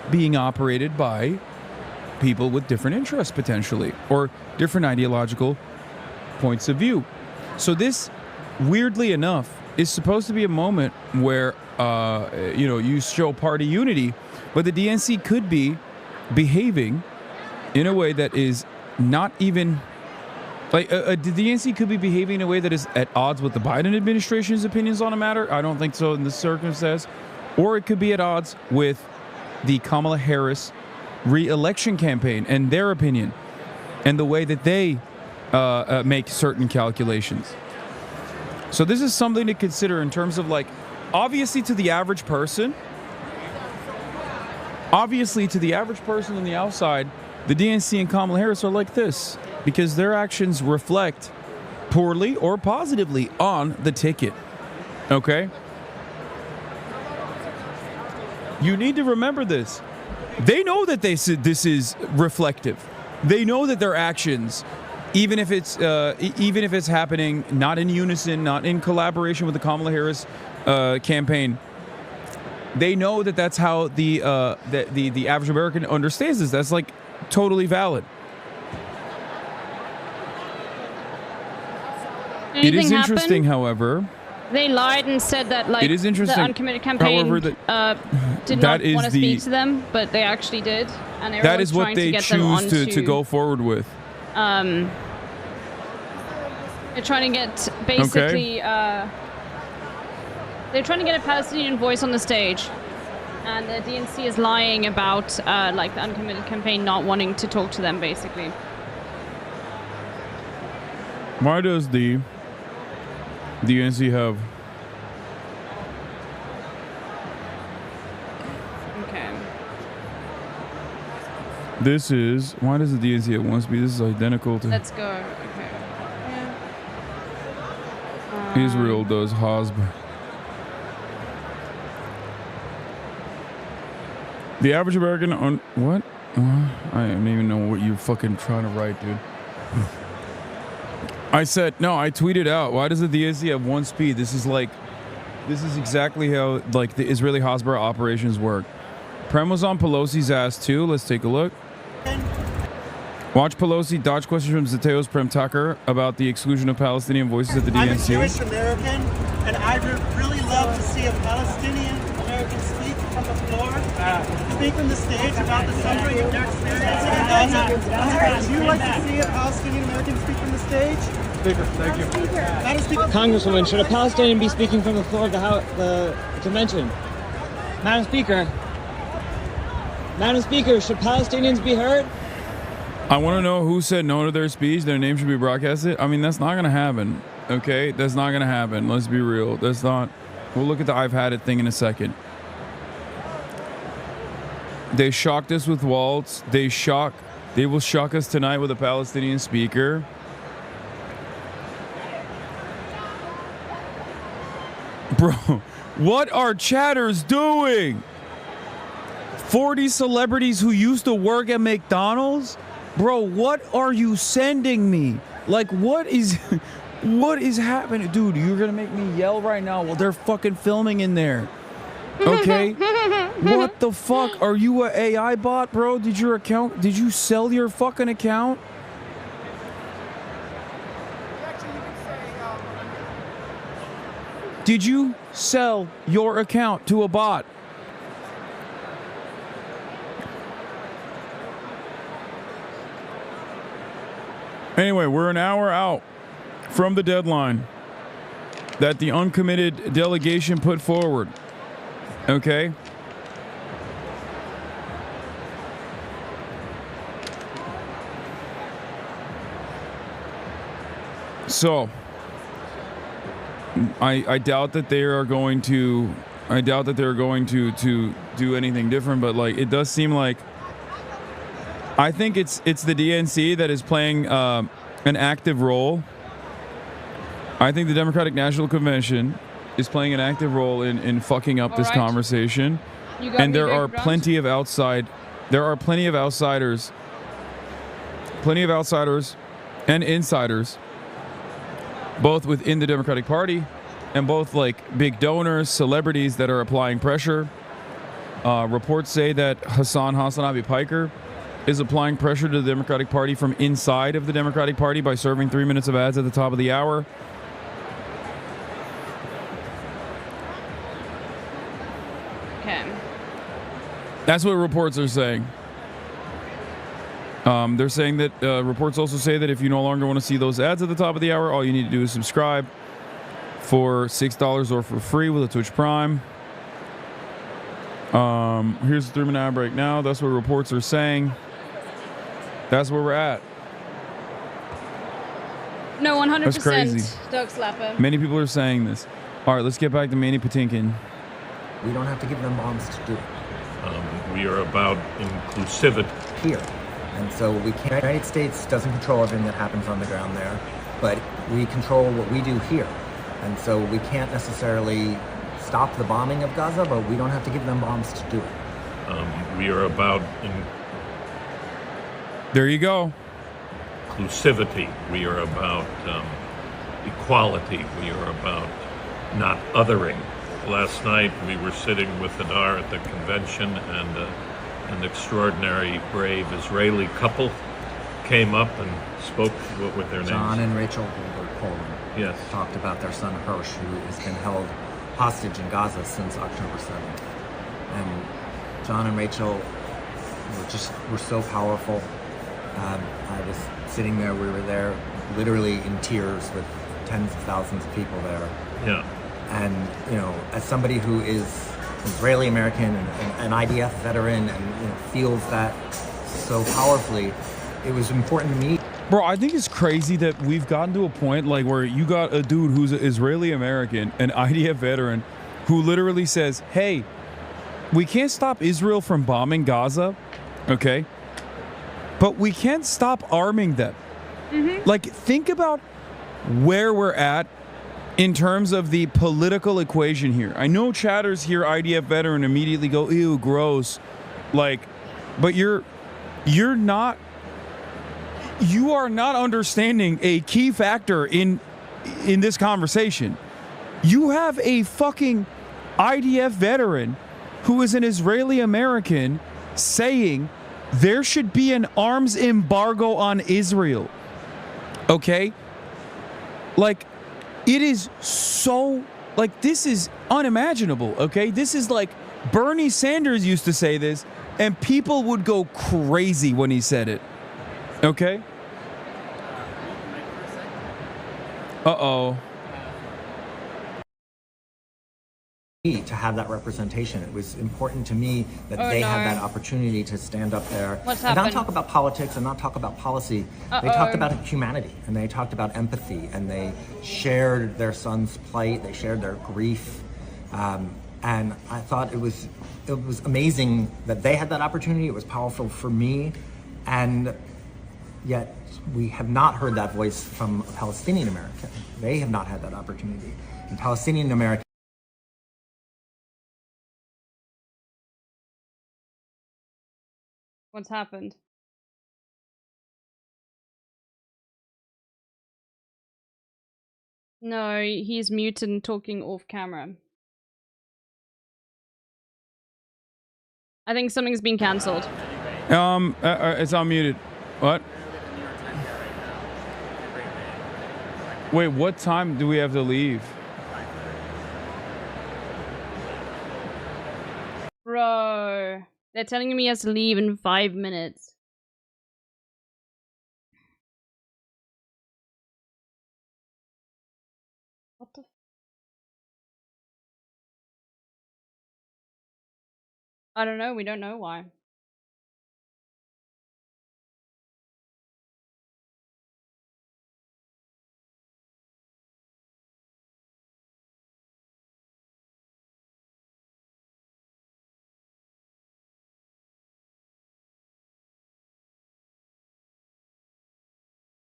being operated by people with different interests potentially, or different ideological points of view. So this, weirdly enough, is supposed to be a moment where you show party unity, but the DNC could be behaving in a way that is not even like the DNC could be behaving in a way that is at odds with the Biden administration's opinions on a matter. I don't think so in this circumstance. Or it could be at odds with the Kamala Harris re-election campaign and their opinion and the way that they make certain calculations. So this is something to consider in terms of, like, obviously to the average person on the outside, the DNC and Kamala Harris are like this because their actions reflect poorly or positively on the ticket. Okay? You need to remember this. They know that this is reflective. They know that their actions, even if it's happening not in unison, not in collaboration with the Kamala Harris campaign, they know that that's how the average American understands this. That's like totally valid. Anything it is happen? Interesting, however. They lied and said that, like, it is interesting. the uncommitted campaign did not want to speak to them, but they actually did. And that is what trying they to get them choose onto, to go forward with. They're trying to get basically they're trying to get a Palestinian voice on the stage, and the DNC is lying about like the uncommitted campaign not wanting to talk to them, basically. Why does the DNC have? Okay. This is why does the DNC have one speed? This is identical to. Let's go. Okay. Yeah. Israel does HASAN. The average American on what? I don't even know what you're fucking trying to write, dude. I said no. I tweeted out. Why does the DNC have one speed? This is exactly how like the Israeli Hasbara operations work. Prem was on Pelosi's ass too. Let's take a look. Watch Pelosi dodge questions from Zateo's Prem Tucker about the exclusion of Palestinian voices at the DNC. I'm a Jewish American, and I would really love to see a Palestinian American speak from the floor, speak from the stage about the suffering of their experience in Gaza. Would you like to see a Palestinian American speak from the stage? Speaker, thank you. Madam Speaker. Congresswoman, should a Palestinian be speaking from the floor of the convention? Madam Speaker. Madam Speaker, should Palestinians be heard? I want to know who said no to their speech. Their name should be broadcasted. I mean, that's not going to happen. Okay? That's not going to happen. Let's be real. That's not. We'll look at the I've had it thing in a second. They shocked us with Waltz. They will shock us tonight with a Palestinian speaker. Bro, what are chatters doing? 40 celebrities who used to work at McDonald's? Bro, what are you sending me? Like, what is happening? Dude, you're gonna make me yell right now while they're fucking filming in there. Okay? What the fuck? Are you an AI bot, bro? Did you sell your fucking account? Did you sell your account to a bot? Anyway, we're an hour out from the deadline that the uncommitted delegation put forward. Okay? So, I doubt that they are going to I doubt that they're going to do anything different, but like it does seem like I think it's the DNC that is playing an active role. I think the Democratic National Convention is playing an active role in fucking up this conversation. And there are plenty of outsiders and insiders, both within the Democratic Party and both like big donors, celebrities that are applying pressure. Reports say that HASAN Abi Piker is applying pressure to the Democratic Party from inside of the Democratic Party by serving 3 minutes of ads at the top of the hour. Okay. That's what reports are saying. They're saying that reports also say that if you no longer want to see those ads at the top of the hour, all you need to do is subscribe for $6 or for free with a Twitch Prime. Here's the 3-minute ad break now. That's what reports are saying. That's where we're at. No, 100%. That's crazy. Dog slapper. Many people are saying this. All right, let's get back to Manny Patinkin. We don't have to give them bombs to do it. We are about inclusivity. Here. And so we can't, the United States doesn't control everything that happens on the ground there, but we control what we do here. And so we can't necessarily stop the bombing of Gaza, but we don't have to give them bombs to do it. We are about There you go. inclusivity. We are about equality. We are about not othering. Last night we were sitting with Hadar at the convention, and an extraordinary, brave Israeli couple came up and spoke. What were their names? John and Rachel Goldberg-Poland. Yes. Talked about their son Hirsch, who has been held hostage in Gaza since October 7th. And John and Rachel were so powerful. I was sitting there, we were there literally in tears with tens of thousands of people there. Yeah. And, you know, as somebody who is Israeli American and an IDF veteran and feels that so powerfully, it was important to me. Bro, I think it's crazy that we've gotten to a point like where you got a dude who's an Israeli American, an IDF veteran, who literally says, hey, we can't stop Israel from bombing Gaza, okay? But we can't stop arming them. Mm-hmm. Like, think about where we're at in terms of the political equation here. I know chatters hear IDF veteran immediately go, ew, gross. Like, but you are not understanding a key factor in this conversation. You have a fucking IDF veteran who is an Israeli American saying there should be an arms embargo on Israel. Okay? Like, it is so, like, this is unimaginable, okay? This is like Bernie Sanders used to say this, and people would go crazy when he said it. Okay? Uh-oh. To have that representation. It was important to me that they had that opportunity to stand up there and not talk about politics and not talk about policy. They talked about humanity, and they talked about empathy, and they shared their son's plight, they shared their grief. And I thought it was amazing that they had that opportunity. It was powerful for me, and yet we have not heard that voice from a Palestinian American. They have not had that opportunity. And Palestinian American What's happened? No, he's muted and talking off camera. I think something's been cancelled. It's unmuted. What? Wait, what time do we have to leave? Bro, they're telling me he has to leave in 5 minutes. What the? I don't know. We don't know why.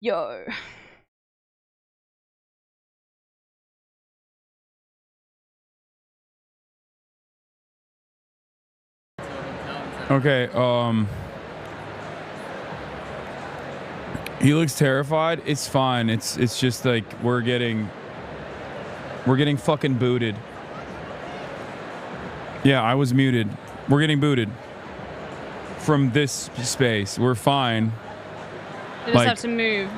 Yo. Okay, he looks terrified. It's fine. It's just like we're getting fucking booted. Yeah, I was muted. We're getting booted from this space. We're fine. You just have to move.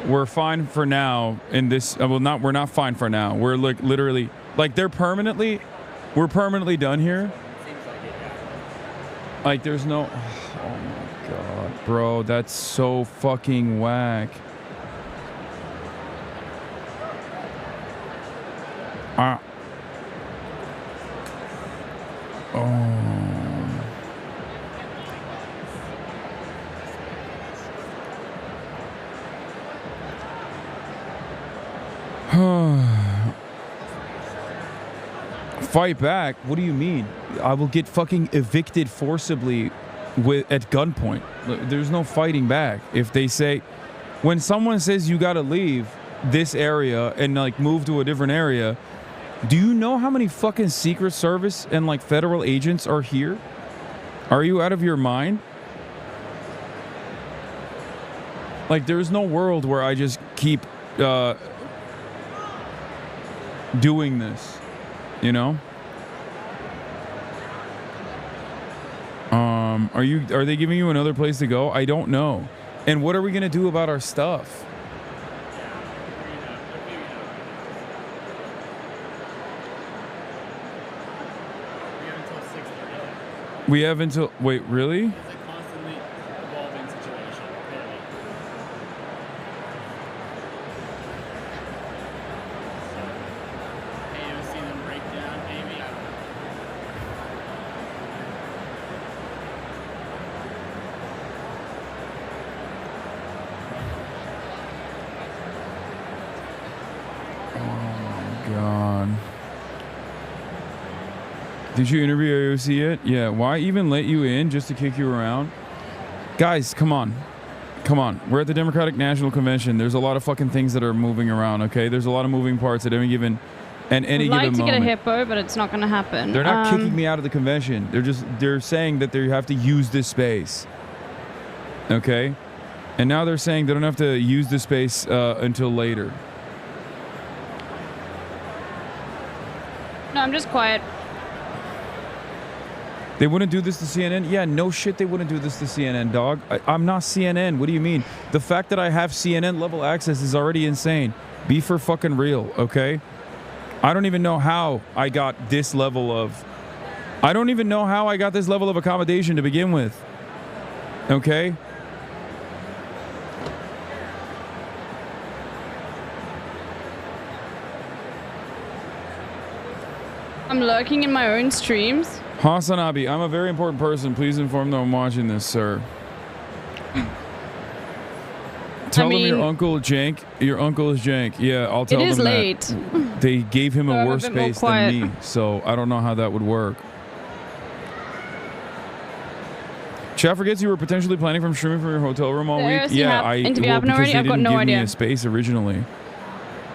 We're fine for now in this. Well, we're not fine for now. We're like literally like we're permanently done here. Like there's no. Oh my god, bro, that's so fucking whack. Fight back? What do you mean? I will get fucking evicted forcibly at gunpoint. There's no fighting back. If they say, when someone says you gotta leave this area and like move to a different area, do you know how many fucking Secret Service and like federal agents are here? Are you out of your mind? Like there's no world where I just keep doing this, you know? Are they giving you another place to go? I don't know. And what are we gonna do about our stuff? We have until wait, really? It's a constantly evolving situation. Hey, you see them break down, maybe? God. Did you interview AOC yet? Yeah. Why even let you in just to kick you around? Guys, come on. Come on. We're at the Democratic National Convention. There's a lot of fucking things that are moving around, okay? There's a lot of moving parts at any given I'd given like to moment. get a hippo, but it's not going to happen. They're not kicking me out of the convention. They're saying that they have to use this space. Okay? And now they're saying they don't have to use this space until later. No, I'm just quiet. They wouldn't do this to CNN? Yeah, no shit they wouldn't do this to CNN, dog. I'm not CNN. What do you mean? The fact that I have CNN level access is already insane. Be for fucking real, okay? I don't even know how I got this level of... I don't even know how I got this level of accommodation to begin with. Okay? I'm lurking in my own streams. Hasan Abi, I'm a very important person. Please inform them I'm watching this, sir. Tell them your uncle Jank. Your uncle is Jank. Yeah, I'll tell them that. It is late. They gave him a I'm worse a bit more space quiet. than me, so I don't know how that would work. Chat forgets you were potentially planning from streaming from your hotel room all week. Seriously, Yeah, interview well, happened because already? they I've got didn't no give me idea. a space originally.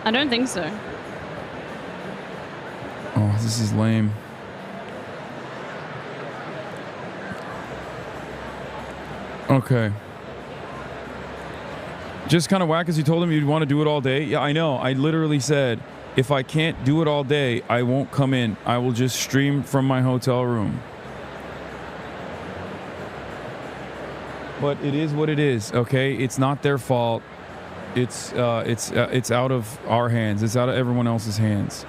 I don't think so. Oh, this is lame. Okay. Just kind of whack as you told him you'd want to do it all day. Yeah, I know. I literally said, if I can't do it all day, I won't come in. I will just stream from my hotel room. But it is what it is, okay? It's not their fault. It's out of our hands. It's out of everyone else's hands.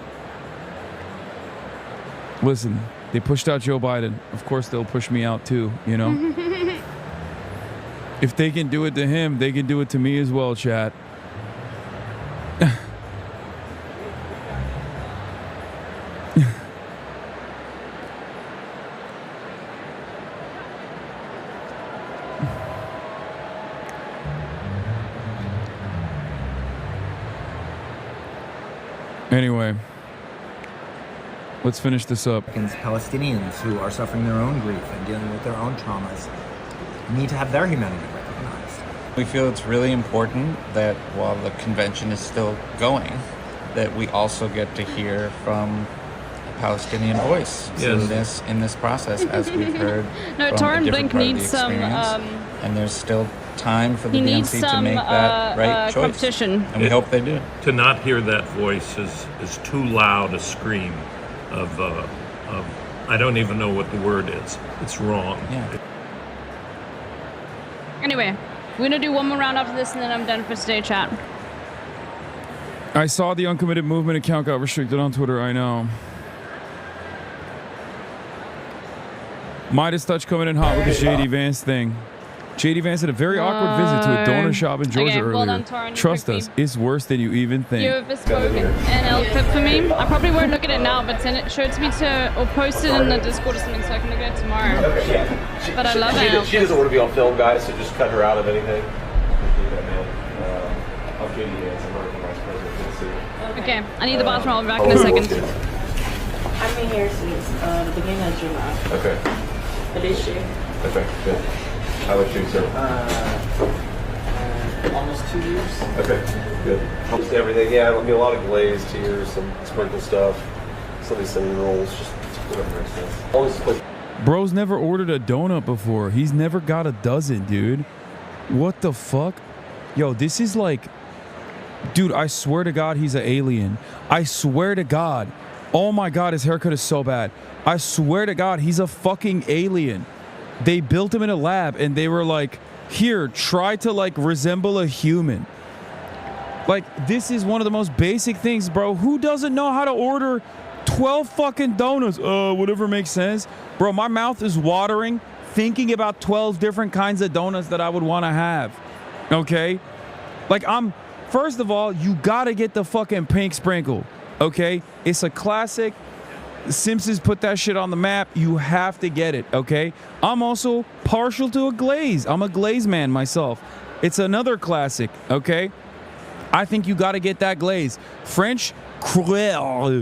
Listen, they pushed out Joe Biden. Of course they'll push me out too, you know? If they can do it to him, they can do it to me as well, chat. Anyway, let's finish this up. Palestinians who are suffering their own grief and dealing with their own traumas need to have their humanity recognized. We feel it's really important that while the convention is still going, that we also get to hear from a Palestinian voice in this process, as we've heard No, from Torrent a Blink different part of the needs some. experience. And there's still time for the He needs DNC to some make that right choice. competition. And we hope they do. To not hear that voice is too loud a scream of I don't even know what the word is. It's wrong. Yeah. Anyway, we're gonna do one more round after this, and then I'm done for today, chat. I saw the Uncommitted Movement account got restricted on Twitter. I know. Midas Touch coming in hot with the JD Vance thing. JD Vance had a very awkward visit to a donor shop in Georgia earlier. well done, Torrent. Trust us, it's worse than you even think. You have bespoke NL clip for me. I probably won't look at it now, but send it, show it to me or post it in the Discord or something so I can look at it tomorrow. But I love it. She doesn't want to be on film, guys, so just cut her out of anything. I'm JD Vance, I'm American Vice President of DNC. Okay, I need the bathroom. I'll be back in a second. I've been here since the beginning of July. Okay. For this year. Okay, good. How about you, sir? Almost 2 years. Okay, good. Helps to everything. Yeah, I mean, a lot of glazed here, some sprinkle stuff, some of these cinnamon rolls, just whatever makes sense. Always place. Bro's never ordered a donut before. He's never got a dozen, dude. What the fuck? Yo, this is like... Dude, I swear to God, he's an alien. I swear to God. Oh my God, his haircut is so bad. I swear to God, he's a fucking alien. They built him in a lab and they were like, here, try to like resemble a human. Like, this is one of the most basic things, bro. Who doesn't know how to order 12 fucking donuts? Whatever makes sense. Bro, my mouth is watering thinking about 12 different kinds of donuts that I would want to have. Okay? Like, first of all, you gotta get the fucking pink sprinkle. Okay? It's a classic. Simpsons put that shit on the map. You have to get it, okay? I'm also partial to a glaze. I'm a glaze man myself. It's another classic, okay? I think you got to get that glaze. French cruller,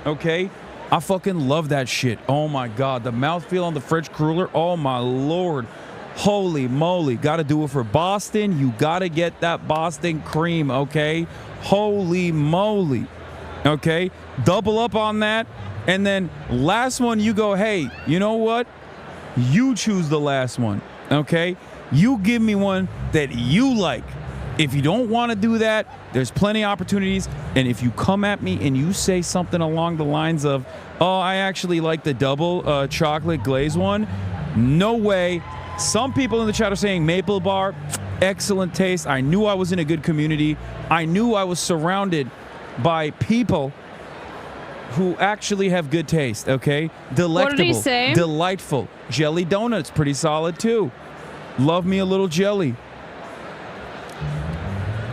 okay? I fucking love that shit. Oh my God, the mouthfeel on the French cruller. Oh my Lord. Holy moly. Got to do it for Boston. You got to get that Boston cream, okay? Holy moly. Okay, double up on that. And then last one, you go, hey, you know what? You choose the last one, okay? You give me one that you like. If you don't want to do that, there's plenty of opportunities. And if you come at me and you say something along the lines of, oh, I actually like the double chocolate glaze one, no way. Some people in the chat are saying Maple Bar, excellent taste. I knew I was in a good community. I knew I was surrounded by people who actually have good taste, okay? Delectable. What did he say? Delightful. Jelly donuts, pretty solid too. Love me a little jelly.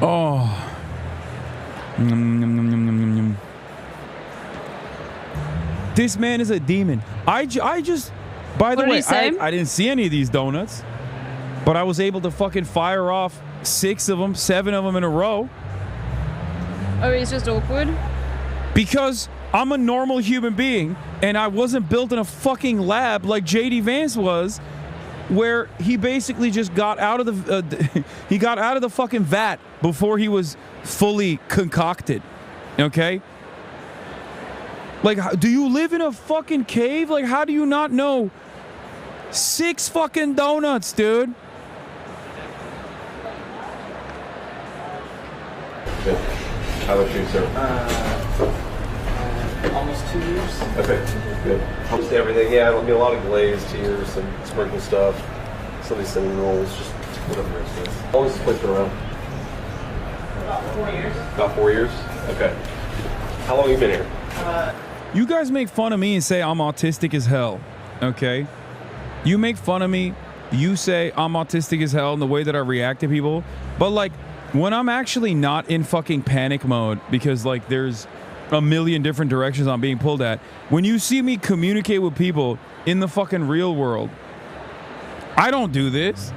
Oh. This man is a demon. I just, by the way, I didn't see any of these donuts, but I was able to fucking fire off 6 of them, 7 of them in a row. Oh, he's just awkward? Because I'm a normal human being, and I wasn't built in a fucking lab like JD Vance was, where he basically just got out of the he got out of the fucking vat before he was fully concocted. Okay? Like, do you live in a fucking cave? Like, how do you not know 6 fucking donuts, dude? Good. How about you, sir? Almost 2 years. Okay, good. Helps to everything. Yeah, I mean, a lot of glazed here, some sprinkle stuff, some of these cinnamon rolls, just whatever makes sense. How long has this place been around? About 4 years. About 4 years? Okay. How long have you been here? You guys make fun of me and say I'm autistic as hell, okay? You make fun of me, you say I'm autistic as hell in the way that I react to people, but like, when I'm actually not in fucking panic mode because like there's a million different directions I'm being pulled at, when you see me communicate with people in the fucking real world, I don't do this.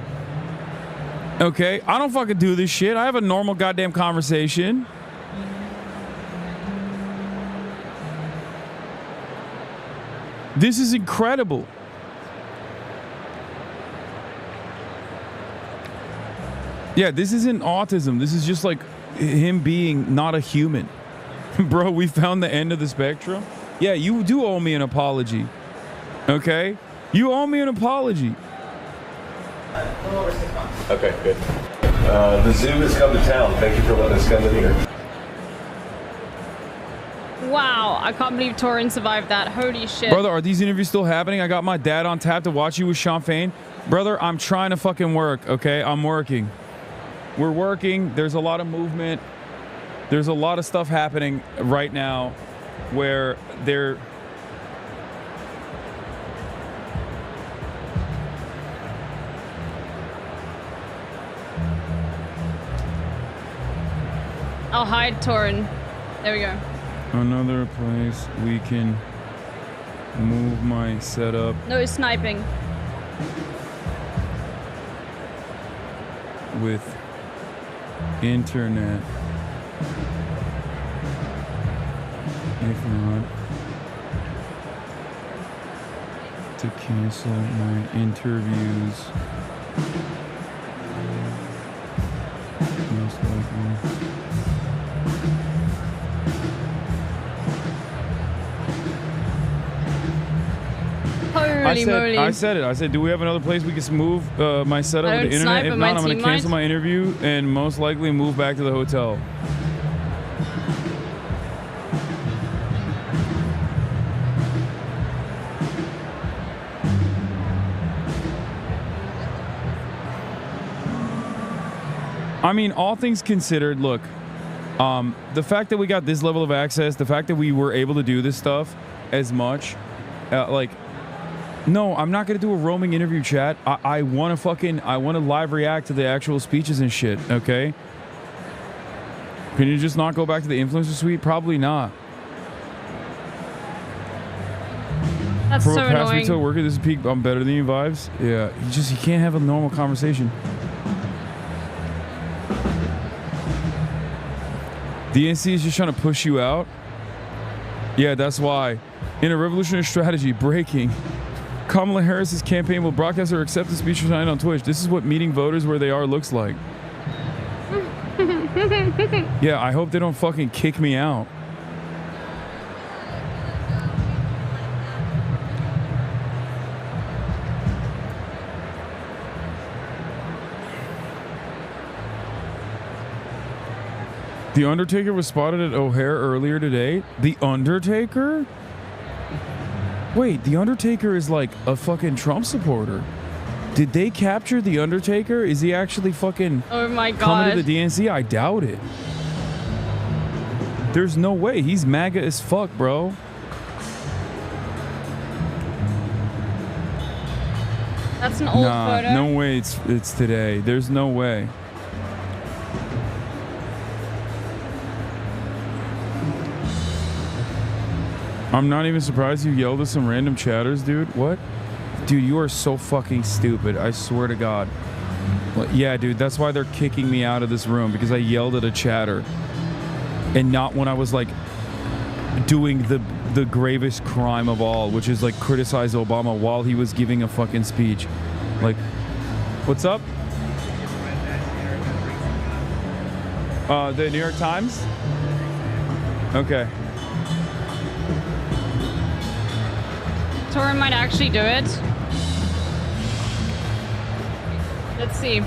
Okay? I don't fucking do this shit. I have a normal goddamn conversation. This is incredible. Yeah, this isn't autism. This is just like him being not a human. Bro, we found the end of the spectrum. Yeah, you do owe me an apology. Okay? You owe me an apology. Okay, good. The zoo has come to town. Thank you for letting us come in here. Wow, I can't believe Torin survived that. Holy shit. Brother, are these interviews still happening? I got my dad on tap to watch you with Sean Fain. Brother, I'm trying to fucking work, okay? I'm working. We're working. There's a lot of movement. There's a lot of stuff happening right now where they're... I'll hide Torin. There we go. Another place we can move my setup. No sniping. With internet. If not, to cancel my interviews. Most likely. I said it. I said, do we have another place we can move my setup with the internet? If not, I'm going to cancel my interview and most likely move back to the hotel. I mean, all things considered, look, the fact that we got this level of access, the fact that we were able to do this stuff as much, like, no, I'm not going to do a roaming interview chat. I want to live react to the actual speeches and shit, okay? Can you just not go back to the influencer suite? Probably not. That's For so a past annoying. retail worker, this is peak. I'm better than you vibes. Yeah, you can't have a normal conversation. DNC is just trying to push you out. Yeah, that's why. In a revolutionary strategy, breaking. Kamala Harris's campaign will broadcast her acceptance speech tonight on Twitch. This is what meeting voters where they are looks like. Yeah, I hope they don't fucking kick me out. The Undertaker was spotted at O'Hare earlier today. The Undertaker? Wait, The Undertaker is like a fucking Trump supporter. Did they capture The Undertaker? Is he actually fucking Oh my god. coming to the DNC? I doubt it. There's no way. He's MAGA as fuck, bro. That's an old photo. No way it's today. There's no way. I'm not even surprised you yelled at some random chatters, dude. What? Dude, you are so fucking stupid. I swear to God. Well, yeah, dude, that's why they're kicking me out of this room, because I yelled at a chatter. And not when I was, like, doing the gravest crime of all, which is, like, criticize Obama while he was giving a fucking speech. Like, what's up? The New York Times? Okay. Torin might actually do it. Let's see.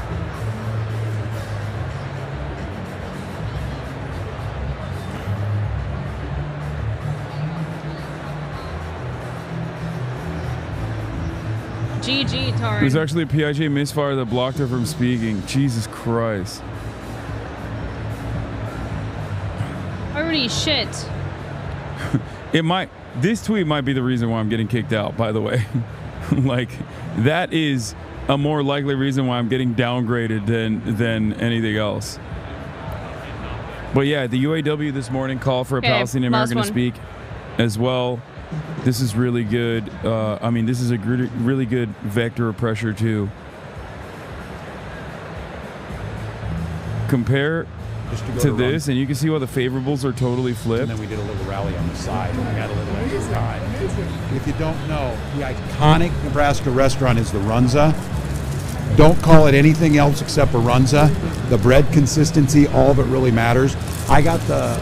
GG, Torin. It was actually a PIJ misfire that blocked her from speaking. Jesus Christ. Holy shit. This tweet might be the reason why I'm getting kicked out, by the way. Like, that is a more likely reason why I'm getting downgraded than anything else. But yeah, the UAW this morning called for a Palestinian American to speak as well. This is really good. I mean, this is a really good vector of pressure too. Compare to this, and you can see why the favorables are totally flipped. And then we did a little rally on the side, and we had a little extra time. If you don't know, the iconic Nebraska restaurant is the Runza. Don't call it anything else except Arunza. The bread consistency, all of it really matters. I got the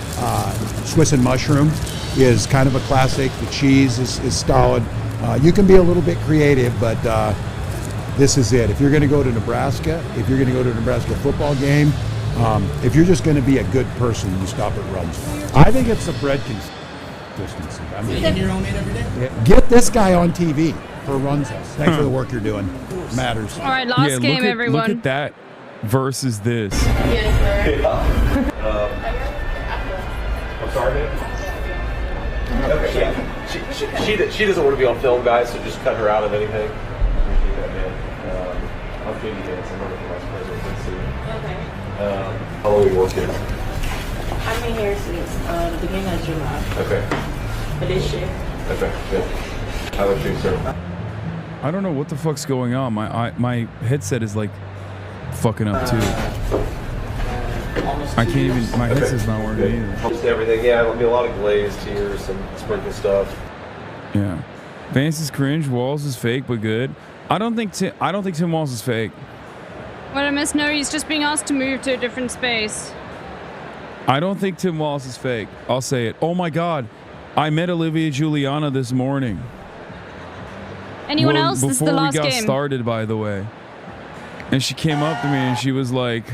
Swiss and mushroom is kind of a classic. The cheese is solid. You can be a little bit creative, but this is it. If you're going to go to Nebraska, if you're going to go to a Nebraska football game, if you're just going to be a good person, you stop at Runza. I think it's the bread consistency. I mean, Making your own meat every day? get this guy on TV for Runza. Thanks for the work you're doing. Matters. All right, last game, everyone. Look at that versus this. I'm sorry, man. Okay, yeah. She doesn't want to be on film, guys, so just cut her out of anything. Appreciate that, man. I'm JD Hance. I'm running for vice president of DNC. Okay. How long are you working? I've been here since the beginning of July. Okay. For this year. Okay, good. How about you, sir? I don't know what the fuck's going on. My headset is like fucking up too. I can't even. My headset's not working either. Just everything. Yeah, there'll be a lot of glazed here, some sprinkle stuff. Yeah. Vance is cringe. Walls is fake, but good. I don't think Tim Walls is fake. What I missed? No, he's just being asked to move to a different space. I don't think Tim Walls is fake. I'll say it. Oh my God, I met Olivia Giuliana this morning. Anyone else? This is the last before we got game. started, by the way. And she came up to me and she was like,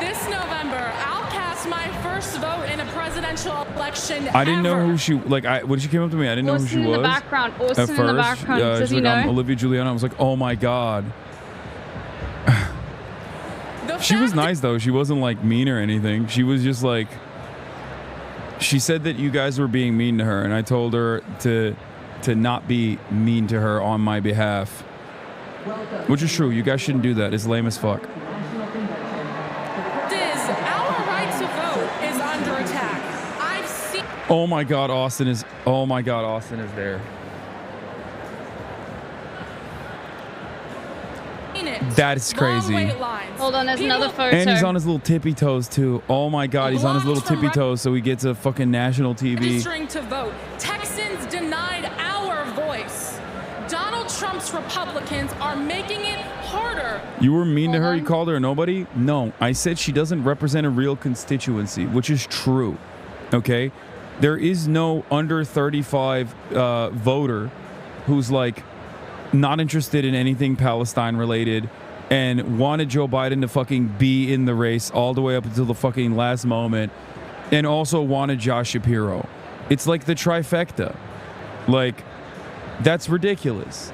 This November, I'll cast my first vote in a presidential election I didn't ever. know who she, like, when she came up to me, I didn't know who she Austin was. in the background. Austin At first, in the background. Does she's he like, know? I'm Olivia Giuliana. I was like, oh my God. She was nice though. She wasn't like mean or anything. She was just like, she said that you guys were being mean to her, and I told her to not be mean to her on my behalf. Which is true. You guys shouldn't do that. It's lame as fuck. Our right to vote is under attack. I've seen Oh my God, Austin is there. it. That is crazy. Long wait lines. Hold on, there's another photo. And he's on his little tippy toes too. Oh my God, he's on his little tippy toes, so he gets a fucking national TV. Registering to vote. Texans denied our voice. Donald Trump's Republicans are making it harder. You were mean to her? You called her a nobody? No, I said she doesn't represent a real constituency, which is true. Okay? There is no under 35 voter who's like not interested in anything Palestine related and wanted Joe Biden to fucking be in the race all the way up until the fucking last moment, and also wanted Josh Shapiro. It's like the trifecta. Like, that's ridiculous.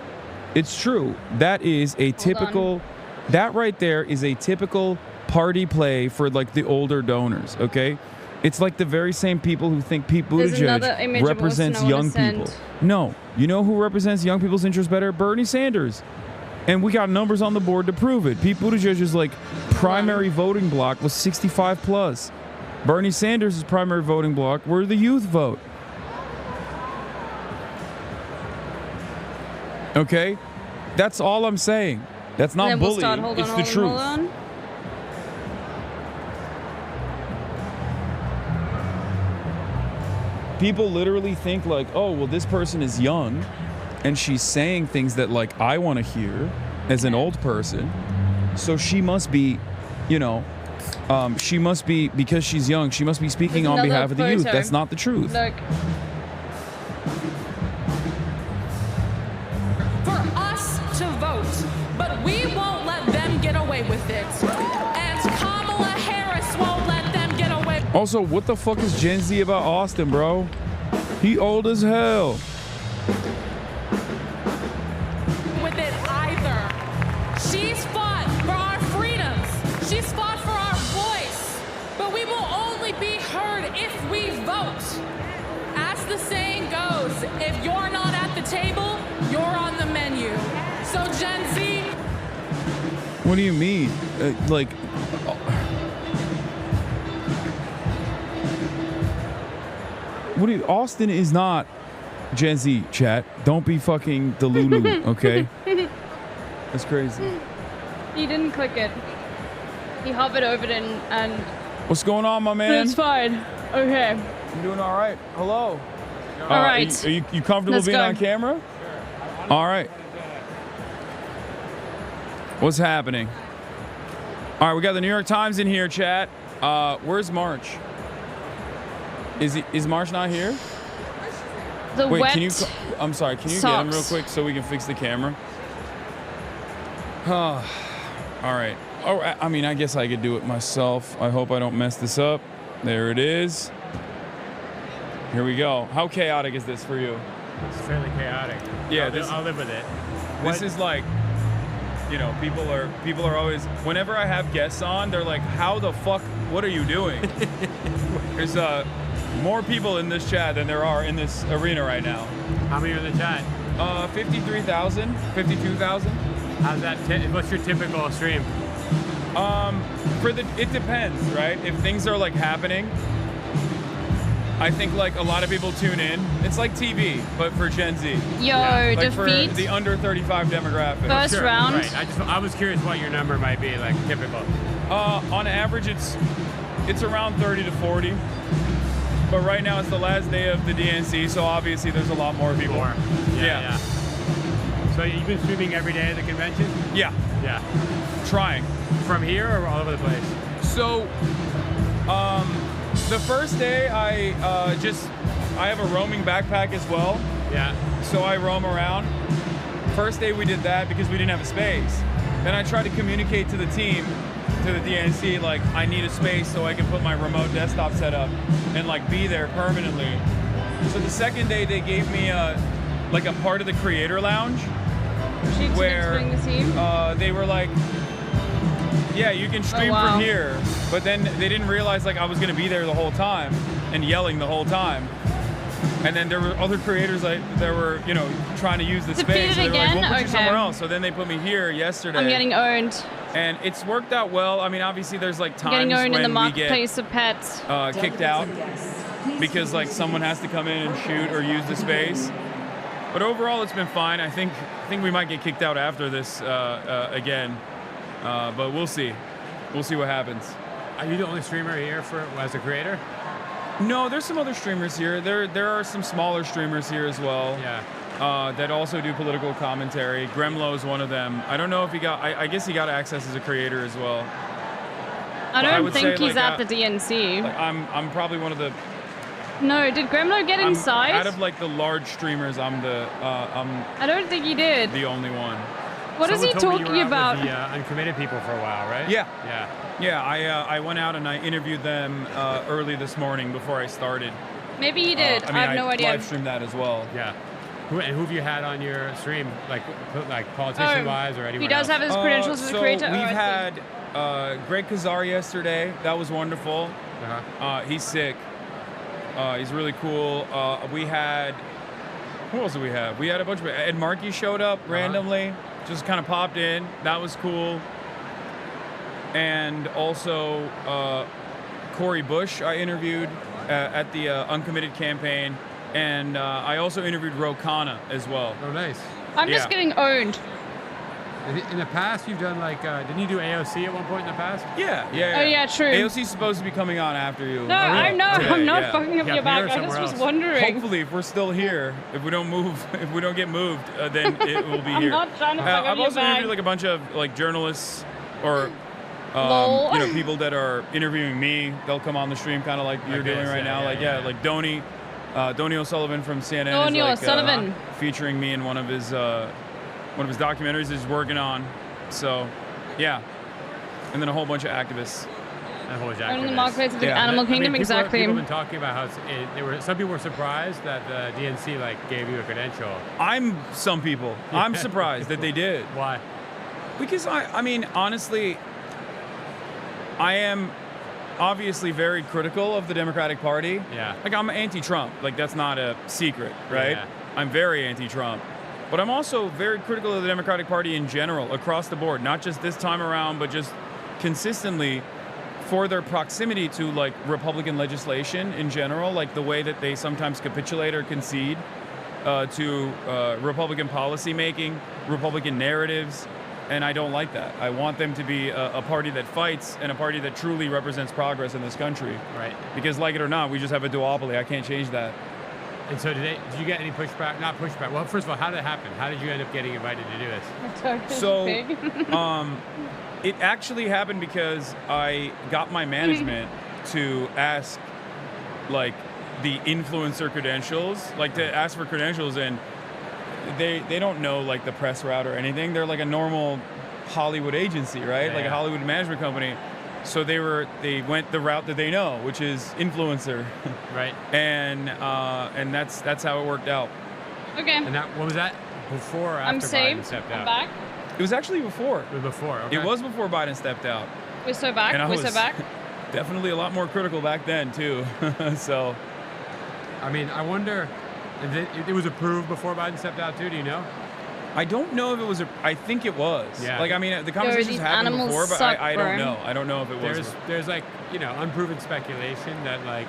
It's true. That is a typical, that right there is a typical party play for like the older donors, okay? It's like the very same people who think Pete Buttigieg represents young people. No. You know who represents young people's interests better? Bernie Sanders. And we got numbers on the board to prove it. Pete Buttigieg's like primary voting block was 65 plus. Bernie Sanders' primary voting block were the youth vote. Okay? That's all I'm saying. That's not bullying. It's the truth. People literally think like, oh, well, this person is young and she's saying things that like I want to hear as an old person. So she must be, you know, she must be, because she's young, she must be speaking on behalf of the youth. That's not the truth. Look. For us to vote, but we won't let them get away with it. And Kamala Harris won't let them get away. Also, what the fuck is Gen Z about Austin, bro? He old as hell. With it either. She's fought for our freedoms. She's fought for our voice. But we will only be heard if we vote. As the saying goes, if you're not at the table, you're on the menu. So Gen Z. What do you mean? Austin is not Gen Z, chat. Don't be fucking delulu, okay? That's crazy. He didn't click it. He hovered over it and What's going on, my man? it's fine. Okay. You doing all right? Hello. All right. Are you comfortable Let's being go. on camera? All right. What's happening? All right, we got the New York Times in here, chat. Where's March? Is March not here? The Wait, wet can you? I'm sorry. Can you get him real quick so we can fix the camera? All right. Oh, I mean, I guess I could do it myself. I hope I don't mess this up. There it is. Here we go. How chaotic is this for you? It's fairly chaotic. Yeah, I'll live with it. This is like, you know, people are always, whenever I have guests on, they're like, how the fuck, what are you doing? There's more people in this chat than there are in this arena right now. How many are in the chat? 53,000, 52,000. How's that? What's your typical stream? It depends, right? If things are like happening, I think like a lot of people tune in. It's like TV, but for Gen Z. Yo, like defeat for the under 35 demographic. First round. Right. I was curious what your number might be, like typical. On average, it's around 30 to 40. But right now it's the last day of the DNC, so obviously there's a lot more people. Yeah. So you've been streaming every day at the convention? Yeah. Yeah. Trying. From here or all over the place? So, the first day I have a roaming backpack as well. Yeah. So I roam around. First day we did that because we didn't have a space. Then I tried to communicate to the team, to the DNC, like I need a space so I can put my remote desktop set up and like be there permanently. So the second day they gave me like a part of the creator lounge where they were like, yeah, you can stream from here, but then they didn't realize like I was gonna be there the whole time and yelling the whole time. And then there were other creators like that were, you know, trying to use the space. So they were like, we'll put you somewhere else. So then they put me here yesterday. I'm getting owned. And it's worked out well. I mean, obviously there's like times getting owned when in the we marketplace get of pets. Kicked out because like someone has to come in and shoot or use the space. But overall, it's been fine. I think we might get kicked out after this again. But we'll see. We'll see what happens. Are you the only streamer here as a creator? No, there's some other streamers here. There are some smaller streamers here as well. Yeah. That also do political commentary. Gremlo is one of them. I don't know if he got. I guess he got access as a creator as well. I don't think he's at the DNC. Like, I'm probably one of the. No, did Gremlo get inside? Out of like the large streamers, I'm I don't think he did. The only one. What is he talking about? With the uncommitted people for a while, right? Yeah. Yeah. Yeah, I went out and I interviewed them early this morning before I started. Maybe he did. I mean, I have no idea. Live streamed that as well. Yeah. Who have you had on your stream, like politician-wise or anyone He does else? have his credentials as a creator? So we've had Greg Kazar yesterday. That was wonderful. He's sick. He's really cool. We had, who else did we have? We had a bunch of, Ed Markey showed up randomly, just kind of popped in. That was cool. And also Cori Bush I interviewed at the Uncommitted campaign. And I also interviewed Ro Khanna as well. Oh, nice. I'm just getting owned. In the past, you've done like, didn't you do AOC at one point in the past? Yeah. Oh, yeah, true. AOC's supposed to be coming on after you. No, I know. Today, I'm not fucking up your back. I just was wondering. Hopefully, if we're still here, if we don't move, if we don't get moved, then it will be I'm here. not trying to fuck up I've your also bag. interviewed like a bunch of like journalists or Lol. you know, people that are interviewing me. They'll come on the stream, kind of like you're doing right now. Like Donnie O'Sullivan from CNN. Donnie is, like, O'Sullivan. featuring me in one of his documentaries he's working on. So, yeah. And then a whole bunch of activists. In the marketplace of the animal kingdom, exactly. People have been talking about how some people were surprised that the DNC gave you a credential. Some people. I'm surprised that they did. Why? Because I mean, honestly, I am obviously very critical of the Democratic Party. Yeah. Like, I'm anti-Trump. Like, that's not a secret, right? Yeah. I'm very anti-Trump. But I'm also very critical of the Democratic Party in general, across the board, not just this time around, but just consistently for their proximity to like Republican legislation in general, like the way that they sometimes capitulate or concede to Republican policy making, Republican narratives. And I don't like that. I want them to be a party that fights and a party that truly represents progress in this country. Right. Because like it or not, we just have a duopoly. I can't change that. And so did you get any pushback? Not pushback. Well, first of all, how did it happen? How did you end up getting invited to do this? So, it actually happened because I got my management to ask, like, the influencer credentials, like to ask for credentials, and they don't know like the press route or anything. They're like a normal Hollywood agency, right? Yeah, like a Hollywood management company. So they went the route that they know, which is influencer. Right. And that's how it worked out. Okay. And what was that? Before or after I'm saved. Biden stepped I'm out? back. It was actually before. It was before. Okay. It was before Biden stepped out. We're so back. And I We're was so back. definitely a lot more critical back then too. So, I mean, I wonder. It was approved before Biden stepped out too. Do you know? I don't know if it was. I think it was. Yeah. Like, I mean, the conversations happened before, but I don't know. I don't know if it was. There's like, unproven speculation that like,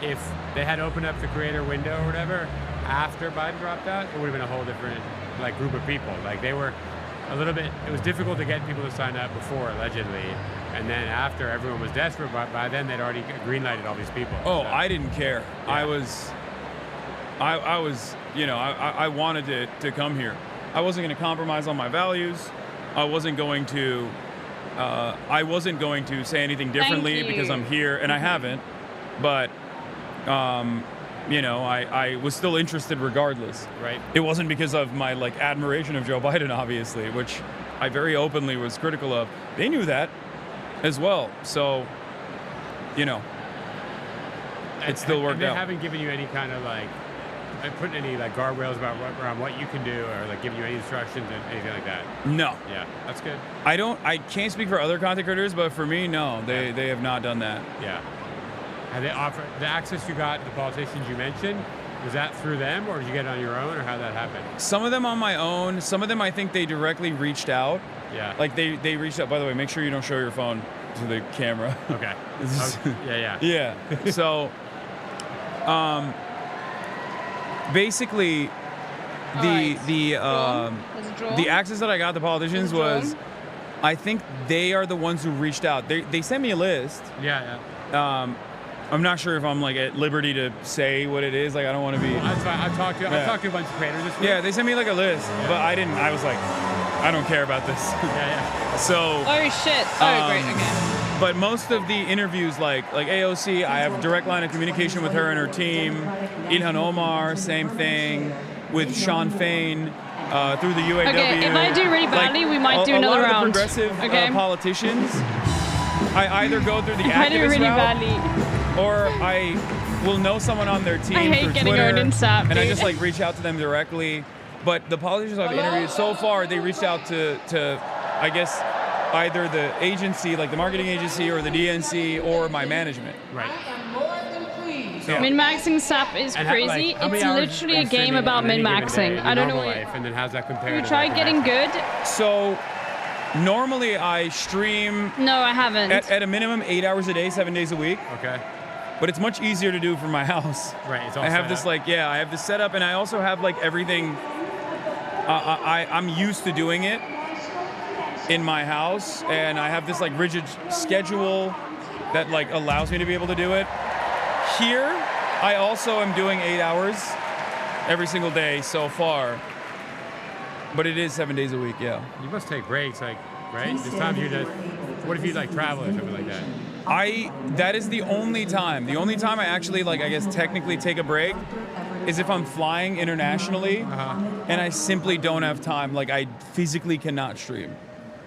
if they had opened up the creator window or whatever after Biden dropped out, it would have been a whole different like group of people. Like they were a little bit. It was difficult to get people to sign up before, allegedly, and then after everyone was desperate, by then they'd already greenlighted all these people. Oh, so. I didn't care. Yeah. I was, I wanted to come here. I wasn't going to compromise on my values. I wasn't going to say anything differently because I'm here, and I haven't. But, I was still interested regardless. Right. It wasn't because of my like admiration of Joe Biden, obviously, which I very openly was critical of. They knew that as well. So, it still worked out. They haven't given you any kind of like, putting any like guardrails around what you can do, or like giving you any instructions and anything like that? No. Yeah, that's good. I can't speak for other content creators, but for me, no, they have not done that. Yeah. Have they offered the access you got to the politicians you mentioned? Was that through them, or did you get it on your own, or how did that happen? Some of them on my own. Some of them I think they directly reached out. Yeah. Like they reached out. By the way, make sure you don't show your phone to the camera. Okay. Yeah. Yeah. So, basically, the access that I got to politicians was, I think they are the ones who reached out. They sent me a list. Yeah. I'm not sure if I'm like at liberty to say what it is. Like, I don't want to be. That's fine. I've talked to a bunch of creators this week. Yeah, they sent me like a list, but I didn't. I was like, I don't care about this. Yeah. So. Oh shit. Oh great. Okay. But most of the interviews, like AOC, I have a direct line of communication with her and her team. Ilhan Omar, same thing. With Sean Fain through the UAW. Okay, if I do really badly, we might do another round. A lot of the progressive politicians, I either go through the activist route, or I will know someone on their team through Twitter, and I just like reach out to them directly. But the politicians I've interviewed so far, they reached out to I guess, either the agency, like the marketing agency, or the DNC, or my management. Right. Yeah. Min-maxing SAP is crazy. It's literally a game about min-maxing. I don't know what. And then how's that compare? You try getting good? So, normally I stream. No, I haven't. At a minimum, 8 hours a day, 7 days a week. Okay. But it's much easier to do from my house. Right. It's all I have this I have this setup, and I also have like everything. I'm used to doing it in my house, and I have this like rigid schedule that like allows me to be able to do it. Here, I also am doing 8 hours every single day so far, but it is 7 days a week. Yeah. You must take breaks, like, right? There's times you just. What if you like travel or something like that? That is the only time. The only time I actually like, I guess technically take a break is if I'm flying internationally, and I simply don't have time. Like, I physically cannot stream.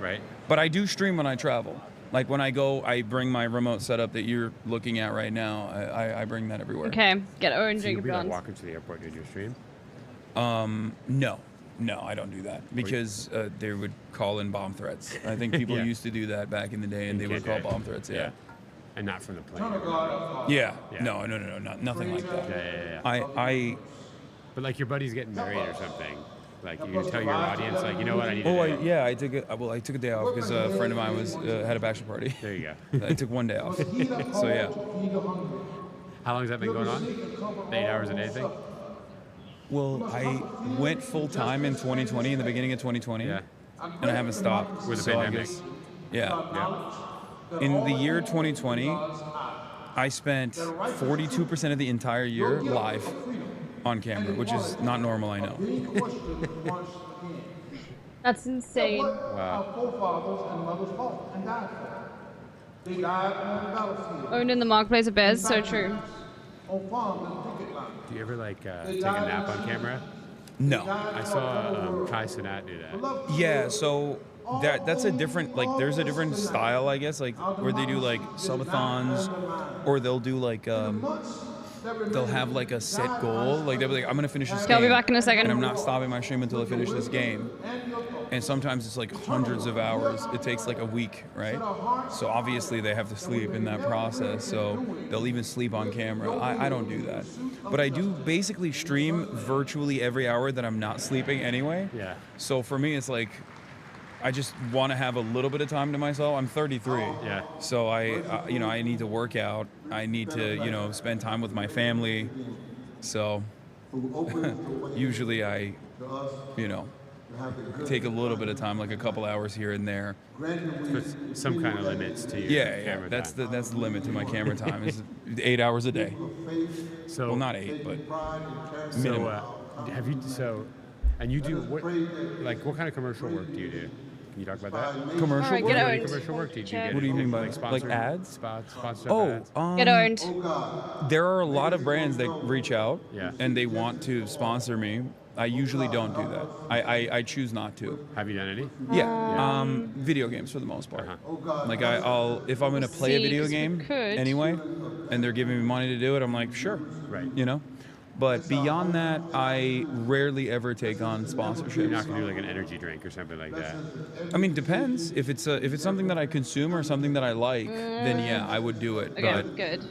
Right. But I do stream when I travel. Like when I go, I bring my remote setup that you're looking at right now. I bring that everywhere. Okay, get orange. So you'll be like walking to the airport to do your stream? No, I don't do that because they would call in bomb threats. I think people used to do that back in the day, and they would call bomb threats. Yeah. And not from the plane. Yeah. No, nothing like that. Yeah. But like your buddy's getting married or something. Like you can tell your audience, like, you know what, I need. I took a day off because a friend of mine had a bachelor party. There you go. I took 1 day off. So yeah. How long has that been going on? 8 hours a day thing? Well, I went full time in 2020, in the beginning of 2020, and I haven't stopped. With the pandemic? Yeah. In the year 2020, I spent 42% of the entire year live on camera, which is not normal, I know. That's insane. Wow. Owned in the marketplace of bears, so true. Do you ever like take a nap on camera? No. I saw Kai Cenat do that. Yeah, so that's a different, like, there's a different style, I guess, like, where they do, like, subathons, or they'll do, like, they'll have, like, a set goal. Like, they'll be like, I'm going to finish this game. I'll be back in a second. And I'm not stopping my stream until I finish this game. And sometimes it's, like, hundreds of hours. It takes, like, a week, right? So, obviously, they have to sleep in that process. So, they'll even sleep on camera. I don't do that. But I do basically stream virtually every hour that I'm not sleeping anyway. Yeah. So, for me, it's like, I just want to have a little bit of time to myself. I'm 33. Yeah. So I need to work out. I need to, spend time with my family. So usually I, take a little bit of time, like a couple hours here and there. Put some kind of limits to your camera That's time. that's the limit to my camera time. Is 8 hours a day. So well, not 8, but minimum. Have you and you do what kind of commercial work do you do? Can you talk about that? Commercial work? What kind of commercial work do you do? What do you mean by sponsored ads? Sponsored ads? Get owned. There are a lot of brands that reach out Yeah. and they want to sponsor me. I usually don't do that. I choose not to. Have you done any? Yeah. Video games for the most part. Like I'll if I'm gonna play a video game anyway, and they're giving me money to do it, I'm like, sure. Right. But beyond that, I rarely ever take on sponsorships. You're not gonna do like an energy drink or something like that. I mean, depends. If it's something that I consume or something that I like, then yeah, I would do it. Okay, But good.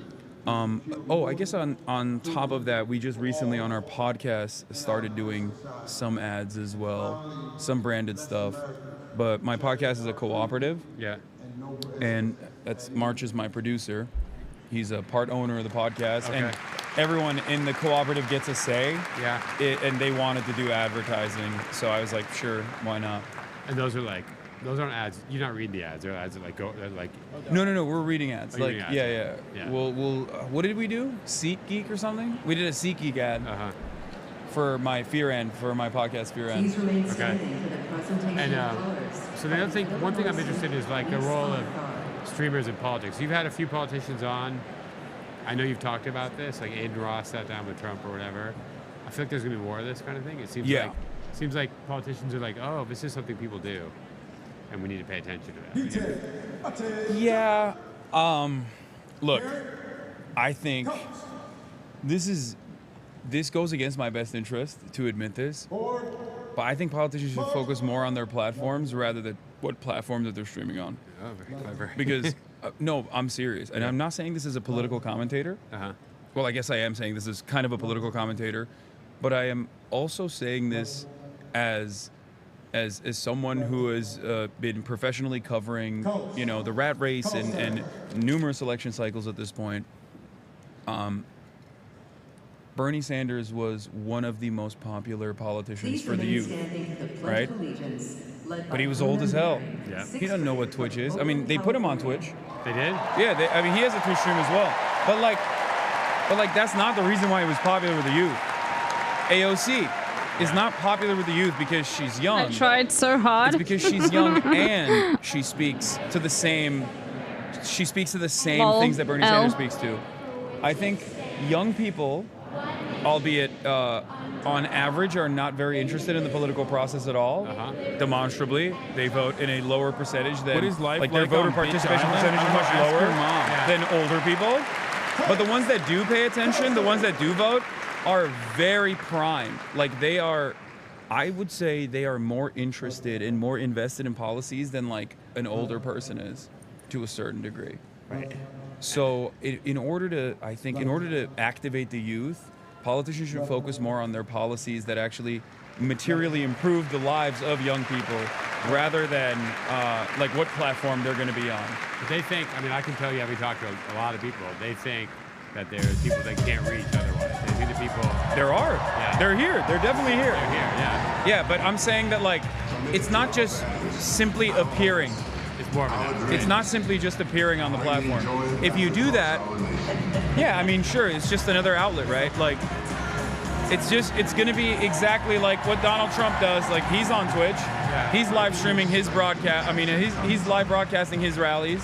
I guess on top of that, we just recently on our podcast started doing some ads as well, some branded stuff. But my podcast is a cooperative. Yeah. And that's March is my producer. He's a part owner of the podcast. Okay. And everyone in the cooperative gets a say. Yeah. And they wanted to do advertising. So I was like, sure, why not? And those aren't ads. You're not reading the ads. They're ads that they're like. No. We're reading ads. Oh, you're reading ads, Yeah. We'll. What did we do? SeatGeek or something? We did a SeatGeek ad for my Fear End, for my podcast Fear End. Please remain Okay. standing for the presentation And of colors. so the other thing, one thing I'm interested in is like the role of streamers in politics. You've had a few politicians on. I know you've talked about this, like Aiden Ross sat down with Trump or whatever. I feel like there's gonna be more of this kind of thing. It seems like politicians are like, oh, this is something people do, and we need to pay attention to that. Yeah. Look, I think this goes against my best interest to admit this, but I think politicians should focus more on their platforms rather than what platform that they're streaming on. Oh, very clever. Because no, I'm serious, and I'm not saying this as a political commentator. Well, I guess I am saying this as kind of a political commentator, but I am also saying this as someone who has been professionally covering, the rat race and numerous election cycles at this point. Bernie Sanders was one of the most popular politicians for the youth, right? But he was old as hell. Yeah. He doesn't know what Twitch is. I mean, they put him on Twitch. They did? Yeah, he has a Twitch stream as well. But that's not the reason why he was popular with the youth. AOC is not popular with the youth because she's young. I tried so hard. It's because she's young and she speaks to the same things that Bernie Sanders speaks to. I think young people, albeit on average, are not very interested in the political process at all. Demonstrably, they vote in a lower percentage than What is life their like voter on participation Beach percentage is Island? much Ask your lower mom. than older people. But the ones that do pay attention, the ones that do vote, are very primed. Like they are, I would say they are more interested and more invested in policies than like an older person is, to a certain degree. Right. So in order to activate the youth, politicians should focus more on their policies that actually materially improve the lives of young people rather than like what platform they're going to be on. But they think, I mean, I can tell you, having talked to a lot of people, they think that there's people they can't reach otherwise. They think the people... There are. Yeah. They're here. They're definitely here. They're here, yeah. Yeah, but I'm saying that like, it's not just simply appearing. It's more of an It's not simply just appearing on the platform. If you do that, yeah, I mean, sure, it's just another outlet, right? Like, it's going to be exactly like what Donald Trump does. Like, he's on Twitch. He's live streaming his broadcast. I mean, he's live broadcasting his rallies,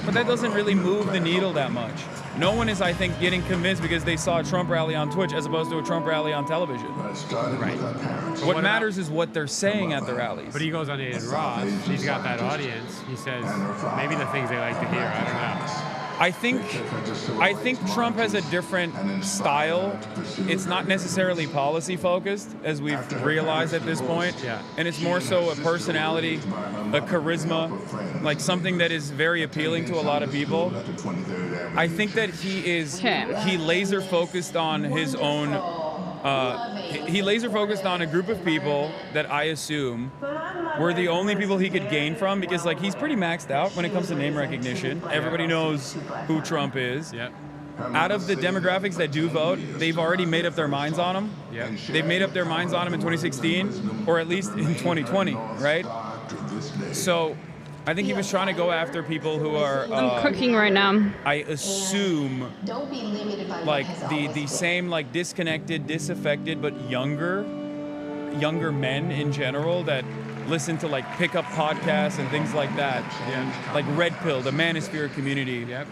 but that doesn't really move the needle that much. No one is, I think, getting convinced because they saw a Trump rally on Twitch as opposed to a Trump rally on television. Right. What matters is what they're saying at the rallies. But he goes on Aiden Ross. He's got that audience. He says maybe the things they like to hear. I don't know. I think Trump has a different style. It's not necessarily policy focused, as we've realized at this point. Yeah. And it's more so a personality, a charisma, like something that is very appealing to a lot of people. I think that he laser focused on his own. He laser focused on a group of people that I assume were the only people he could gain from, because like he's pretty maxed out when it comes to name recognition. Everybody knows who Trump is. Yep. Out of the demographics that do vote, they've already made up their minds on him. Yep. They've made up their minds on him in 2016, or at least in 2020, right? So I think he was trying to go after people who are... I'm cooking right now. I assume like the same like disconnected, disaffected, but younger men in general that listen to like pickup podcasts and things like that. Yeah. Like Red Pill, the Manosphere community. Yep.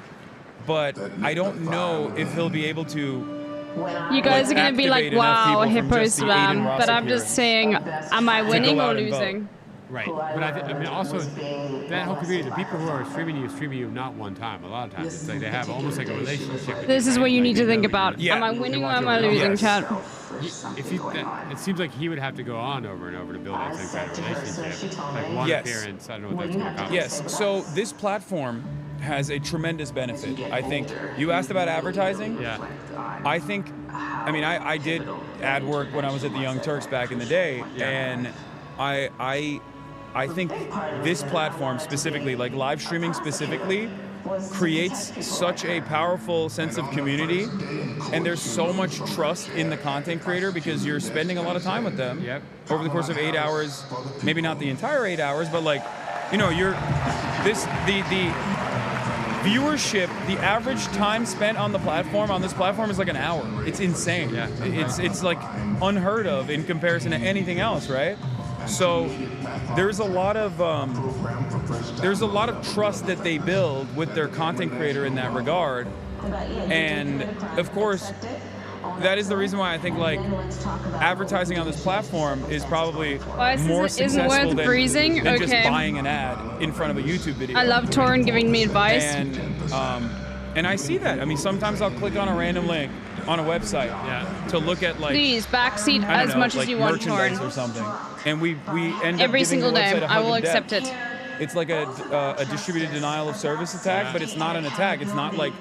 But I don't know if he'll be able to. You guys are going to be like, wow, hippo spam. But I'm just saying, am I winning or losing? Right. But I mean, also, that whole community, the people who are streaming you not one time. A lot of times, it's like they have almost like a relationship with This is what you need to think about. Yeah. Am I winning or am I losing, chat? It seems like he would have to go on over and over to build that same kind of relationship. Like one appearance, I don't know what that's going to accomplish. Yes, so this platform has a tremendous benefit. I think you asked about advertising. Yeah. I did ad work when I was at the Young Turks back in the day, and I think this platform specifically, like live streaming specifically, creates such a powerful sense of community, and there's so much trust in the content creator because you're spending a lot of time with them over the course of 8 hours, maybe not the entire 8 hours, but like, you know, the viewership, the average time spent on this platform is like an hour. It's insane. Yeah. It's like unheard of in comparison to anything else, right? So there's a lot of trust that they build with their content creator in that regard, and of course that is the reason why I think like advertising on this platform is probably more successful than just buying an ad in front of a YouTube video. I love Torrin giving me advice. And I see that. I mean, sometimes I'll click on a random link on a website to look at like, please backseat as much as you want, merchandise Torrin, or something, and we end up every giving single the website day. a I will 100 accept deaths. it. It's like a distributed denial of service attack, but it's not an attack. It's not like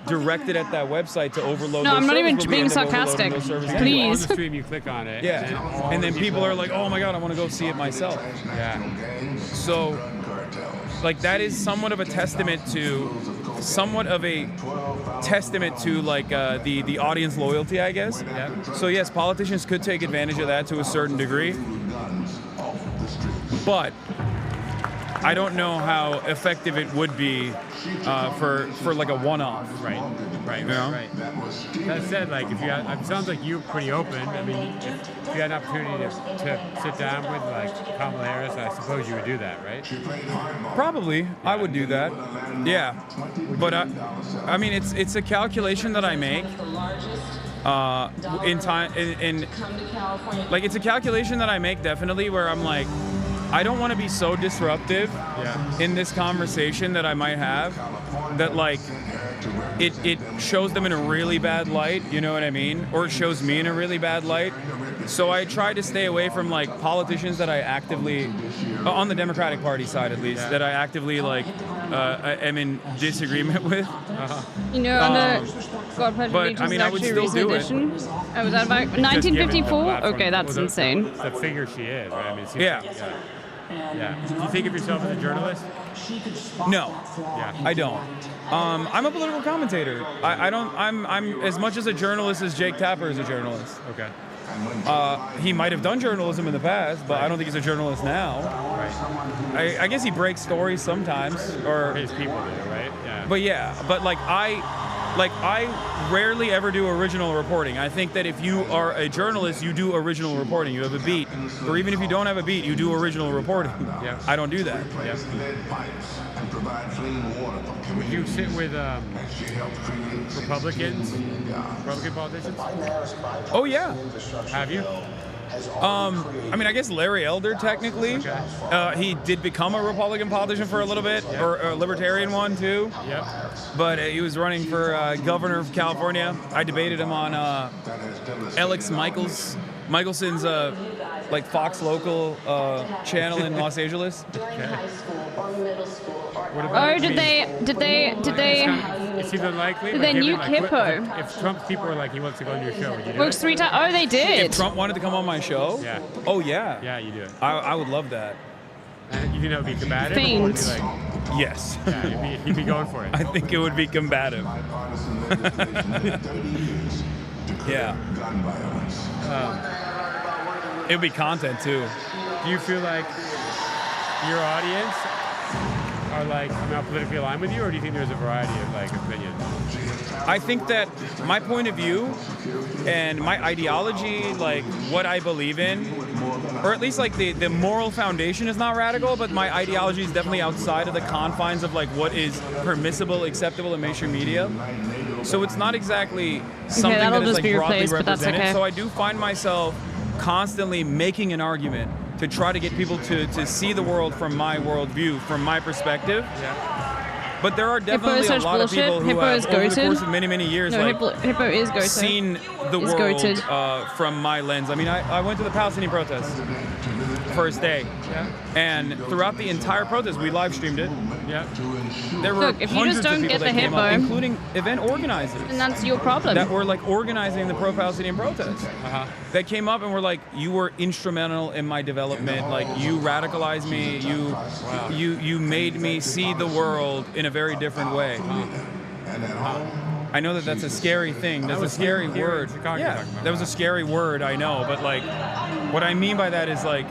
directed at that website to overload. No, I'm not even but we being end up sarcastic. overloading those services Please. anyway. On the stream, you click on it. Yeah, and then people are like, "Oh my God, I want to go see it myself." Yeah. So, like, that is somewhat of a testament to like the audience loyalty, I guess. Yeah. So yes, politicians could take advantage of that to a certain degree, but I don't know how effective it would be for like a one-off. Right. You know? Right. That said, like if you had, it sounds like you're pretty open. I mean, if you had an opportunity to sit down with like Kamala Harris, I suppose you would do that, right? Probably, I would do that. Yeah, but I mean, it's a calculation that I make. In time, like it's a calculation that I make definitely where I'm like, I don't want to be so disruptive in this conversation that I might have that like it shows them in a really bad light, you know what I mean? Or it shows me in a really bad light. So I try to stay away from like politicians that I actively, on the Democratic Party side at least, that I actively like am in disagreement with. You know, on the God Pledge but I mean, I would still do it. Oh, was that about 1954? Okay, that's insane. The figure she is, right? I mean, it seems Yeah. like, yeah. Do you think of yourself as a journalist? No, Yeah. I don't. I'm a political commentator. I don't. I'm as much as a journalist as Jake Tapper is a journalist. Okay. He might have done journalism in the past, but I don't think he's a journalist now. Right. I guess he breaks stories sometimes, or his people do, right? Yeah. But yeah, but like like, I rarely ever do original reporting. I think that if you are a journalist, you do original reporting. You have a beat. Or even if you don't have a beat, you do original reporting. Yeah. I don't do that. Yeah. Would you sit with Republican politicians? Oh, yeah. Have you? I mean, I guess Larry Elder, technically. Okay. He did become a Republican politician for a little bit, or a Libertarian one, too. Yep. But he was running for governor of California. I debated him on Alex Michelson's like Fox Local channel in Los Angeles. Oh, did they? It's either likely. Did they nuke Hippo? If Trump's people are like, he wants to go on your show, would you do Works it? 3 times. Oh, they did. If Trump wanted to come on my show? Yeah. Oh, yeah. Yeah, you do it. I would love that. You think that would be combative? Faint. Or would it be like, Yes. yeah, you'd be going for it. I think it would be combative. Yeah. It would be content, too. Do you feel like your audience are like not politically aligned with you, or do you think there's a variety of like opinions? I think that my point of view and my ideology, like what I believe in, or at least like the moral foundation is not radical, but my ideology is definitely outside of the confines of like what is permissible, acceptable in mainstream media. So it's not exactly something that is like broadly represented. Okay. So I do find myself constantly making an argument to try to get people to see the world from my worldview, from my perspective. Yeah. But there are definitely a lot of people who have, over the course of many, many years, Hippo is goated. seen the world from my lens. I mean, I went to the Palestinian protest first day, and throughout the entire protest, we live streamed it. Yeah. There were Look, if you hundreds just don't of people get the that came up, Hippo, including event organizers, and that's your problem. that were like organizing the pro-Palestinian protest. That came up and were like, "You were instrumental in my development. Like, you radicalized me. You made me see the world in a very different way." I know that that's a scary thing. That's a scary word. Yeah, that was a scary word, I know. But like, what I mean by that is like,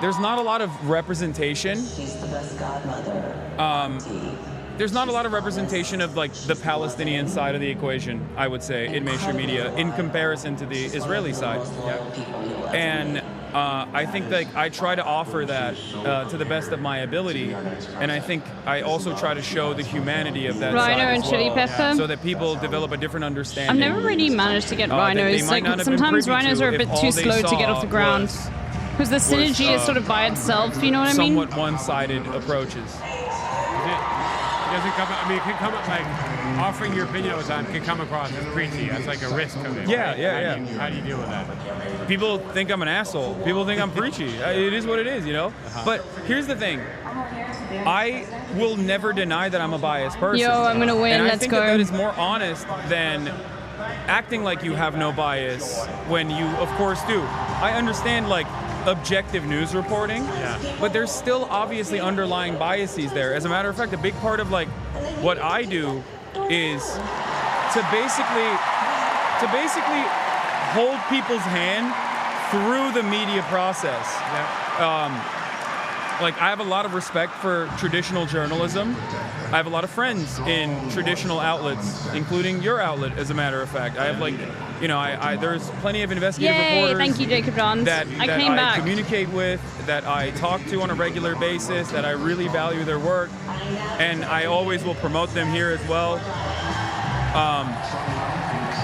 there's not a lot of representation. There's not a lot of representation of like the Palestinian side of the equation, I would say, in mainstream media in comparison to the Israeli side. And I think that I try to offer that to the best of my ability, and I think I also try to show the humanity of that Rhino side and as Chili well, Pepper. so that people develop a different understanding. I've never really managed to get rhinos. Like, sometimes rhinos are a bit too slow to get off the ground. Because the synergy is sort of by itself, you know what I mean? Somewhat one-sided approaches. It doesn't come. I mean, it can come like offering your opinion all the time can come across as preachy. That's like a risk of it. Yeah, right? yeah. How do you deal with that? People think I'm an asshole. People think I'm preachy. It is what it is, you know? But here's the thing. I will never deny that I'm a biased person. Yo, I'm gonna win. And I Let's think go. that is more honest than acting like you have no bias when you, of course, do. I understand, like, objective news reporting, but there's still obviously underlying biases there. As a matter of fact, a big part of like what I do is to basically hold people's hand through the media process. Like, I have a lot of respect for traditional journalism. I have a lot of friends in traditional outlets, including your outlet, as a matter of fact. I have, like, you know, there's plenty of investigative reporters thank you, Jacob Johns. that I came back. communicate with, that I talk to on a regular basis, that I really value their work, and I always will promote them here as well.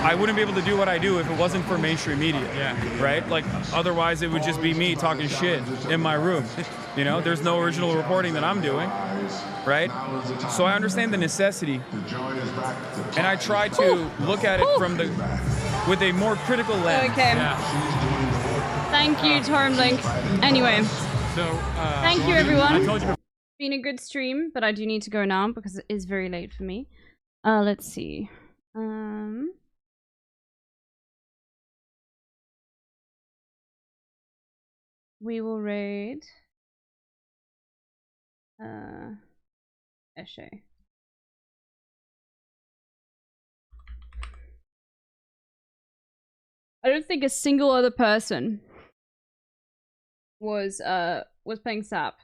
I wouldn't be able to do what I do if it wasn't for mainstream media, right? Like, otherwise it would just be me talking shit in my room. You know, there's no original reporting that I'm doing, right? So I understand the necessity, and I try to look at it from with a more critical lens. Okay. Thank you, Tormlink. Anyway, thank you, everyone. It's been a good stream, but I do need to go now because it is very late for me. Let's see. We will raid Eshe. I don't think a single other person was playing SAP.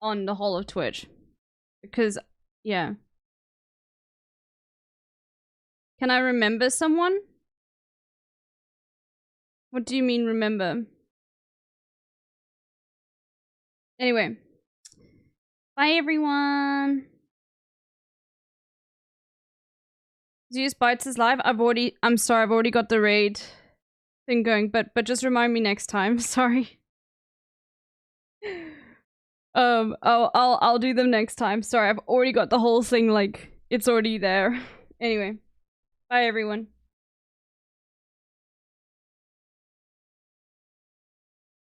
on the whole of Twitch. Because, yeah. Can I remember someone? What do you mean remember? Anyway. Bye everyone. Zeus Bites is live. I'm sorry, I've already got the raid thing going, but just remind me next time. Sorry. I'll do them next time. Sorry, I've already got the whole thing, like, it's already there. Anyway. Bye everyone.